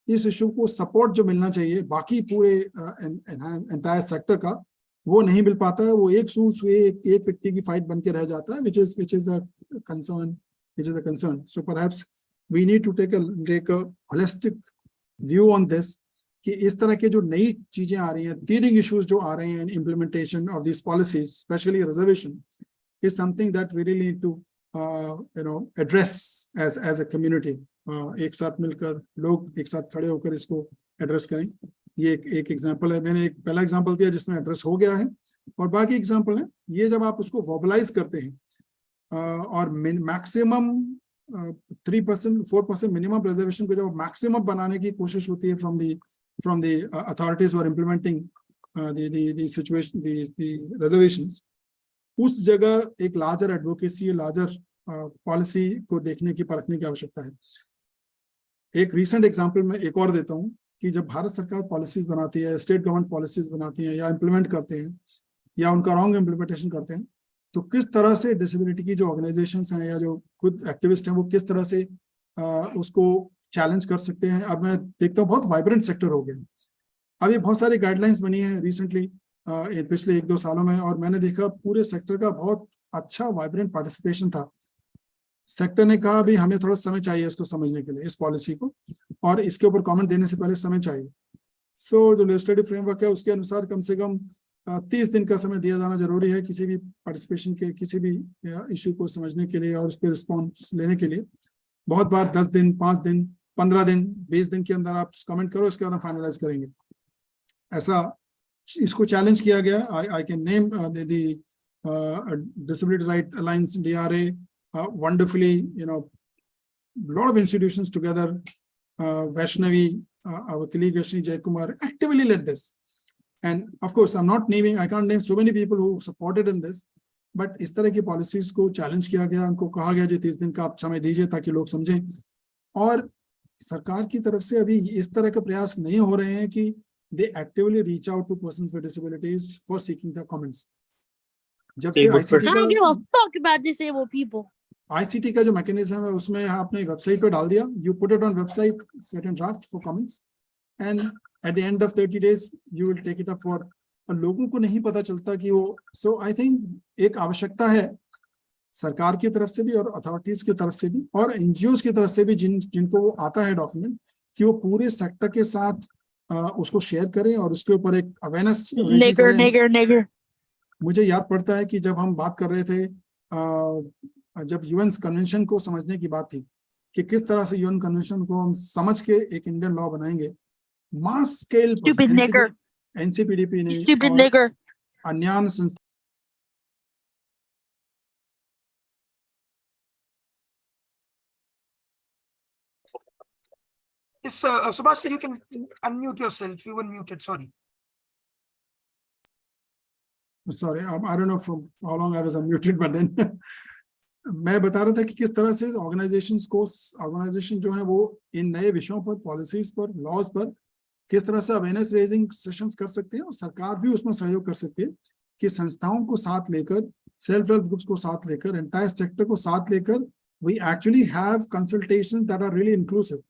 S6: इस इशू को सपोर्ट जो मिलना चाहिए बाकी पूरे एंटायर सेक्टर का वो नहीं मिल पाता है. वो एक सूर से एक व्यक्ति की फाइट बन के रह जाता है, which is a concern. So perhaps we need to take a holistic view on this कि इस तरह के जो नई चीजें आ रही हैं, टीथिंग इश्यूज जो आ रहे हैं in implementation of this policies, especially reservation, is something that we really need to address as a community. एक साथ मिलकर लोग एक साथ खड़े होकर इसको एड्रेस करें. ये एक एग्जांपल है, मैंने एक पहला एग्जांपल दिया जिसमें एड्रेस हो गया है, और बाकी एग्जांपल है ये जब आप उसको वर्बलाइज करते हैं और मैक्सिमम 3% 4% मिनिमम रिजर्वेशन को जब मैक्सिमम बनाने की कोशिश होती है from the authorities who are implementing the situation, the reservations, उस जगह एक larger advocacy, larger policy को देखने की परखने की आवश्यकता है. एक recent example मैं एक और देता हूँ कि जब भारत सरकार पॉलिसीज बनाती है, स्टेट गवर्नमेंट पॉलिसीज बनाती हैं या इम्प्लीमेंट करते हैं या उनका रॉन्ग इम्प्लीमेंटेशन करते हैं, तो किस तरह से डिसेबिलिटी की जो ऑर्गेनाइजेशंस हैं या जो खुद एक्टिविस्ट हैं वो किस तरह से उसको चैलेंज कर सकते हैं. अब मैं देखता हूँ बहुत वाइब्रेंट सेक्टर हो गया. अभी बहुत सारी गाइडलाइंस बनी है रिसेंटली पिछले 1-2 सालों में, और मैंने देखा पूरे सेक्टर का बहुत अच्छा वाइब्रेंट पार्टिसिपेशन था. सेक्टर ने कहा अभी हमें थोड़ा समय चाहिए इसको समझने के लिए, इस पॉलिसी को, और इसके ऊपर कमेंट देने से पहले समय चाहिए. सो जो लेजिस्लेटिव फ्रेमवर्क है उसके अनुसार कम से कम 30 दिन का समय दिया जाना जरूरी है किसी भी पार्टिसिपेशन के, किसी भी इशू को समझने के लिए और उस पर रिस्पॉन्स लेने के लिए. बहुत बार 10 दिन, 5 दिन 15 दिन 20 दिन के अंदर आप कमेंट करो, इसके बाद हम फाइनलाइज करेंगे। ऐसा इसको चैलेंज किया गया। I can name the Disability Right Alliance, DRA, wonderfully, lot of institutions together. Vaishnavi, our colleague Vaishnavi Jaikumar actively led this. And of course, I'm not naming, I can't name so many people who supported in this, but इस तरह की policies को challenge किया गया, उनको कहा गया जी 30 दिन का आप समय दीजिए ताकि लोग समझें। और सरकार की तरफ से अभी इस तरह के प्रयास नहीं हो रहे हैं कि they actively reach out to persons with disabilities for seeking their comments. जब से ICT का जो मैकेनिज्म है उसमें आपने वेबसाइट पे डाल दिया, you put it on website, certain draft for comments, and at the end of 30 days you will take it up for, और लोगों को नहीं पता चलता कि वो, so I think एक आवश्यकता है सरकार की तरफ से भी और अथॉरिटीज की तरफ से भी और NGOs की तरफ से भी जिनको वो आता है डॉक्यूमेंट, कि वो पूरे सेक्टर के साथ उसको शेयर करें और उसके ऊपर एक अवेयरनेस। मुझे याद पड़ता है कि जब हम बात कर रहे थे, जब यूएन कन्वेंशन को समझने की बात थी कि किस तरह से यूएन कन्वेंशन को हम समझ के एक इंडियन लॉ बनाएंगे, मास स्केल पर एनसीपीडीपी ने और अन्य संस्था
S1: Subhash, you can unmute yourself. You were muted. Sorry.
S6: Sorry, I don't know from how long I was unmuted, but then मैं बता रहा था कि किस तरह से ऑर्गेनाइजेशन जो है वो इन नए विषयों पर, पॉलिसीज पर, लॉज पर किस तरह से अवेयरनेस रेजिंग सेशंस कर सकते हैं, और सरकार भी उसमें सहयोग कर सकती है कि संस्थाओं को साथ लेकर, सेल्फ हेल्प ग्रुप्स को साथ लेकर, एंटायर सेक्टर को साथ लेकर, we actually have consultations that are really inclusive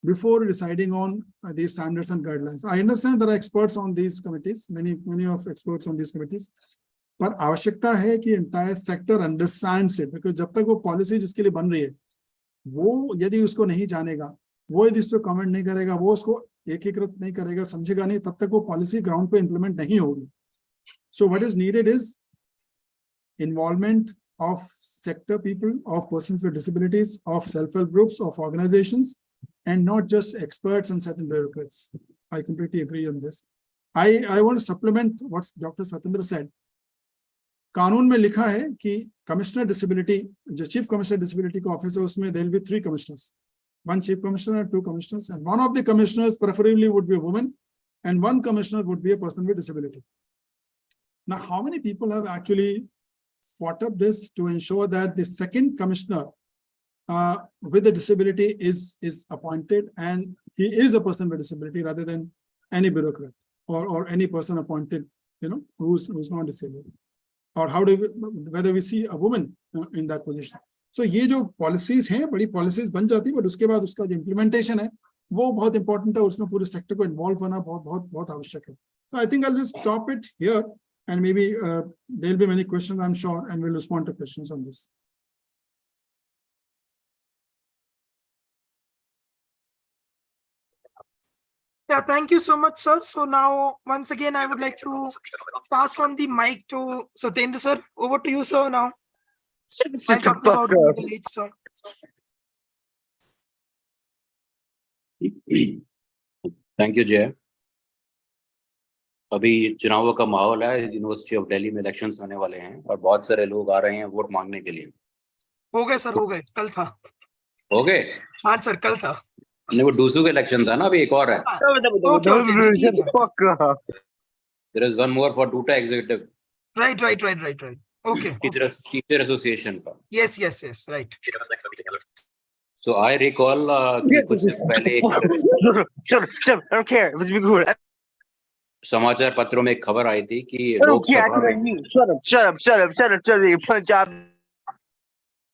S6: before deciding on these standards and guidelines. I understand there are experts on these committees, many of experts on these committees, पर आवश्यकता है कि entire sector understands it, because जब तक वो policy जिसके लिए बन रही है वो यदि उसको नहीं जानेगा, वो यदि इस पर कमेंट नहीं करेगा, वो उसको एकीकृत नहीं करेगा, समझेगा नहीं, तब तक वो पॉलिसी ग्राउंड पे इंप्लीमेंट नहीं होगी। So what is needed is involvement of sector people, of persons with disabilities, of self-help groups, of organizations, and not just experts and certain bureaucrats. I completely agree on this. I want to supplement what Dr. Satyendra said. कानून में लिखा है कि commissioner disability, जो chief commissioner disability का office है, उसमें there will be 3 commissioners, 1 chief commissioner and 2 commissioners, and one of the commissioners preferably would be a woman, and 1 commissioner would be a person with disability. Now, how many people have actually fought up this to ensure that the second commissioner with a disability is appointed, and he is a person with disability rather than any bureaucrat or any person appointed, who's not disabled, or how do whether we see a woman in that position. So ये जो policies हैं, बड़ी policies बन जाती है, but उसके बाद उसका जो implementation है वो बहुत important है, उसमें पूरे sector को involve होना बहुत आवश्यक है. So I think I'll just stop it here. And maybe there'll be many questions, I'm sure, and we'll respond to questions on this.
S1: Yeah, thank you so much, sir. So now, once again, I would like to pass on the mic to Satyendra, sir. Over to you, sir, now. While talking about middle age, sir.
S7: Thank you, Jay. अभी चुनावों का माहौल है, university of Delhi में elections होने वाले हैं और बहुत सारे लोग आ रहे हैं वोट मांगने के लिए।
S1: हो गए सर, हो गए, कल था।
S7: हो गए?
S1: हाँ सर, कल था।
S7: नहीं, वो दूसरों का इलेक्शन था ना, अभी एक और है। There is one more for Duta executive.
S1: Right. Okay.
S7: Teacher association का।
S1: Yes, right.
S7: So I recall कि कुछ दिन पहले
S8: Sure, I don't care. Let's be good.
S7: समाचार पत्रों में एक खबर आई थी कि लोकसभा में
S8: Shut up, you Punjab.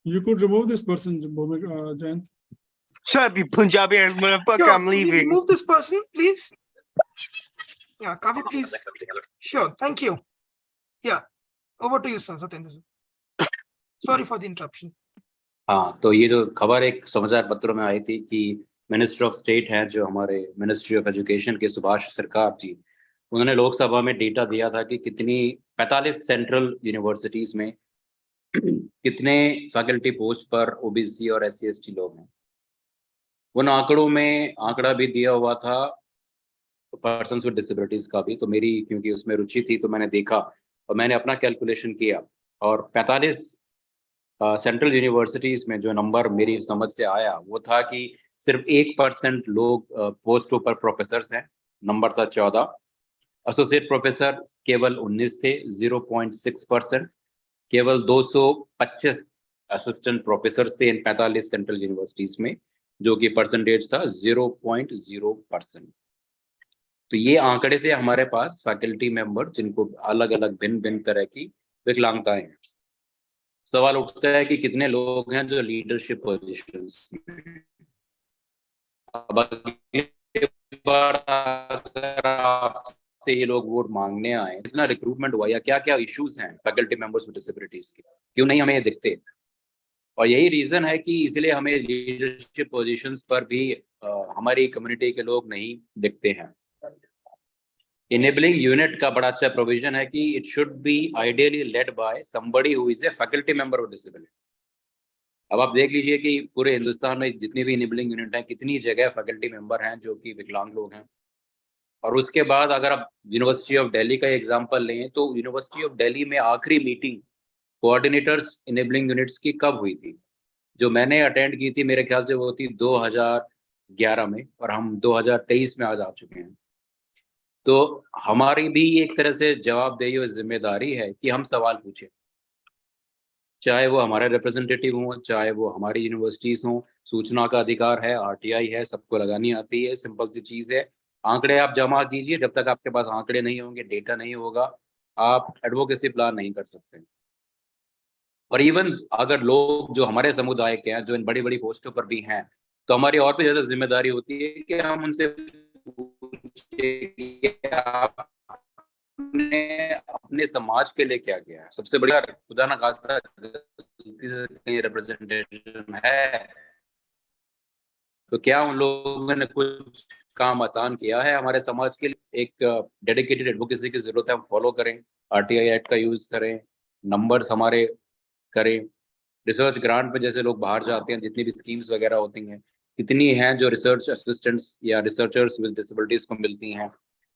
S6: You could remove this person, Jayant.
S8: Shut up, you Punjabi ass motherfucker,
S1: Sure,
S8: I'm leaving.
S1: Remove this person, please. Yeah, Kavya, please. Sure, thank you. Yeah, over to you, sir, Satyendra, sir. Sorry for the interruption.
S7: हाँ, तो ये जो खबर एक समाचार पत्रों में आई थी कि मिनिस्टर ऑफ स्टेट हैं, जो हमारे मिनिस्ट्री ऑफ एजुकेशन के सुभाष सरकार जी, उन्होंने लोकसभा में डेटा दिया था कि कितनी 45 सेंट्रल यूनिवर्सिटीज में कितने फैकल्टी पोस्ट पर ओबीसी और SC ST लोग हैं। उन आंकड़ों में आंकड़ा भी दिया हुआ था पर्सन विद डिसेबिलिटीज का भी, तो मेरी क्योंकि उसमें रुचि थी तो मैंने देखा और मैंने अपना कैलकुलेशन किया, और 45 सेंट्रल यूनिवर्सिटीज में जो नंबर मेरी समझ से आया वो था कि सिर्फ 1% लोग पोस्ट पर प्रोफेसर हैं, नंबर था 14। एसोसिएट प्रोफेसर केवल 19 थे, 0.6%। केवल 225 असिस्टेंट प्रोफेसर थे इन 45 सेंट्रल यूनिवर्सिटीज में, जो कि परसेंटेज था 0.0%। तो ये आंकड़े थे हमारे पास फैकल्टी मेंबर जिनको अलग अलग भिन्न भिन्न तरह की विकलांगताएं हैं। सवाल उठता है कि कितने लोग हैं जो लीडरशिप पोजीशंस में हैं। अब अगली बार अगर आपसे ये लोग वोट मांगने आए, कितना रिक्रूटमेंट हुआ या क्या क्या इश्यूज हैं फैकल्टी मेंबर्स विद डिसेबिलिटीज के, क्यों नहीं हमें ये दिखते? और यही रीजन है कि इसलिए हमें लीडरशिप पोजीशंस पर भी हमारी कम्युनिटी के लोग नहीं दिखते हैं। इनेबलिंग यूनिट का बड़ा अच्छा प्रोविजन है कि it should be ideally led by somebody who is a faculty member with disability. अब आप देख लीजिए कि पूरे हिंदुस्तान में जितनी भी इनेबलिंग यूनिट है, कितनी जगह फैकल्टी मेंबर हैं जो कि विकलांग लोग हैं। और उसके बाद अगर आप यूनिवर्सिटी ऑफ दिल्ली का एग्जांपल लें तो यूनिवर्सिटी ऑफ दिल्ली में आखिरी मीटिंग कोऑर्डिनेटर्स इनेबलिंग यूनिट्स की कब हुई थी? जो मैंने अटेंड की थी मेरे ख्याल से वो थी 2011 में, और हम 2023 में आज आ चुके हैं। तो हमारी भी एक तरह से जवाबदेही और जिम्मेदारी है कि हम सवाल पूछें, चाहे वो हमारे रिप्रेजेंटेटिव हों, चाहे वो हमारी यूनिवर्सिटीज हों। सूचना का अधिकार है, आरटीआई है, सबको लगानी आती है, सिंपल सी चीज़ है। आंकड़े आप जमा कीजिए, जब तक आपके पास आंकड़े नहीं होंगे, डेटा नहीं होगा, आप एडवोकेसी प्लान नहीं कर सकते। और इवन अगर लोग जो हमारे समुदाय के हैं, जो इन बड़ी बड़ी पोस्टों पर भी हैं, तो हमारी और भी ज़्यादा जिम्मेदारी होती है कि हम उनसे पूछें कि आपने अपने समाज के लिए क्या किया है। सबसे बढ़िया खुदा ना खास्ता कहीं रिप्रेजेंटेशन है तो क्या उन लोगों ने कुछ काम आसान किया है हमारे समाज के लिए? एक डेडिकेटेड एडवोकेसी की जरूरत है, हम फॉलो करें, आरटीआई एक्ट का यूज करें, नंबर्स हमारे करें। रिसर्च ग्रांट पे जैसे लोग बाहर जाते हैं, जितनी भी स्कीम्स वगैरह होती हैं, कितनी हैं जो रिसर्च असिस्टेंट्स या रिसर्चर्स विद डिसेबिलिटीज को मिलती हैं,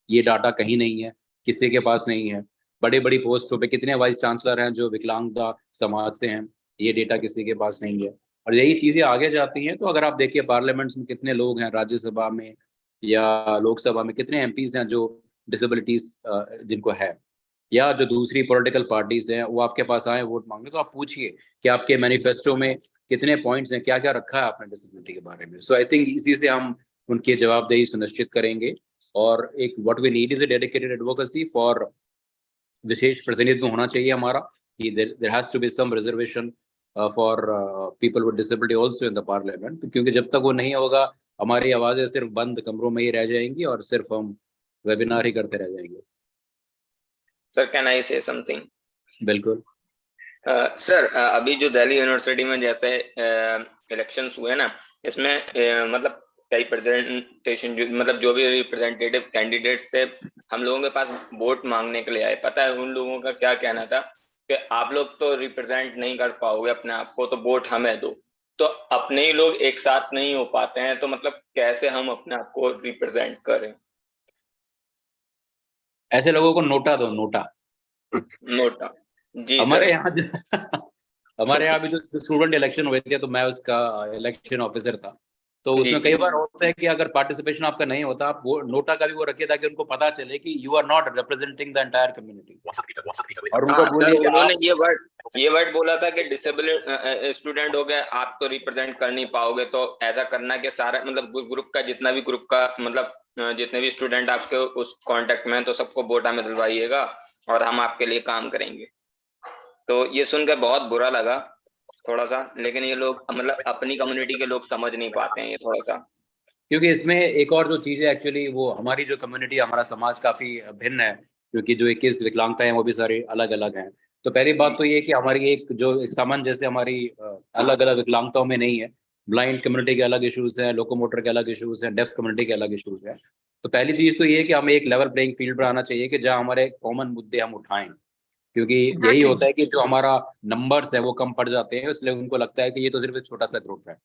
S7: ये डाटा कहीं नहीं है, किसी के पास नहीं है। बड़ी बड़ी पोस्टों पे कितने वाइस चांसलर हैं जो विकलांगता समाज से हैं, ये डेटा किसी के पास नहीं है। और यही चीज़ें आगे जाती हैं। तो अगर आप देखिए पार्लियामेंट्स में कितने लोग हैं, राज्यसभा में या लोकसभा में कितने एमपीज हैं जो डिसेबिलिटीज जिनको है, या जो दूसरी पॉलिटिकल पार्टीज हैं वो आपके पास आए वोट मांगने, तो आप पूछिए कि आपके मैनिफेस्टो में कितने पॉइंट्स हैं, क्या क्या रखा है आपने डिसेबिलिटी के बारे में। सो आई थिंक इसी से हम उनकी जवाबदेही सुनिश्चित करेंगे। और एक what we need is a dedicated advocacy for, विशेष प्रतिनिधित्व होना चाहिए हमारा कि there has to be some reservation for people with disability also in the parliament, क्योंकि जब तक वो नहीं होगा हमारी आवाज़ें सिर्फ बंद कमरों में ही रह जाएंगी और सिर्फ हम वेबिनार ही करते रह जाएंगे।
S9: सर कैन आई से समथिंग?
S7: बिल्कुल
S9: सर, अभी जो दिल्ली यूनिवर्सिटी में जैसे इलेक्शंस हुए ना, इसमें मतलब कई प्रेजेंटेशन मतलब जो भी रिप्रेजेंटेटिव कैंडिडेट्स थे, हम लोगों के पास वोट मांगने के लिए आए। पता है उन लोगों का क्या कहना था कि आप लोग तो रिप्रेजेंट नहीं कर पाओगे अपने आप को, तो वोट हमें दो। तो अपने ही लोग एक साथ नहीं हो पाते हैं, तो मतलब कैसे हम अपने आप को रिप्रेजेंट करें?
S7: ऐसे लोगों को नोटा दो, नोटा
S9: नोटा जी
S7: हमारे
S9: सर।
S7: यहाँ हमारे यहाँ भी जो स्टूडेंट इलेक्शन हुए थे तो मैं उसका इलेक्शन ऑफिसर था। तो
S9: जी
S7: उसमें
S9: जी
S7: कई बार होता है कि अगर पार्टिसिपेशन आपका नहीं होता, आप वो नोटा का भी वो रखिए ताकि उनको पता चले कि you are not representing the entire community. और उनको
S9: हाँ सर,
S7: बोलिए कि
S9: उन्होंने
S7: आप
S9: ये वर्ड बोला था कि डिसेबल स्टूडेंट हो गए, आप तो रिप्रेजेंट कर नहीं पाओगे। तो ऐसा करना कि सारा मतलब ग्रुप का जितना भी ग्रुप का मतलब जितने भी स्टूडेंट आपके उस कांटेक्ट में हैं, तो सबको वोटा में दिलवाइएगा और हम आपके लिए काम करेंगे। तो ये सुनकर बहुत बुरा लगा थोड़ा सा, लेकिन ये लोग मतलब अपनी कम्युनिटी के लोग समझ नहीं पाते हैं ये थोड़ा सा।
S7: क्योंकि इसमें एक और जो चीज़ है एक्चुअली, वो हमारी जो कम्युनिटी, हमारा समाज काफ़ी भिन्न है, क्योंकि जो 21 विकलांगता हैं वो भी सारी अलग अलग हैं। तो पहली बात तो ये है कि हमारी एक जो एक सामान्य जैसे हमारी अलग अलग विकलांगताओं में नहीं है। ब्लाइंड कम्युनिटी के अलग इश्यूज हैं, लोकोमोटर के अलग इश्यूज हैं, डेफ कम्युनिटी के अलग इश्यूज हैं। तो पहली चीज़ तो ये है कि हमें एक लेवल प्लेइंग फील्ड पर आना चाहिए कि जहाँ हमारे कॉमन मुद्दे हम उठाएं, क्योंकि यही होता है कि जो हमारा नंबर्स है वो कम पड़ जाते हैं, इसलिए उनको लगता है कि ये तो सिर्फ एक छोटा सा ग्रुप है।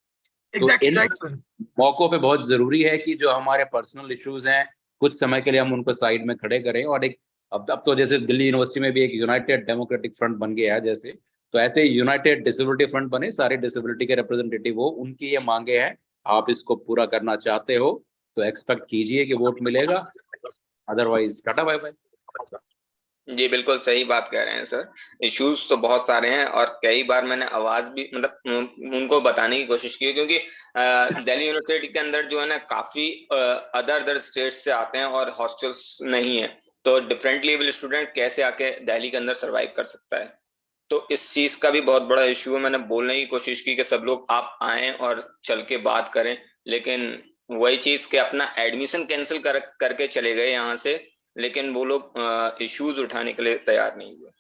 S1: Exactly
S7: इन
S1: right, sir.
S7: मौकों पे बहुत जरूरी है कि जो हमारे पर्सनल इश्यूज हैं कुछ समय के लिए हम उनको साइड में खड़े करें, और एक अब तो जैसे दिल्ली यूनिवर्सिटी में भी एक यूनाइटेड डेमोक्रेटिक फ्रंट बन गया है जैसे, तो ऐसे यूनाइटेड डिसेबिलिटी फ्रंट बने, सारे डिसेबिलिटी के रिप्रेजेंटेटिव हो, उनकी ये मांगे हैं, आप इसको पूरा करना चाहते हो तो एक्सपेक्ट कीजिए कि वोट मिलेगा, अदरवाइज टाटा बाय बाय।
S9: जी बिल्कुल सही बात कह रहे हैं सर। इश्यूज तो बहुत सारे हैं और कई बार मैंने आवाज भी मतलब उनको बताने की कोशिश की, क्योंकि दिल्ली यूनिवर्सिटी के अंदर जो है ना काफी अदर स्टेट्स से आते हैं और हॉस्टल्स नहीं है, तो डिफरेंटली एबल स्टूडेंट कैसे आके दिल्ली के अंदर सरवाइव कर सकता है, तो इस चीज का भी बहुत बड़ा इश्यू है। मैंने बोलने की कोशिश की कि सब लोग आप आए और चल के बात करें, लेकिन वही चीज के अपना एडमिशन कैंसिल करके चले गए यहाँ से, लेकिन वो लोग इश्यूज उठाने के लिए तैयार नहीं हुए।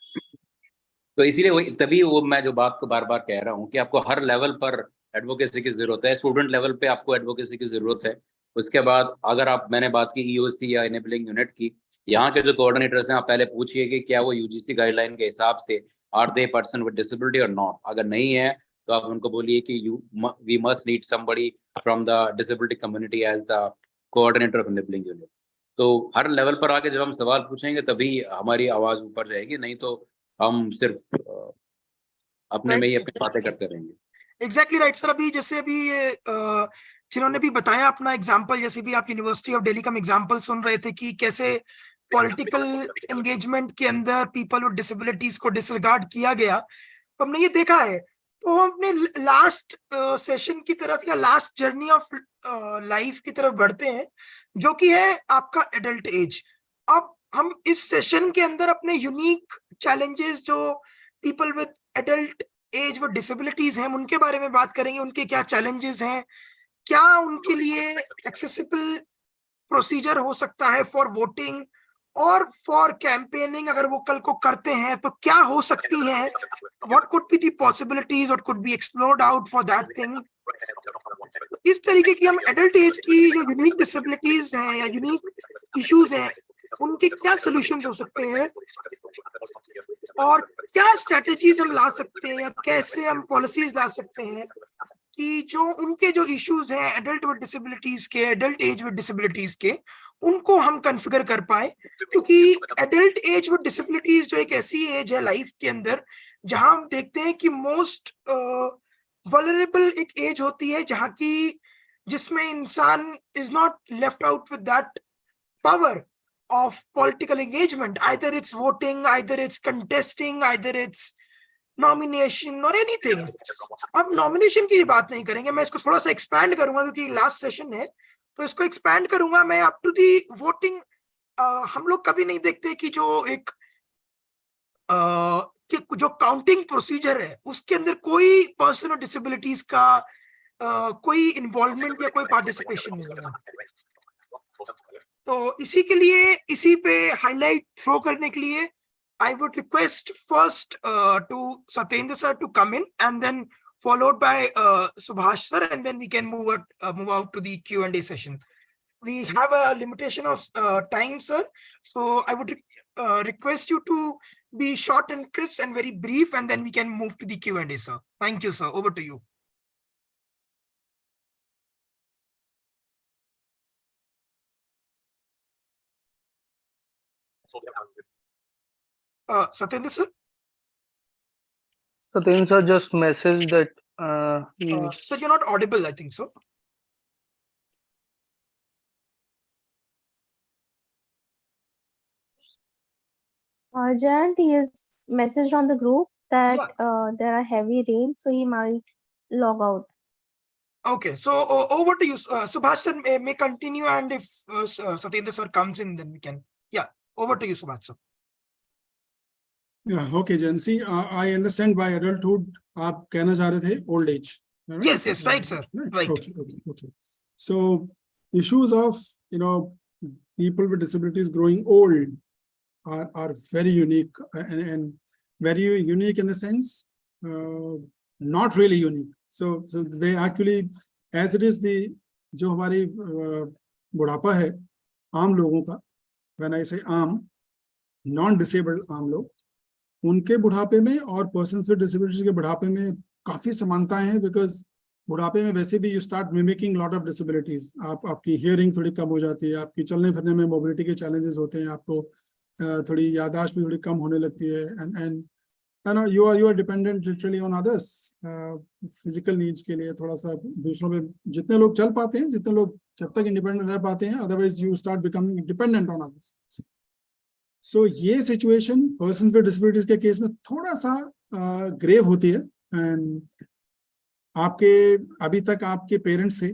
S7: तो इसीलिए वही तभी वो मैं जो बात को बार बार कह रहा हूँ कि आपको हर लेवल पर एडवोकेसी की जरूरत है। स्टूडेंट लेवल पे आपको एडवोकेसी की जरूरत है। उसके बाद अगर आप, मैंने बात की ईओसी या इनेबलिंग यूनिट की, यहाँ के जो कोऑर्डिनेटर्स हैं आप पहले पूछिए कि क्या वो यूजीसी गाइडलाइन के हिसाब से are they person with disability और नॉट। अगर नहीं है तो आप उनको बोलिए कि we must need somebody from the disability community as the coordinator of enabling unit. तो हर लेवल पर आके जब हम सवाल पूछेंगे तभी हमारी आवाज ऊपर जाएगी, नहीं तो हम सिर्फ अपने में ही अपनी बातें करते रहेंगे।
S1: Exactly right sir. अभी जैसे अभी जिन्होंने भी बताया अपना एग्जांपल, जैसे भी आप यूनिवर्सिटी ऑफ दिल्ली का एग्जांपल सुन रहे थे कि कैसे पॉलिटिकल एंगेजमेंट के अंदर पीपल विद डिसेबिलिटीज को डिसरिगार्ड किया गया, तो हमने ये देखा है। तो हम अपने लास्ट सेशन की तरफ या लास्ट जर्नी ऑफ लाइफ की तरफ बढ़ते हैं, जो कि है आपका एडल्ट एज। अब हम इस सेशन के अंदर अपने यूनिक चैलेंजेस जो पीपल विद एडल्ट एज वो डिसेबिलिटीज हैं उनके बारे में बात करेंगे, उनके क्या चैलेंजेस हैं, क्या उनके लिए एक्सेसिबल प्रोसीजर हो सकता है फॉर वोटिंग और फॉर कैंपेनिंग, अगर वो कल को करते हैं तो क्या हो सकती है, what could be the possibilities, what could be explored out for that thing. इस तरीके की हम एडल्ट एज की जो यूनिक डिसेबिलिटीज हैं या यूनिक इश्यूज हैं उनके क्या सॉल्यूशंस हो सकते हैं और क्या स्ट्रेटजीज हम ला सकते हैं या कैसे हम पॉलिसीज ला सकते हैं कि जो उनके जो इश्यूज हैं एडल्ट विद डिसेबिलिटीज के, एडल्ट एज विद डिसेबिलिटीज के, उनको हम कॉन्फ़िगर कर पाए। क्योंकि एडल्ट एज विद डिसेबिलिटीज जो एक ऐसी एज है लाइफ के अंदर जहां हम देखते हैं कि मोस्ट वल्नरेबल एक एज होती है, जहां की जिसमें इंसान is not left out with that power of political engagement, either it's voting, either it's contesting, either it's nomination or anything. अब nomination की बात नहीं करेंगे, मैं इसको थोड़ा सा expand करूंगा क्योंकि लास्ट सेशन है, तो इसको expand करूंगा मैं up to the voting। हम लोग कभी नहीं देखते कि जो एक कि जो काउंटिंग प्रोसीजर है उसके अंदर कोई पर्सन और डिसेबिलिटीज का कोई इन्वॉल्वमेंट या कोई पार्टिसिपेशन नहीं है। तो इसी के लिए, इसी पे हाईलाइट थ्रो करने के लिए I would request first to Satyendra sir to come in and then followed by Subhash sir, and then we can move out to the Q&A session. We have a limitation of time, sir, so I would request you to be short and crisp and very brief, and then we can move to the Q&A, sir. Thank you, sir. Over to you. Satyendra sir?
S10: Satyendra sir just messaged that
S1: Sir, you're not audible, I think so.
S2: Jayant, he has messaged on the group that there are heavy rains, so he might log out.
S1: Okay, so over to you, Subhash sir may continue, and if Satyendra sir comes in, then we can. Yeah, over to you, Subhash sir.
S6: Yeah, okay, Jen. See, I understand by adulthood, आप कहना चाह रहे थे old age. Right?
S1: Yes, right, sir. Right.
S6: Okay. So, issues of people with disabilities growing old are very unique and very unique in the sense, not really unique. So they actually, as it is the जो हमारी बुढ़ापा है आम लोगों का, when I say आम, non-disabled आम लोग, उनके बुढ़ापे में और persons with disabilities के बुढ़ापे में काफी समानताएं हैं, because बुढ़ापे में वैसे भी you start mimicking lot of disabilities, आपकी हियरिंग थोड़ी कम हो जाती है, आपकी चलने फिरने में मोबिलिटी के चैलेंजेस होते हैं, आपको थोड़ी याददाश्त भी थोड़ी कम होने लगती है, and you are dependent literally on others physical needs के लिए, थोड़ा सा दूसरों पे जितने लोग चल पाते हैं, जितने लोग जब तक इंडिपेंडेंट रह पाते हैं, otherwise you start becoming dependent on others. So ये सिचुएशन पर्सन विद डिसेबिलिटीज के केस में थोड़ा सा ग्रेव होती है। एंड आपके अभी तक आपके पेरेंट्स थे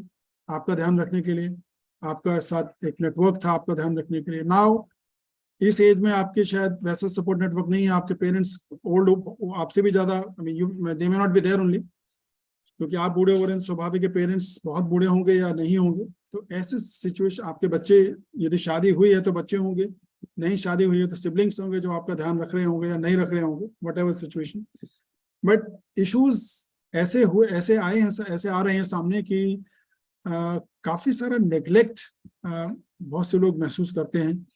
S6: आपका ध्यान रखने के लिए, आपका साथ एक नेटवर्क था आपका ध्यान रखने के लिए। नाउ इस एज में आपके शायद वैसा सपोर्ट नेटवर्क नहीं है, आपके पेरेंट्स ओल्ड, आपसे भी ज्यादा, they may not be there only, क्योंकि आप बूढ़े हो रहे हैं, स्वाभाविक है पेरेंट्स बहुत बूढ़े होंगे या नहीं होंगे। तो ऐसे सिचुएशन, आपके बच्चे यदि शादी हुई है तो बच्चे होंगे, नहीं शादी हुई है तो सिबलिंग्स होंगे जो आपका ध्यान रख रहे होंगे या नहीं रख रहे होंगे, what ever situation. But issues ऐसे हुए, ऐसे आए हैं, ऐसे आ रहे हैं सामने कि काफी सारा नेग्लेक्ट बहुत से लोग महसूस करते हैं,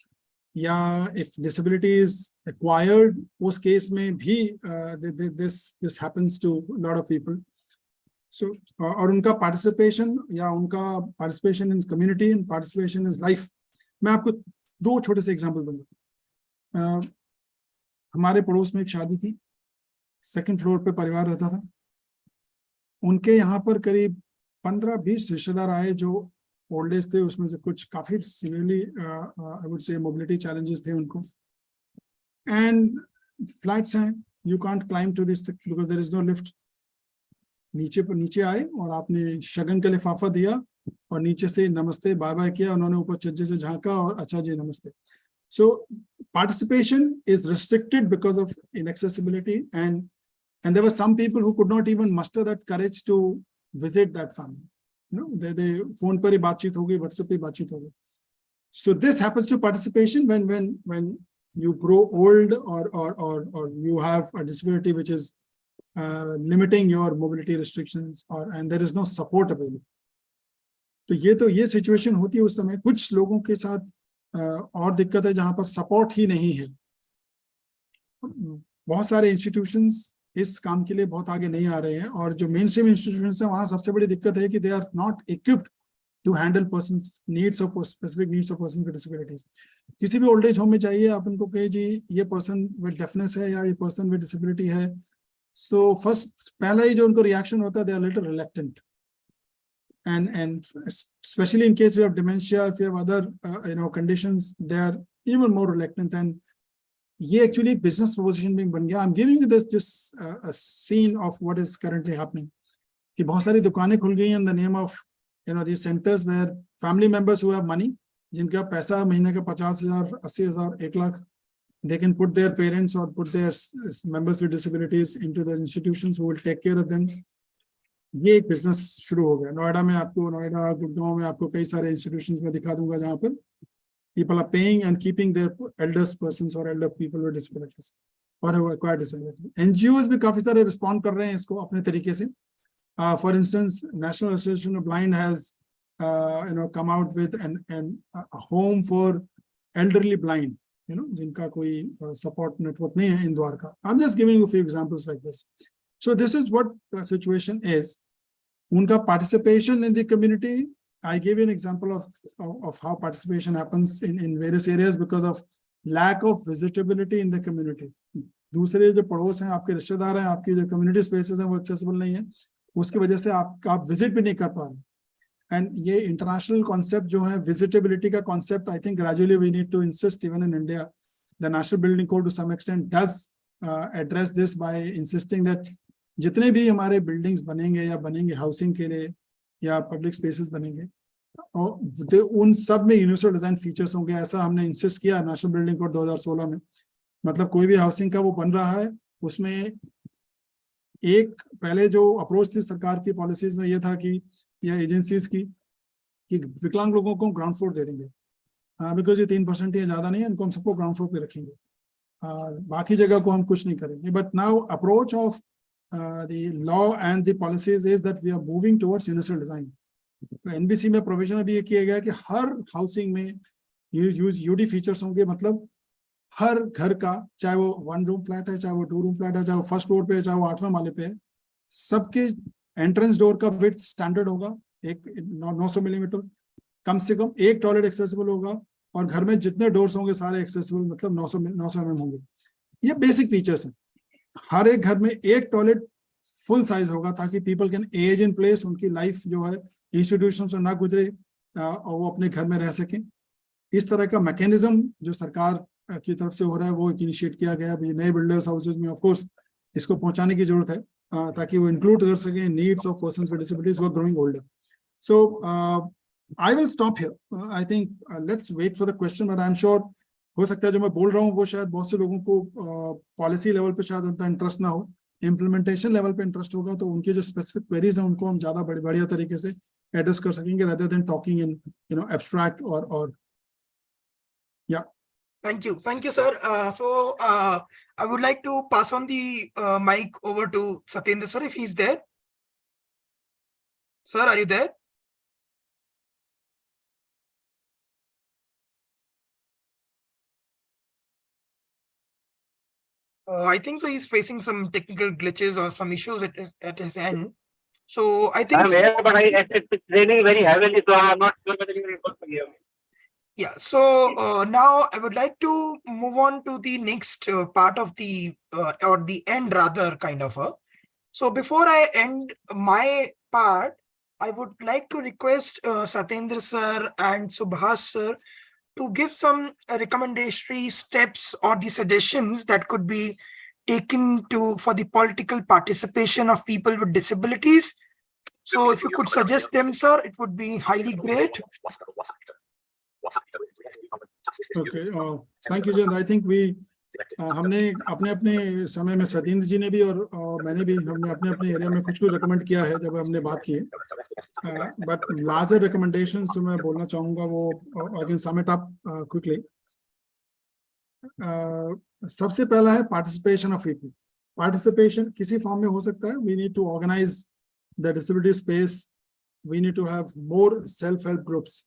S6: या इफ डिसेबिलिटी इज एक्वायर्ड उस केस में भी this happens to lot of people. So और उनका पार्टिसिपेशन या उनका participation in community and participation in life, मैं आपको दो छोटे से एग्जांपल दूंगा। हमारे पड़ोस में एक शादी थी, सेकंड फ्लोर पे परिवार रहता था, उनके यहाँ पर करीब 15-20 रिश्तेदार आए जो ओल्ड एज थे, उसमें से कुछ काफी severely I would say mobility challenges थे उनको। एंड फ्लैट्स हैं, you can't climb to this because there is no lift. नीचे आए और आपने शगन का लिफाफा दिया और नीचे से नमस्ते बाय बाय किया, उन्होंने ऊपर छज्जे से झांका और अच्छा जी नमस्ते। So participation is restricted because of inaccessibility, and there were some people who could not even muster that courage to visit that family. You know, they phone पर ही बातचीत हो गई, WhatsApp पे बातचीत हो गई. So this happens to participation when you grow old or you have a disability which is limiting your mobility restrictions, and there is no support available. तो ये सिचुएशन होती है उस समय। कुछ लोगों के साथ और दिक्कत है जहां पर सपोर्ट ही नहीं है। बहुत सारे इंस्टीट्यूशंस इस काम के लिए बहुत आगे नहीं आ रहे हैं, और जो मेन स्ट्रीम इंस्टीट्यूशंस हैं वहां सबसे बड़ी दिक्कत है कि they are not equipped to handle persons needs of specific needs of person with disabilities. किसी भी ओल्ड एज होम में जाइए, आप उनको कहिए जी ये पर्सन विद डेफनेस है या ये पर्सन विद डिसेबिलिटी है, सो फर्स्ट पहला ही जो उनको रिएक्शन होता है, they are little reluctant, and especially in case you have dementia, if you have other conditions, they are even more reluctant. And ये actually business proposition भी बन गया। I'm giving you this a scene of what is currently happening, कि बहुत सारी दुकानें खुल गई in the name of these centers where family members who have money, जिनका पैसा महीने का 50,000, 80,000, 1 lakh, they can put their parents or put their members with disabilities into the institutions who will take care of them. ये एक business शुरू हो गया। नोएडा में आपको, नोएडा गुड़गांव में आपको कई सारे इंस्टीट्यूशंस में दिखा दूंगा जहां पर people are paying and keeping their elders persons or elder people with disabilities or who acquire disability. NGOs भी काफी सारे रिस्पॉन्ड कर रहे हैं इसको अपने तरीके से। For instance, National Association of Blind has come out with a home for elderly blind, जिनका कोई support network नहीं है इन द्वार का। I'm just giving you a few examples like this. So this is what the situation is. उनका participation in the community, I gave you an example of how participation happens in various areas because of lack of visitability in the community. दूसरे जो पड़ोस हैं, आपके रिश्तेदार हैं, आपकी जो community spaces हैं वो accessible नहीं है, उसकी वजह से आप visit भी नहीं कर पा रहे। And ये international concept जो है visitability का concept, I think gradually we need to insist even in India. The National Building Code to some extent does address this by insisting that जितने भी हमारे बिल्डिंग्स बनेंगे या बनेंगे हाउसिंग के लिए या पब्लिक स्पेसेस बनेंगे, और उन सब में यूनिवर्सल डिजाइन फीचर्स होंगे, ऐसा हमने इंसिस्ट किया नेशनल बिल्डिंग कोड 2016 में। मतलब कोई भी हाउसिंग का वो बन रहा है, उसमें एक पहले जो अप्रोच थी सरकार की पॉलिसीज में ये था कि या एजेंसीज की, कि विकलांग लोगों को ग्राउंड फ्लोर दे देंगे, बिकॉज ये 3% या ज्यादा नहीं है, इनको हम सबको ग्राउंड फ्लोर पे रखेंगे, बाकी जगह को हम कुछ नहीं करेंगे। But now approach of the law and the policies is that we are moving towards universal design. तो NBC में प्रोविजन अभी ये किया गया कि हर हाउसिंग में यूडी फीचर्स होंगे, मतलब हर घर का, चाहे वो 1 रूम फ्लैट है, चाहे वो 2 रूम फ्लैट है, चाहे वो फर्स्ट फ्लोर पे है, चाहे वो 8वें माले पे है, सबके एंट्रेंस डोर का विड्थ स्टैंडर्ड होगा, एक 900 मिलीमीटर, कम से कम एक टॉयलेट एक्सेसिबल होगा, और घर में जितने डोर्स होंगे सारे एक्सेसिबल, मतलब 900 mm होंगे। ये बेसिक फीचर्स हैं। हर एक घर में एक टॉयलेट फुल साइज होगा ताकि people can age in place, उनकी लाइफ जो है इंस्टीट्यूशन से ना गुजरे और वो अपने घर में रह सकें। इस तरह का मैकेनिज्म जो सरकार की तरफ से हो रहा है वो इनिशिएट किया गया। अभी नए बिल्डर्स हाउसेज में ऑफ कोर्स इसको पहुंचाने की जरूरत है ताकि वो इंक्लूड कर सकें needs of persons with disabilities who are growing older. So I will stop here. I think let's wait for the question, but I am sure हो सकता है जो मैं बोल रहा हूँ वो शायद बहुत से लोगों को पॉलिसी लेवल पे शायद उतना इंटरेस्ट ना हो, इम्प्लीमेंटेशन लेवल पे इंटरेस्ट होगा, तो उनके जो स्पेसिफिक क्वेरीज हैं उनको हम ज्यादा बढ़िया तरीके से एड्रेस कर सकेंगे rather than talking in abstract or yeah.
S1: Thank you, sir. So I would like to pass on the mic over to Satyendra sir if he's there. Sir, are you there? I think so. He's facing some technical glitches or some issues at his end. So I think.
S11: I'm here, but it's raining very heavily, so I'm not sure whether you're able to hear me.
S1: Yeah. So now I would like to move on to the next part of the or the end rather kind of a. So before I end my part, I would like to request Satyendra sir and Subhas sir to give some recommendatory steps or the suggestions that could be taken for the political participation of people with disabilities. So if you could suggest them, sir, it would be highly great.
S6: Okay, thank you, Jayant. I think हमने अपने अपने समय में सत्येंद्र जी ने भी और मैंने भी हमने अपने अपने एरिया में कुछ रिकमेंड किया है जब हमने बात की है, बट लार्जर रिकमेंडेशंस जो मैं बोलना चाहूँगा वो I can sum it up quickly. सबसे पहला है पार्टिसिपेशन ऑफ पीपल। पार्टिसिपेशन किसी फॉर्म में हो सकता है। We need to organize the disability space, we need to have more self help groups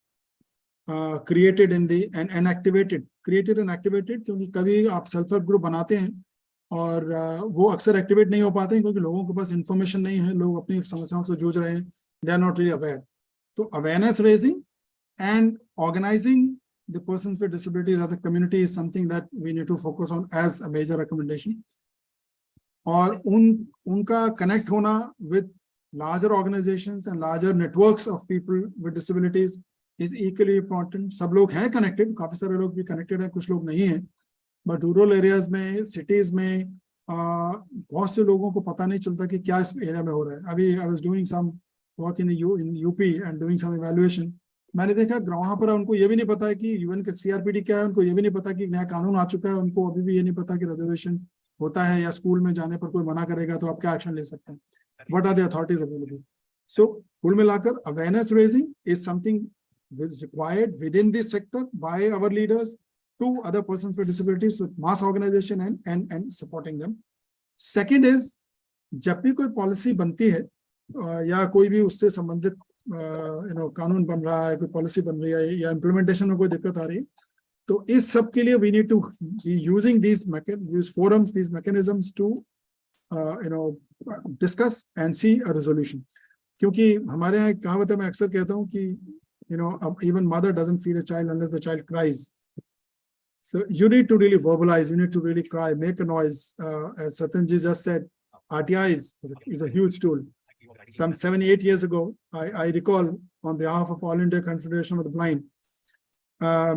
S6: created in the and activated क्योंकि कभी आप सेल्फ हेल्प ग्रुप बनाते हैं और वो अक्सर एक्टिवेट नहीं हो पाते हैं क्योंकि लोगों के पास इंफॉर्मेशन नहीं है, लोग अपनी समस्याओं से जूझ रहे हैं, they are not really aware. तो awareness raising and organising the persons with disabilities as a community is something that we need to focus on as a major recommendation. और उनका कनेक्ट होना with larger organisations and larger networks of people with disabilities is equally important. सब लोग हैं connected, काफी सारे लोग भी कनेक्टेड हैं, कुछ लोग नहीं हैं, बट रूरल एरियाज में, सिटीज में बहुत से लोगों को पता नहीं चलता कि क्या इस एरिया में हो रहा है। अभी I was doing some work in UP and doing some evaluation. मैंने देखा वहाँ पर उनको ये भी नहीं पता है कि यूएन का सीआरपीडी क्या है, उनको ये भी नहीं पता कि नया कानून आ चुका है, उनको अभी भी ये नहीं पता कि रिजर्वेशन होता है या स्कूल में जाने पर कोई मना करेगा तो आप क्या एक्शन ले सकते हैं, what are the authorities available. So कुल मिलाकर awareness raising is something required within this sector by our leaders to other persons with disabilities, so mass organization and supporting them. Second is जब भी कोई policy बनती है या कोई भी उससे संबंधित कानून बन रहा है, कोई पॉलिसी बन रही है या इम्प्लीमेंटेशन में कोई दिक्कत आ रही है, तो इस सब के लिए we need to be using these forums, these mechanisms to discuss and see a resolution. क्योंकि हमारे यहाँ एक कहावत है, मैं अक्सर कहता हूँ कि even mother doesn't feed a child unless the child cries. So you need to really verbalize, you need to really cry, make a noise. As Satyanji just said, RTI is a huge tool. Some 7-8 years ago, I recall on behalf of All India Confederation of the Blind,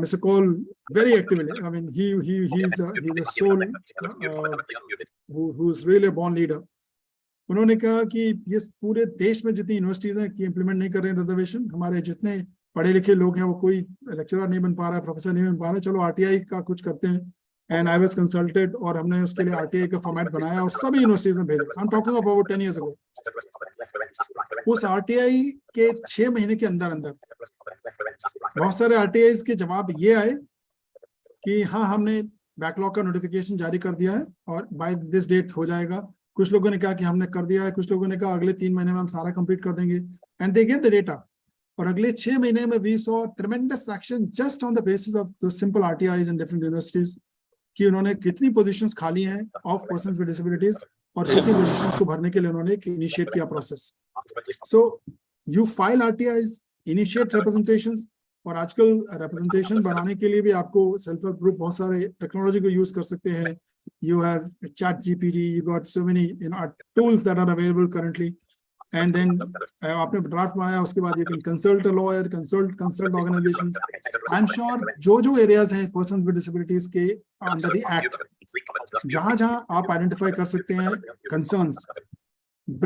S6: Mr. Cole very actively, I mean, he's a soul who's really a born leader. उन्होंने कहा कि ये पूरे देश में जितनी universities हैं कि इम्प्लीमेंट नहीं कर रहे हैं रिजर्वेशन, हमारे जितने पढ़े लिखे लोग हैं वो कोई लेक्चरर नहीं बन पा रहा है, प्रोफेसर नहीं बन पा रहा है, चलो आरटीआई का कुछ करते हैं। एंड आई वाज कंसल्टेड और हमने उसके लिए आरटीआई का फॉर्मेट बनाया और सभी यूनिवर्सिटीज में भेजा। I am talking about 10 years ago। उस आरटीआई के 6 महीने के अंदर बहुत सारे आरटीआई के जवाब ये आए कि हाँ, हमने बैकलॉग का नोटिफिकेशन जारी कर दिया है और बाय दिस डेट हो जाएगा। कुछ लोगों ने कहा कि हमने कर दिया है, कुछ लोगों ने कहा अगले 3 महीने में हम सारा कंप्लीट कर देंगे, and they get the data. और अगले 6 महीने में we saw tremendous action just on the basis of the simple RTIs in different universities कि उन्होंने कितनी पोजीशंस खाली हैं ऑफ पर्सन्स विद डिसेबिलिटीज और कितने रजिस्ट्रेशंस को भरने के लिए उन्होंने इनिशिएट किया process. So you file RTIs, initiate representations, और आजकल रिप्रेजेंटेशन बनाने के लिए भी आपको सेल्फ हेल्प ग्रुप बहुत सारे टेक्नोलॉजी को यूज कर सकते हैं. You have ChatGPT, you got so many tools that are available currently. And then आपने ड्राफ्ट बनाया, उसके बाद you can consult a lawyer, consult organizations. I'm sure जो areas हैं persons with disabilities के under the act, जहाँ आप identify कर सकते हैं concerns,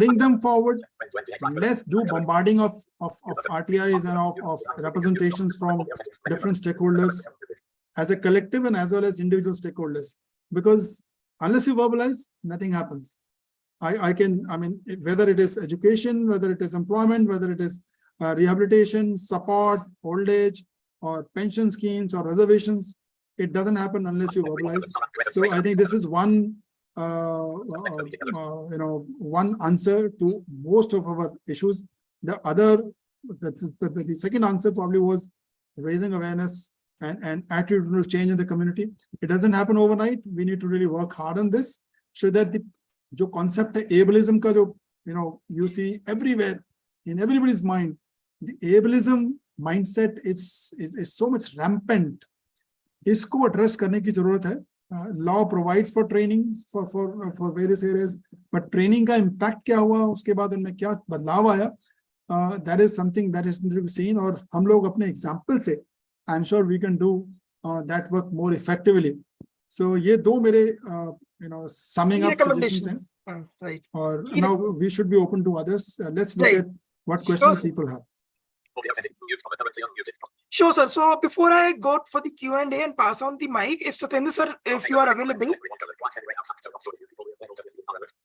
S6: bring them forward. Let's do bombarding of RTIs and of representations from different stakeholders as a collective and as well as individual stakeholders. Because unless you verbalize, nothing happens. I mean, whether it is education, whether it is employment, whether it is rehabilitation, support, old age, or pension schemes or reservations, it doesn't happen unless you verbalize. So I think this is one, one answer to most of our issues. The other, the second answer probably was raising awareness and attitudinal change in the community. It doesn't happen overnight. We need to really work hard on this so that the concept of ableism ka jo, you see everywhere in everybody's mind, the ableism mindset is so much rampant. Isko address karne ki zarurat hai. Law provides for training for various areas, but training ka impact kya hua, uske baad unme kya badlav aaya, that is something that is to be seen. Or hum log apne example se, I'm sure we can do that work more effectively. So ye do mere summing up suggestions hain.
S1: Right.
S6: Or now we should be open to others. Let's look at what questions people have.
S1: Sure, sir. So before I go for the Q&A and pass on the mic, if Satyendra sir, if you are available,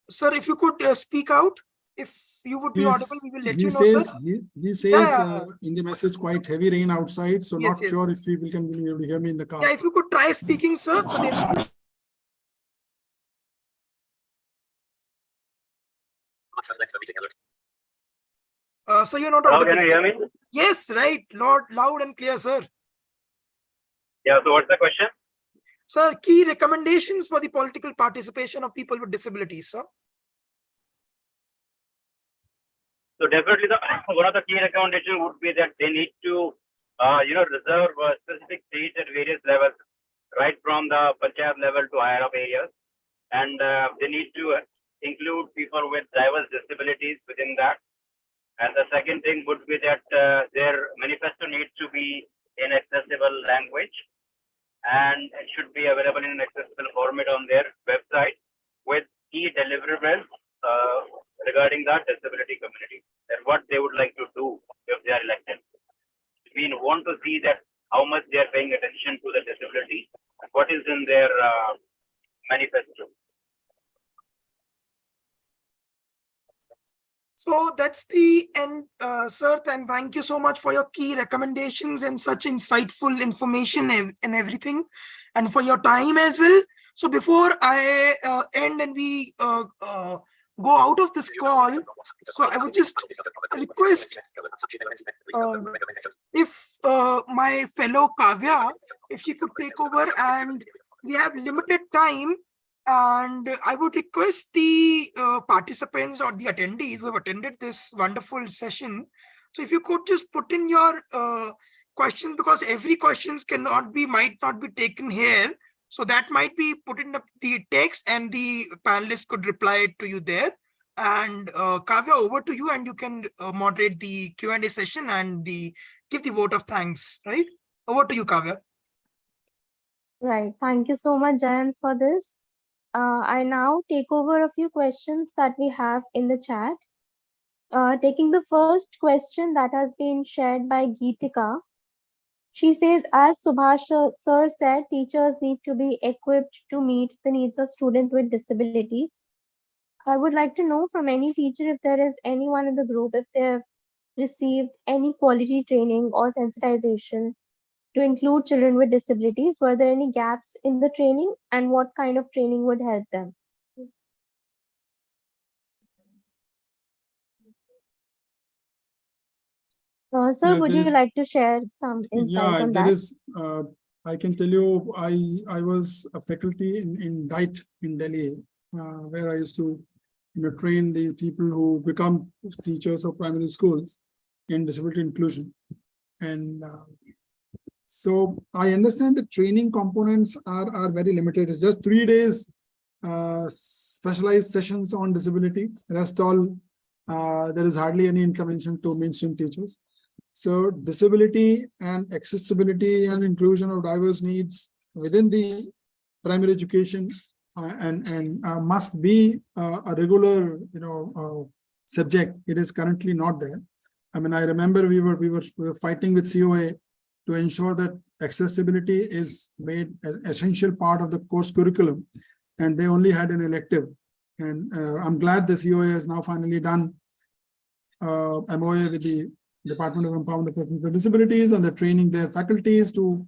S1: sir, if you could speak out, if you would be audible, we will let you know, sir.
S6: He says in the message quite heavy rain outside, so not sure if people can be able to hear me in the car.
S1: Yeah, if you could try speaking, sir. So you're not audible.
S11: Can you hear me?
S1: Yes, right. Loud and clear, sir.
S11: Yeah, so what's the question?
S1: Sir, key recommendations for the political participation of people with disabilities, sir.
S11: So definitely one of the key recommendations would be that they need to, reserve specific seats at various levels, right from the panchayat level to higher up areas. And they need to include people with diverse disabilities within that. And the second thing would be that their manifesto needs to be in accessible language, and it should be available in an accessible format on their website with key deliverables regarding the disability community and what they would like to do if they are elected. We want to see that how much they are paying attention to the disability, what is in their manifesto.
S1: So that's the end, sir. And thank you so much for your key recommendations and such insightful information and everything, and for your time as well. So before I end and we go out of this call, so I would just request if my fellow Kavya, if she could take over, and we have limited time. And I would request the participants or the attendees who have attended this wonderful session. So if you could just put in your questions, because every questions might not be taken here. So that might be put in the text and the panelists could reply to you there. And Kavya, over to you, and you can moderate the Q&A session and give the vote of thanks, right? Over to you, Kavya.
S2: Right. Thank you so much, Jayant, for this. I now take over a few questions that we have in the chat. Taking the first question that has been shared by Geetika. She says, as Subhash sir said, teachers need to be equipped to meet the needs of students with disabilities. I would like to know from any teacher if there is anyone in the group, if they have received any quality training or sensitization to include children with disabilities. Were there any gaps in the training, and what kind of training would help them? Sir, would you like to share some insight on that?
S6: There is. I can tell you, I was a faculty in DITE in Delhi, where I used to train the people who become teachers of primary schools in disability inclusion. And so I understand the training components are very limited. It's just 3 days specialized sessions on disability. Rest all, there is hardly any intervention to mainstream teachers. So disability and accessibility and inclusion of diverse needs within the primary education and must be a regular, subject. It is currently not there. I mean, I remember we were fighting with COA to ensure that accessibility is made an essential part of the course curriculum, and they only had an elective. And I'm glad the COA has now finally done MOA with the Department of Empowerment of Persons with Disabilities, and they're training their faculties to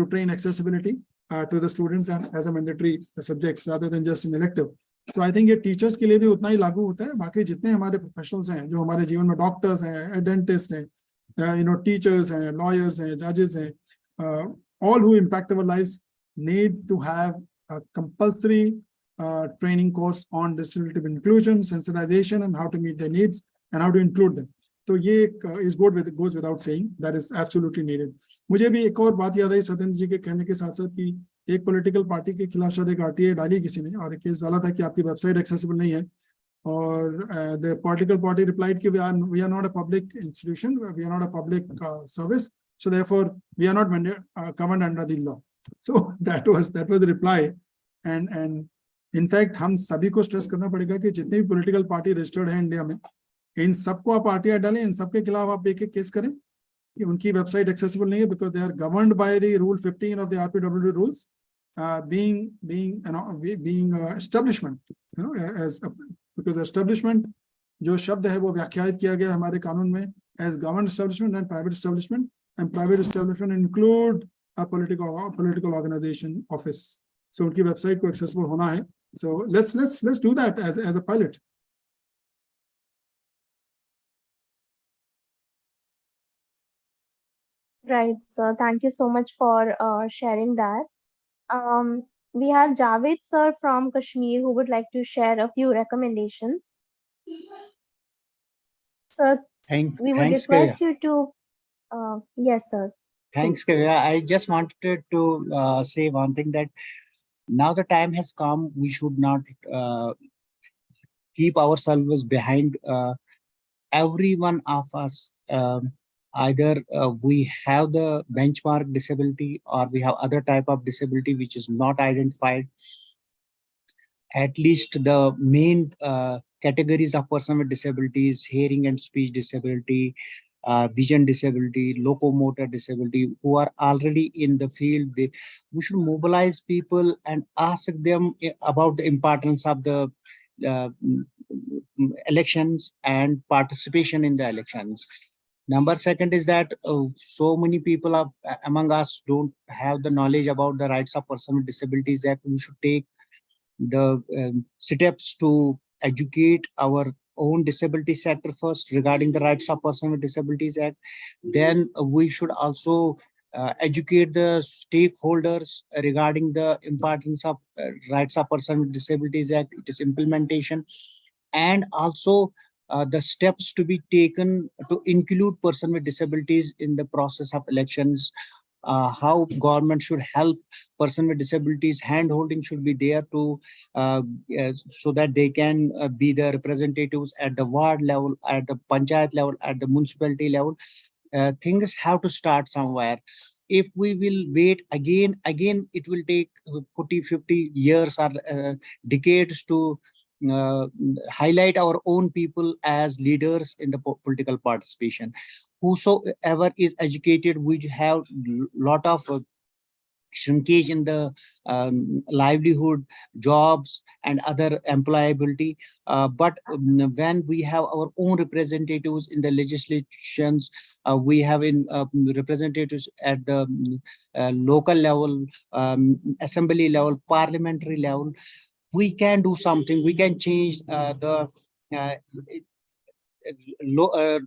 S6: train accessibility to the students and as a mandatory subject rather than just an elective. तो I think ये teachers के लिए भी उतना ही लागू होता है. बाकी जितने हमारे प्रोफेशनल्स हैं जो हमारे जीवन में डॉक्टर्स हैं, डेंटिस्ट हैं, टीचर्स हैं, लॉयर्स हैं, जजेस हैं, all who impact our lives need to have a compulsory training course on disability inclusion, sensitization, and how to meet their needs and how to include them. तो ये is goes without saying, that is absolutely needed. मुझे भी एक और बात याद आई सत्येंद्र जी के कहने के साथ साथ कि एक पॉलिटिकल पार्टी के खिलाफ शायद एक आरटीआई डाली किसी ने और केस डाला था कि आपकी वेबसाइट एक्सेसिबल नहीं है, और द पॉलिटिकल पार्टी रिप्लाइड कि we are not a public institution, we are not a public service, so therefore we are not covered under the law. So that was the reply. And in fact हम सभी को stress करना पड़ेगा कि जितनी भी political party registered है India में, इन सबको आप आरटीआई डालें, इन सबके खिलाफ आप एक केस करें कि उनकी वेबसाइट एक्सेसिबल नहीं है, because they are governed by the rule 15 of the RPWD rules, being establishment, because establishment जो शब्द है वो व्याख्यायित किया गया हमारे कानून में as government establishment and private establishment, and private establishment include a political organization office. So उनकी वेबसाइट को एक्सेसिबल होना है. So let's do that as a pilot.
S2: Right, sir. Thank you so much for sharing that. We have Javed sir from Kashmir who would like to share a few recommendations. Sir, we would request
S12: Kavya.
S2: you to, yes, sir.
S12: Thanks, Kavya. I just wanted to say one thing, that now the time has come, we should not keep ourselves behind. Every one of us, either we have the benchmark disability or we have other type of disability which is not identified. At least the main categories of person with disabilities: hearing and speech disability, vision disability, locomotor disability, who are already in the field. We should mobilize people and ask them about the importance of the elections and participation in the elections. Number second is that so many people among us don't have the knowledge about the rights of person with disabilities Act. We should take the steps to educate our own disability sector first regarding the rights of person with disabilities Act. Then we should also educate the stakeholders regarding the importance of rights of person with disabilities Act, its implementation, and also the steps to be taken to include person with disabilities in the process of elections. How government should help person with disabilities, hand-holding should be there to so that they can be the representatives at the ward level, at the panchayat level, at the municipality level. Things have to start somewhere. If we will wait again, it will take 40-50 years or decades to highlight our own people as leaders in the political participation. Whosoever is educated, we have lot of shrinkage in the livelihood, jobs, and other employability. But when we have our own representatives in the legislations, we have representatives at the local level, assembly level, parliamentary level, we can do something. We can change the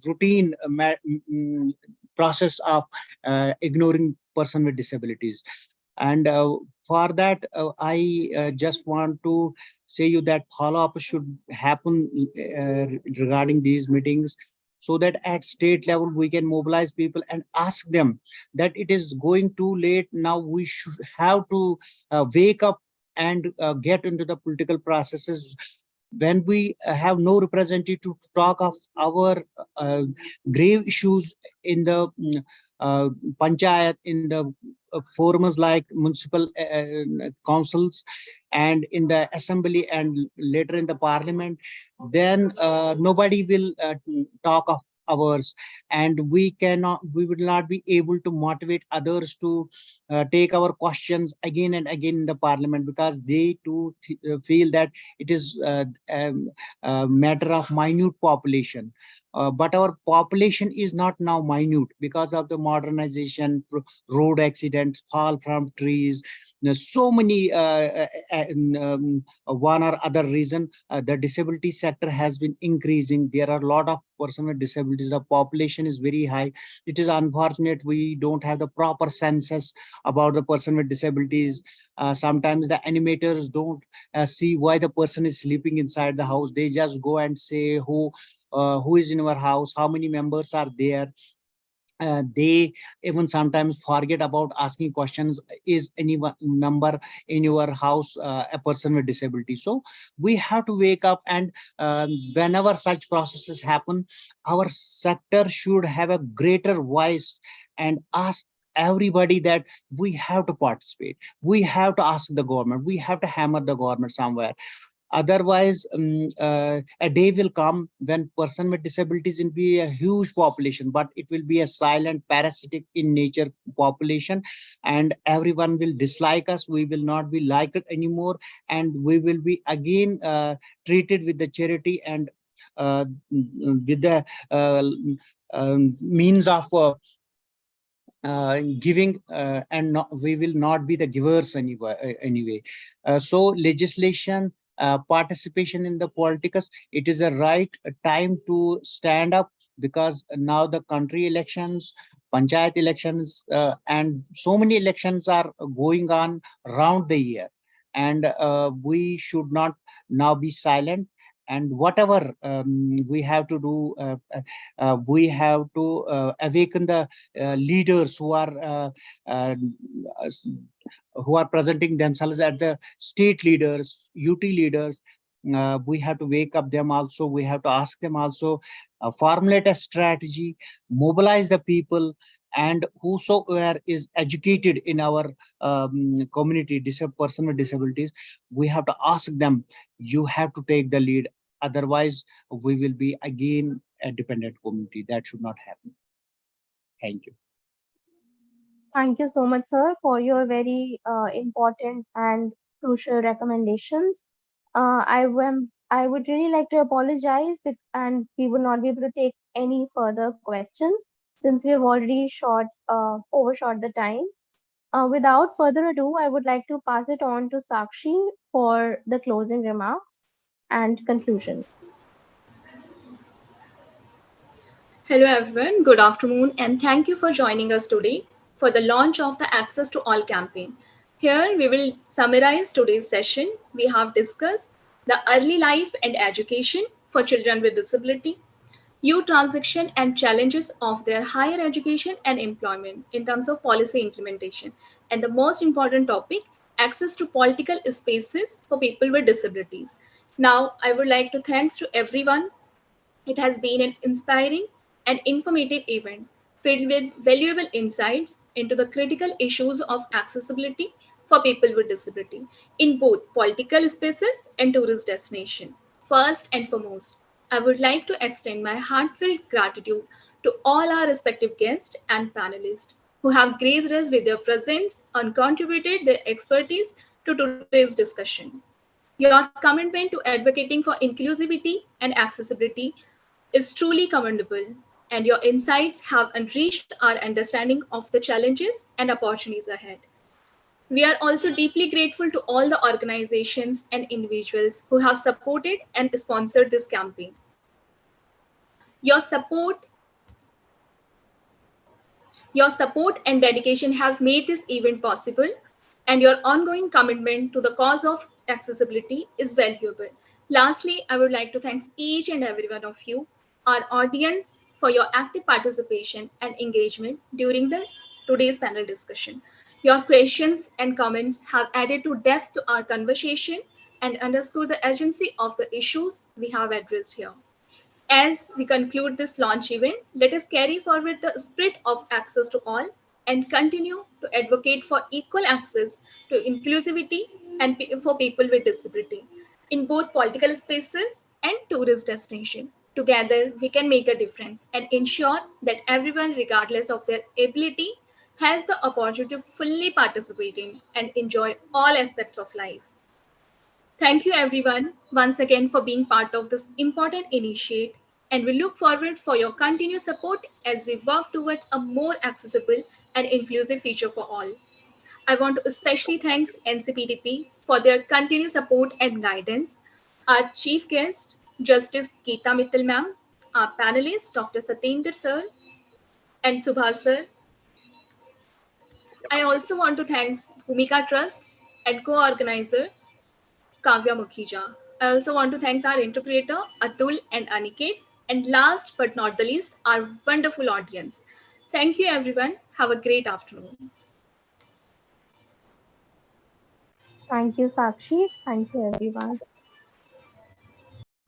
S12: routine process of ignoring person with disabilities. And for that, I just want to say you that follow-up should happen regarding these meetings, so that at state level we can mobilize people and ask them that it is going too late now. We should have to wake up and get into the political processes. When we have no representative to talk of our grave issues in the panchayat, in the forums like municipal councils and in the assembly and later in the parliament, then nobody will talk of ours, and we will not be able to motivate others to take our questions again and again in the parliament, because they too feel that it is a matter of minute population. But our population is not now minute because of the modernization, road accidents, fall from trees. There's so many one or other reason the disability sector has been increasing. There are a lot of persons with disabilities. The population is very high. It is unfortunate we don't have the proper census about the person with disabilities. Sometimes the animators don't see why the person is sleeping inside the house. They just go and say who is in our house, how many members are there. They even sometimes forget about asking questions, is any member in your house a person with disability? So we have to wake up, and whenever such processes happen, our sector should have a greater voice and ask everybody that we have to participate. We have to ask the government, we have to hammer the government somewhere. Otherwise, a day will come when person with disabilities will be a huge population, but it will be a silent, parasitic in nature population, and everyone will dislike us. We will not be liked anymore, and we will be again treated with the charity and with the means of giving, and we will not be the givers anyway. So legislation, participation in the politics, it is a right time to stand up, because now the country elections, panchayat elections, and so many elections are going on around the year, and we should not now be silent. And whatever we have to do, we have to awaken the leaders uh, who are presenting themselves at the state leaders, UT leaders. We have to wake up them also. We have to ask them also, formulate a strategy, mobilize the people, and whosoever is educated in our community, person with disabilities, we have to ask them, you have to take the lead. Otherwise, we will be again a dependent community. That should not happen. Thank you.
S2: Thank you so much, sir, for your very important and crucial recommendations. I would really like to apologize, and we will not be able to take any further questions since we have already overshot the time. Without further ado, I would like to pass it on to Sakshi for the closing remarks and conclusion.
S3: Hello everyone, good afternoon, and thank you for joining us today for the launch of the Access to All campaign. Here we will summarize today's session. We have discussed the early life and education for children with disability, youth transition and challenges of their higher education and employment in terms of policy implementation, and the most important topic, access to political spaces for people with disabilities. Now, I would like to thanks to everyone. It has been an inspiring and informative event filled with valuable insights into the critical issues of accessibility for people with disability in both political spaces and tourist destinations. First and foremost, I would like to extend my heartfelt gratitude to all our respective guests and panelists who have graced us with their presence and contributed their expertise to today's discussion. Your commitment to advocating for inclusivity and accessibility is truly commendable, and your insights have enriched our understanding of the challenges and opportunities ahead. We are also deeply grateful to all the organizations and individuals who have supported and sponsored this campaign. Your support, your support and dedication have made this event possible. and your ongoing commitment to the cause of accessibility is valuable. Lastly, I would like to thank each and every one of you, our audience, for your active participation and engagement during the today's panel discussion. Your questions and comments have added to depth to our conversation and underscore the urgency of the issues we have addressed here. As we conclude this launch event, let us carry forward the spirit of access to all and continue to advocate for equal access to inclusivity and for people with disability in both political spaces and tourist destinations. Together, we can make a difference and ensure that everyone, regardless of their ability, has the opportunity to fully participate in and enjoy all aspects of life. Thank you everyone once again for being part of this important initiative, and we look forward for your continued support as we work towards a more accessible and inclusive future for all. I want to especially thank NCPDP for their continued support and guidance, our chief guest, Justice Geeta Mittal ma'am, our panelists, Dr. Satyendra sir and Subhas sir. I also want to thank Bhumika Trust and co-organizer Kavya Mukhija. I also want to thank our interpreter, Atul and Aniket. And last but not the least, our wonderful audience. Thank you, everyone. Have a great afternoon.
S2: Thank you, Sakshi. Thank you, everyone.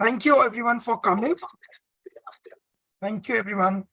S1: Thank you everyone for coming. Thank you everyone.